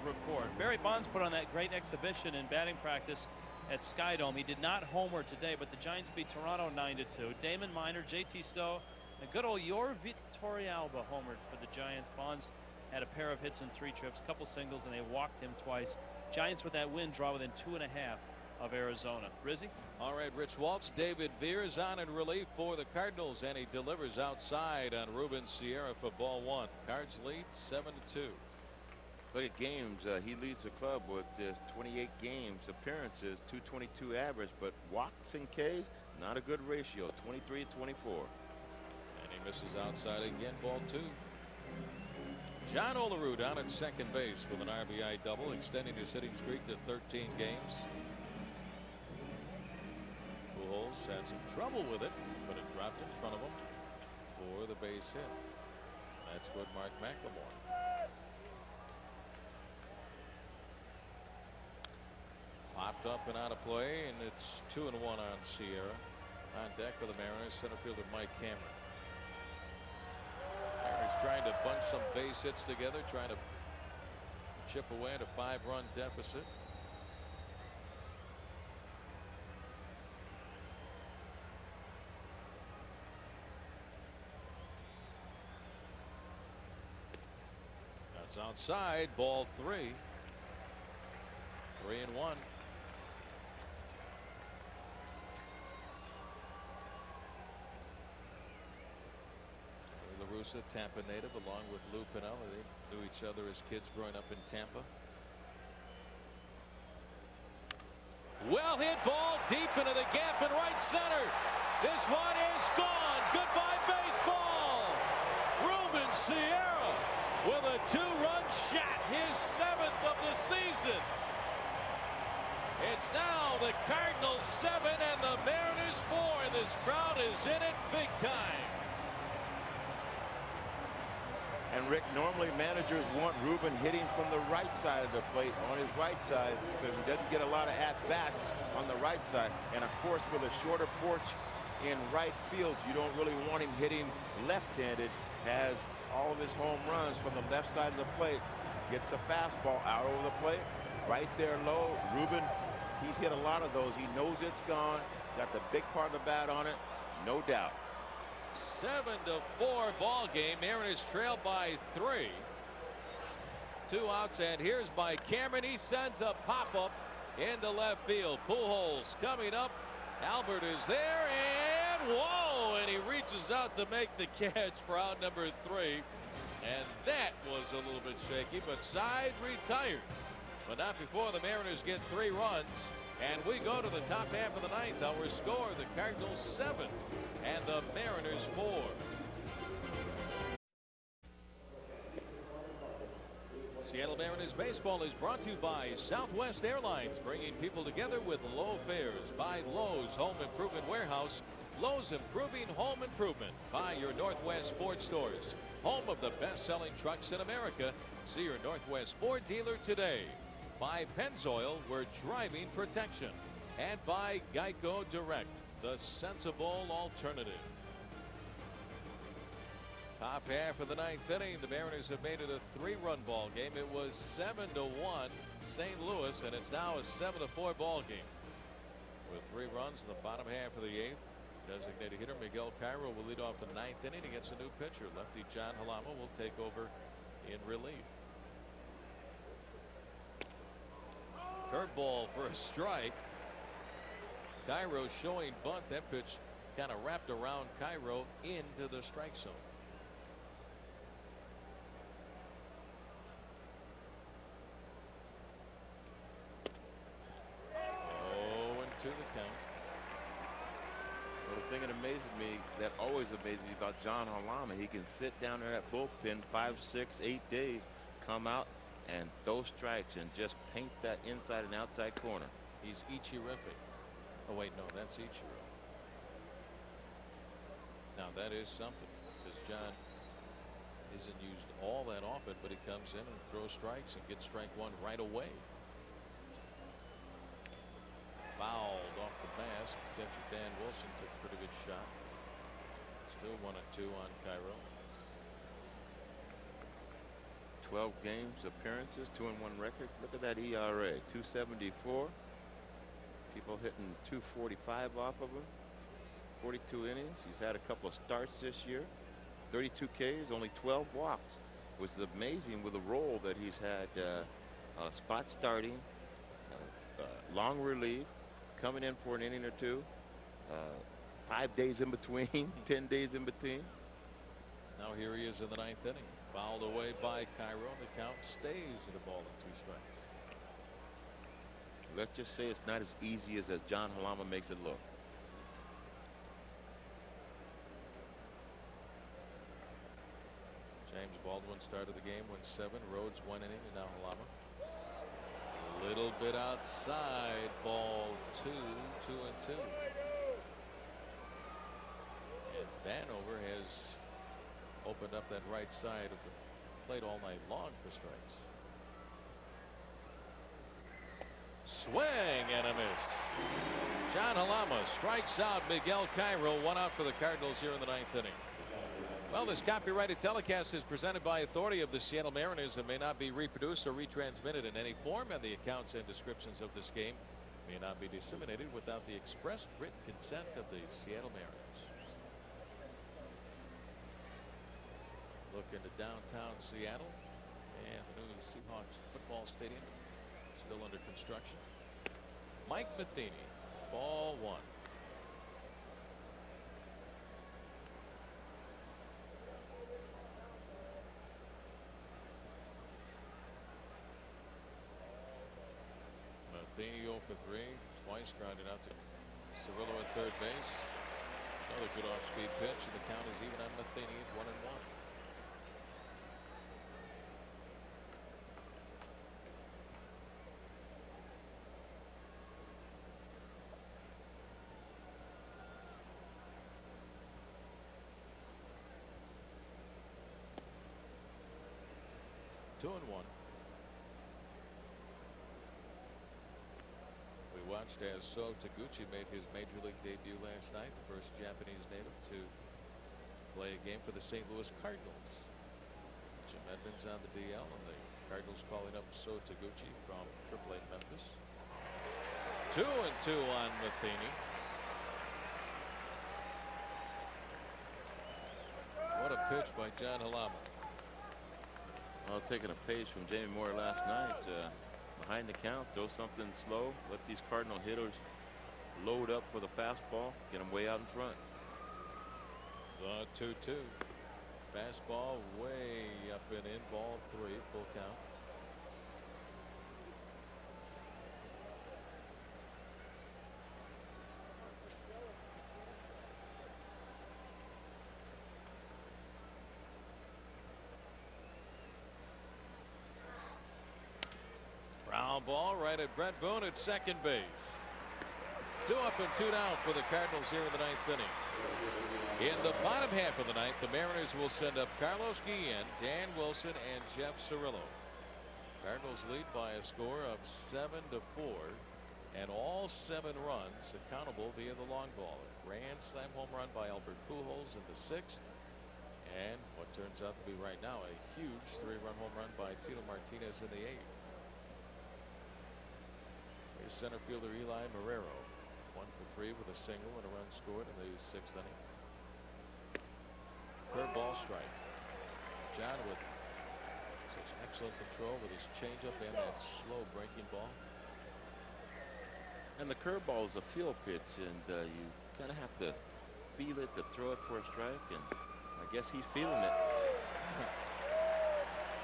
Speaker 3: Report. Barry Bonds put on that great exhibition in batting practice at Skydome. He did not homer today, but the Giants beat Toronto 9-2. Damon Minor, JT Stowe, and good old Yorvit Torrealba homered for the Giants. Bonds had a pair of hits in 3 trips, couple singles, and they walked him twice. Giants with that win draw within 2.5 of Arizona. Rizzy?
Speaker 4: All right, Rich Waltz. David Veers on in relief for the Cardinals, and he delivers outside on Ruben Sierra for ball 1. Cards lead 7-2.
Speaker 5: Look at games. He leads the club with 28 games, appearances, 222 average, but walks and Ks, not a good ratio, 23-24.
Speaker 4: And he misses outside again, ball 2. John Olerud down at second base with an RBI double, extending his hitting streak to 13 games. Pujols had some trouble with it, but it dropped in front of him for the base hit. That's good, Mark McLemore. Popped up and out of play, and it's 2-1 on Sierra. On deck for the Mariners, center fielder Mike Cameron. Mariners trying to bunch some base hits together, trying to chip away at a 5-run deficit. That's outside, ball 3. 3-1. La Russa, Tampa native, along with Lou Piniella. They knew each other as kids growing up in Tampa. Well hit ball deep into the gap in right center. This one is gone. Goodbye baseball. Ruben Sierra with a 2-run shot, his 7th of the season. It's now the Cardinals 7 and the Mariners 4, and this crowd is in it big time.
Speaker 5: And Rick, normally managers want Ruben hitting from the right side of the plate, on his right side, because he doesn't get a lot of at-bats on the right side. And of course, with a shorter porch in right field, you don't really want him hitting left-handed. Has all of his home runs from the left side of the plate. Gets a fastball out over the plate, right there low. Ruben, he's hit a lot of those. He knows it's gone. Got the big part of the bat on it, no doubt.
Speaker 4: 7-4 ball game. Mariners trail by 3. 2 outs, and here's by Cameron. He sends a pop-up into left field. Pujols coming up. Albert is there, and whoa! And he reaches out to make the catch for out number 3. And that was a little bit shaky, but side retired. But not before the Mariners get 3 runs. And we go to the top half of the ninth. Our score, the Cardinals 7 and the Mariners 4. Seattle Mariners baseball is brought to you by Southwest Airlines, bringing people together with low fares. By Lowe's Home Improvement Warehouse, Lowe's Improving Home Improvement. By your Northwest Ford stores, home of the best-selling trucks in America. See your Northwest Ford dealer today. By Pennzoil, we're driving protection. And by Geico Direct, the sensible alternative. Top half of the ninth inning, the Mariners have made it a 3-run ball game. It was 7-1 St. Louis, and it's now a 7-4 ball game. With 3 runs in the bottom half of the 8th, designated hitter Miguel Cairo will lead off the 9th inning against a new pitcher. Lefty John Halama will take over in relief. Curveball for a strike. Cairo showing bunt. That pitch kind of wrapped around Cairo into the strike zone. 0-2 the count.
Speaker 5: Well, the thing that amazes me, that always amazes me about John Halama, he can sit down there at bullpen 5, 6, 8 days, come out and throw strikes and just paint that inside and outside corner.
Speaker 4: He's Ichirific. Oh wait, no, that's Ichiro. Now that is something, because John isn't used all that often, but he comes in and throws strikes and gets strike 1 right away. Fouled off the mask. Catcher Dan Wilson took a pretty good shot. Still 1-2 on Cairo.
Speaker 5: 12 games, appearances, 2-1 record. Look at that ERA, 2.74. People hitting 2.45 off of him. 42 innings. He's had a couple of starts this year. 32 Ks, only 12 walks. Which is amazing with the role that he's had. Spot starting, long relief, coming in for an inning or 2. 5 days in between, 10 days in between.
Speaker 4: Now here he is in the 9th inning. Fouled away by Cairo. The count stays at a ball and 2 strikes.
Speaker 5: Let's just say it's not as easy as John Halama makes it look.
Speaker 4: James Baldwin started the game, went 7. Rhodes 1 inning, and now Halama. A little bit outside. Ball 2, 2-2. And Vanover has opened up that right side of the plate all night long for strikes. Swing and a miss. John Halama strikes out Miguel Cairo. 1 out for the Cardinals here in the 9th inning. Well, this copyrighted telecast is presented by authority of the Seattle Mariners and may not be reproduced or retransmitted in any form, and the accounts and descriptions of this game may not be disseminated without the express written consent of the Seattle Mariners. Look into downtown Seattle, and the new Seahawks football stadium still under construction. Mike Matheny, ball 1. Matheny 0 for 3, twice grounded out to Cirillo at third base. Another good off-speed pitch, and the count is even on Matheny at 1-1. We watched as So Taguchi made his major league debut last night, the first Japanese native to play a game for the St. Louis Cardinals. Jim Edmonds on the DL, and the Cardinals calling up So Taguchi from AAA Memphis. 2-2 on Matheny. What a pitch by John Halama.
Speaker 5: Well, taking a page from Jamie Moore last night. Behind the count, throw something slow. Let these Cardinal hitters load up for the fastball. Get them way out in front.
Speaker 4: 2-2. Fastball way up and in, ball 3, full count. Ground ball right at Brett Boone at second base. 2 up and 2 down for the Cardinals here in the 9th inning. In the bottom half of the 9th, the Mariners will send up Carlos Guillen, Dan Wilson, and Jeff Cirillo. Cardinals lead by a score of 7-4, and all 7 runs accountable via the long ball. A grand slam home run by Albert Pujols in the 6th, and what turns out to be right now a huge 3-run home run by Tino Martinez in the 8th. Here's center fielder Eli Marrero, 1 for 3 with a single and a run scored in the 6th inning. Curveball strike. John with such excellent control with his changeup and that slow breaking ball.
Speaker 5: And the curveball is a field pitch, and you kind of have to feel it to throw it for a strike, and I guess he's feeling it.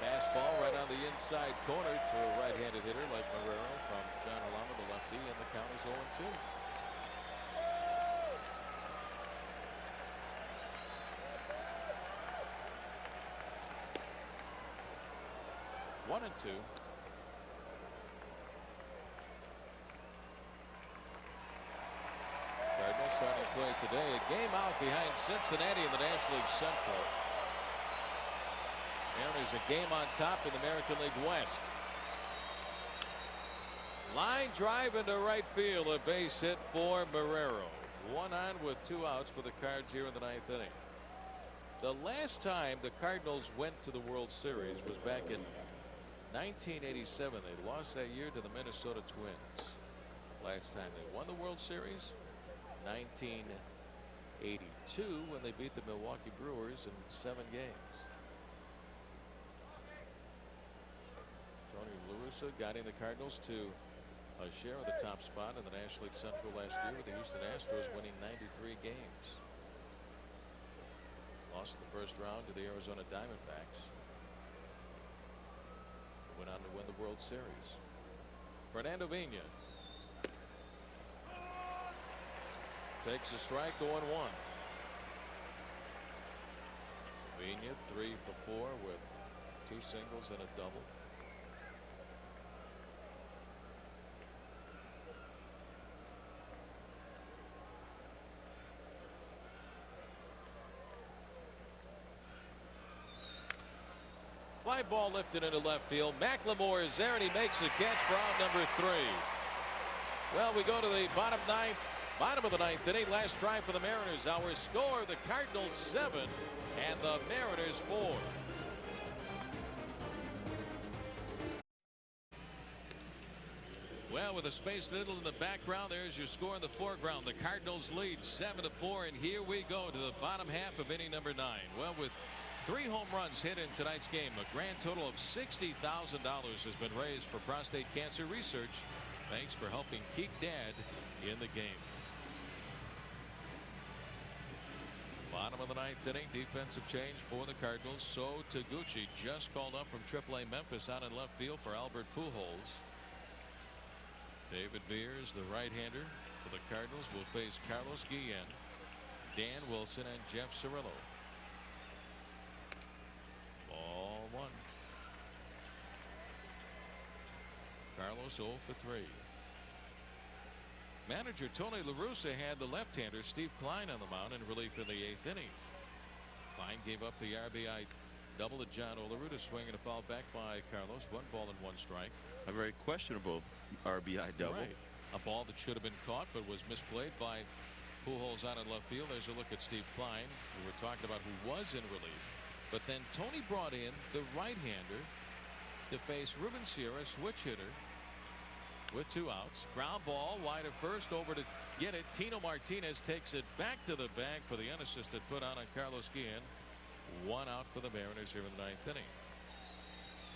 Speaker 4: Fastball right on the inside corner to a right-handed hitter like Marrero from John Alama, the lefty, and the count is 0-2. 1-2. Cardinals starting play today. A game out behind Cincinnati in the National League Central. Mariners a game on top in the American League West. Line drive into right field. A base hit for Marrero. 1 on with 2 outs for the Cards here in the 9th inning. The last time the Cardinals went to the World Series was back in 1987. They lost that year to the Minnesota Twins. Last time they won the World Series, 1982, when they beat the Milwaukee Brewers in 7 games. Tony La Russa guiding the Cardinals to a share of the top spot in the National League Central last year, with the Houston Astros winning 93 games. Lost in the first round to the Arizona Diamondbacks. Went on to win the World Series. Fernando Vina takes a strike, 0-1. Vina 3 for 4 with 2 singles and a double. Fly ball lifted into left field. McLemore is there, and he makes the catch for out number 3. Well, we go to the bottom of the 9th inning. Last try for the Mariners. Our score: the Cardinals 7 and the Mariners 4. Well, with a spaced middle in the background, there's your score in the foreground. The Cardinals lead 7-4, and here we go to the bottom half of inning number 9. Well, with 3 home runs hit in tonight's game, a grand total of $60,000 has been raised for prostate cancer research. Thanks for helping keep Dad in the game. Bottom of the 9th inning, defensive change for the Cardinals. So Taguchi just called up from AAA Memphis out in left field for Albert Pujols. David Beers, the right-hander for the Cardinals, will face Carlos Guillen, Dan Wilson, and Jeff Cirillo. Ball 1. Carlos 0 for 3. Manager Tony La Russa had the left-hander Steve Klein on the mound in relief in the 8th inning. Klein gave up the RBI double to John Olerud, swinging a foul back by Carlos. 1 ball and 1 strike.
Speaker 5: A very questionable RBI double.
Speaker 4: Right. A ball that should have been caught but was misplayed by Pujols out in left field. There's a look at Steve Klein, who we're talking about, who was in relief. But then Tony brought in the right-hander to face Ruben Sierra, switch hitter, with 2 outs. Ground ball wide of first, over to get it. Tino Martinez takes it back to the bag for the unassisted put on Carlos Guillen. 1 out for the Mariners here in the 9th inning.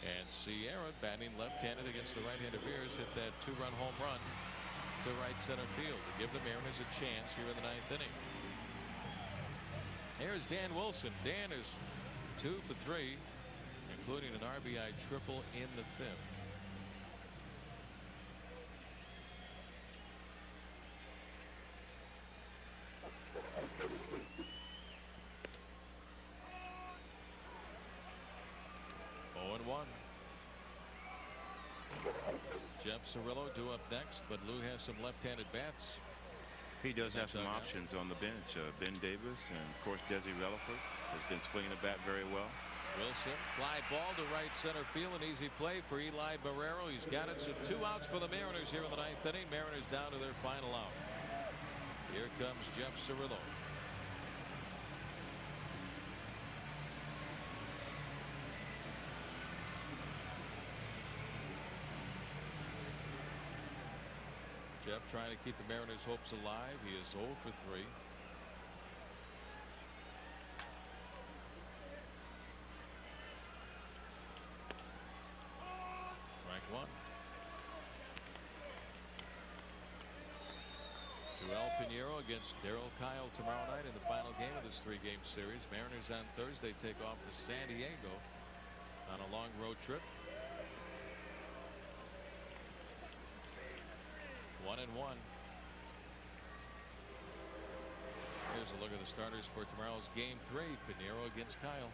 Speaker 4: And Sierra, batting left-handed against the right-handed Beers, hit that 2-run home run to right center field to give the Mariners a chance here in the 9th inning. Here's Dan Wilson. Dan has 2 for 3, including an RBI triple in the 5th. Jeff Cirillo due up next, but Lou has some left-handed bats.
Speaker 5: He does have some options on the bench. Ben Davis and, of course, Desi Relaford has been swinging the bat very well.
Speaker 4: Wilson, fly ball to right center field, an easy play for Eli Barrero. He's got it, so 2 outs for the Mariners here in the 9th inning. Mariners down to their final out. Here comes Jeff Cirillo. Jeff trying to keep the Mariners' hopes alive. He is 0 for 3. Strike 1. Joel Pinheiro against Darryl Kyle tomorrow night in the final game of this 3-game series. Mariners on Thursday take off to San Diego on a long road trip. 1-1. Here's a look at the starters for tomorrow's game 3. Pinheiro against Kyle.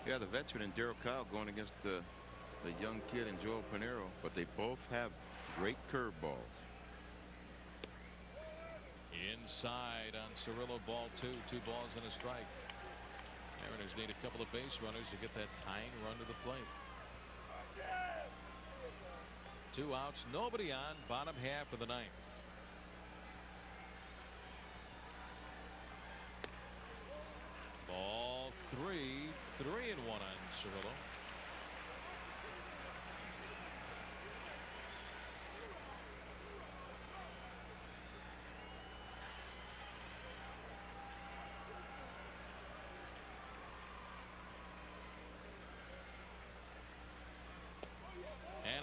Speaker 5: Yeah, the veteran and Darryl Kyle going against the young kid and Joel Pinheiro, but they both have great curveballs.
Speaker 4: Inside on Cirillo, ball 2. 2 balls and a strike. Mariners need a couple of base runners to get that tying run to the plate. 2 outs, nobody on, bottom half of the 9th. Ball 3. 3-1 on Cirillo.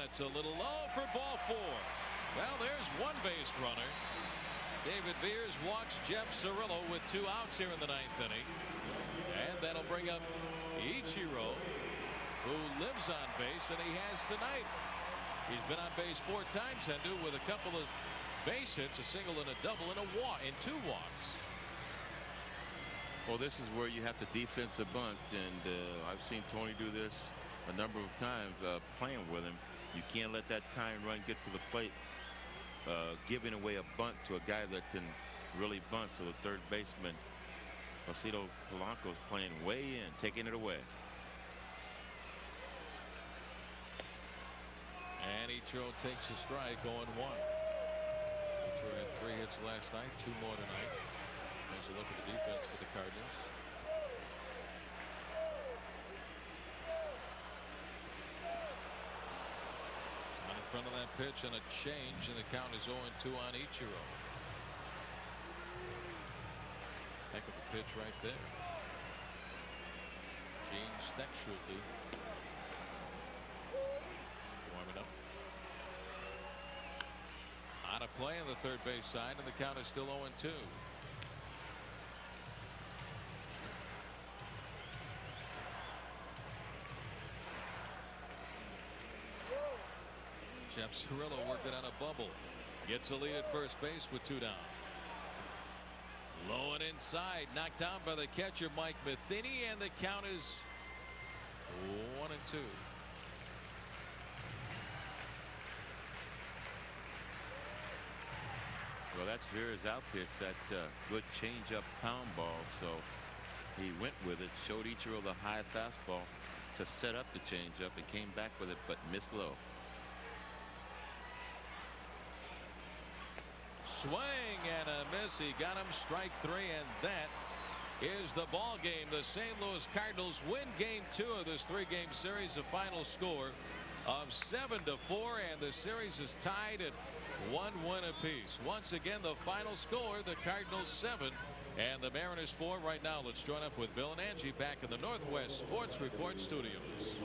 Speaker 4: It's a little low for ball 4. Well, there's one base runner. David Veers walks Jeff Cirillo with 2 outs here in the 9th inning. And that'll bring up Ichiro, who lives on base, and he has tonight. He's been on base 4 times, Hendu, with a couple of base hits, a single and a double, and a walk, and 2 walks.
Speaker 5: Well, this is where you have to defense a bunt, and I've seen Tony do this a number of times playing with him. You can't let that tying run get to the plate, giving away a bunt to a guy that can really bunt. So the third baseman, Placido Polanco's playing way in, taking it away.
Speaker 4: And Ichiro takes a strike, 0-1. Ichiro had 3 hits last night, 2 more tonight. There's a look at the defense for the Cardinals. In front of that pitch and a change, and the count is 0-2 on Ichiro. Heck of a pitch right there. Gene Steckschulte warming up. On a play on the third base side, and the count is still 0-2. Jeff Cirillo working on a bubble. Gets a lead at first base with 2 down. Low and inside, knocked down by the catcher Mike Matheny, and the count is 1-2.
Speaker 5: Well, that's Vera's out pitch, that good change-up pound ball. So he went with it, showed Ichiro the high fastball to set up the changeup, and came back with it, but missed low.
Speaker 4: Swing and a miss. He got him, strike 3, and that is the ball game. The St. Louis Cardinals win game 2 of this 3-game series. A final score of 7-4, and the series is tied at 1 win apiece. Once again, the final score: the Cardinals 7 and the Mariners 4. Right now, let's join up with Bill and Angie back in the Northwest Sports Report studios.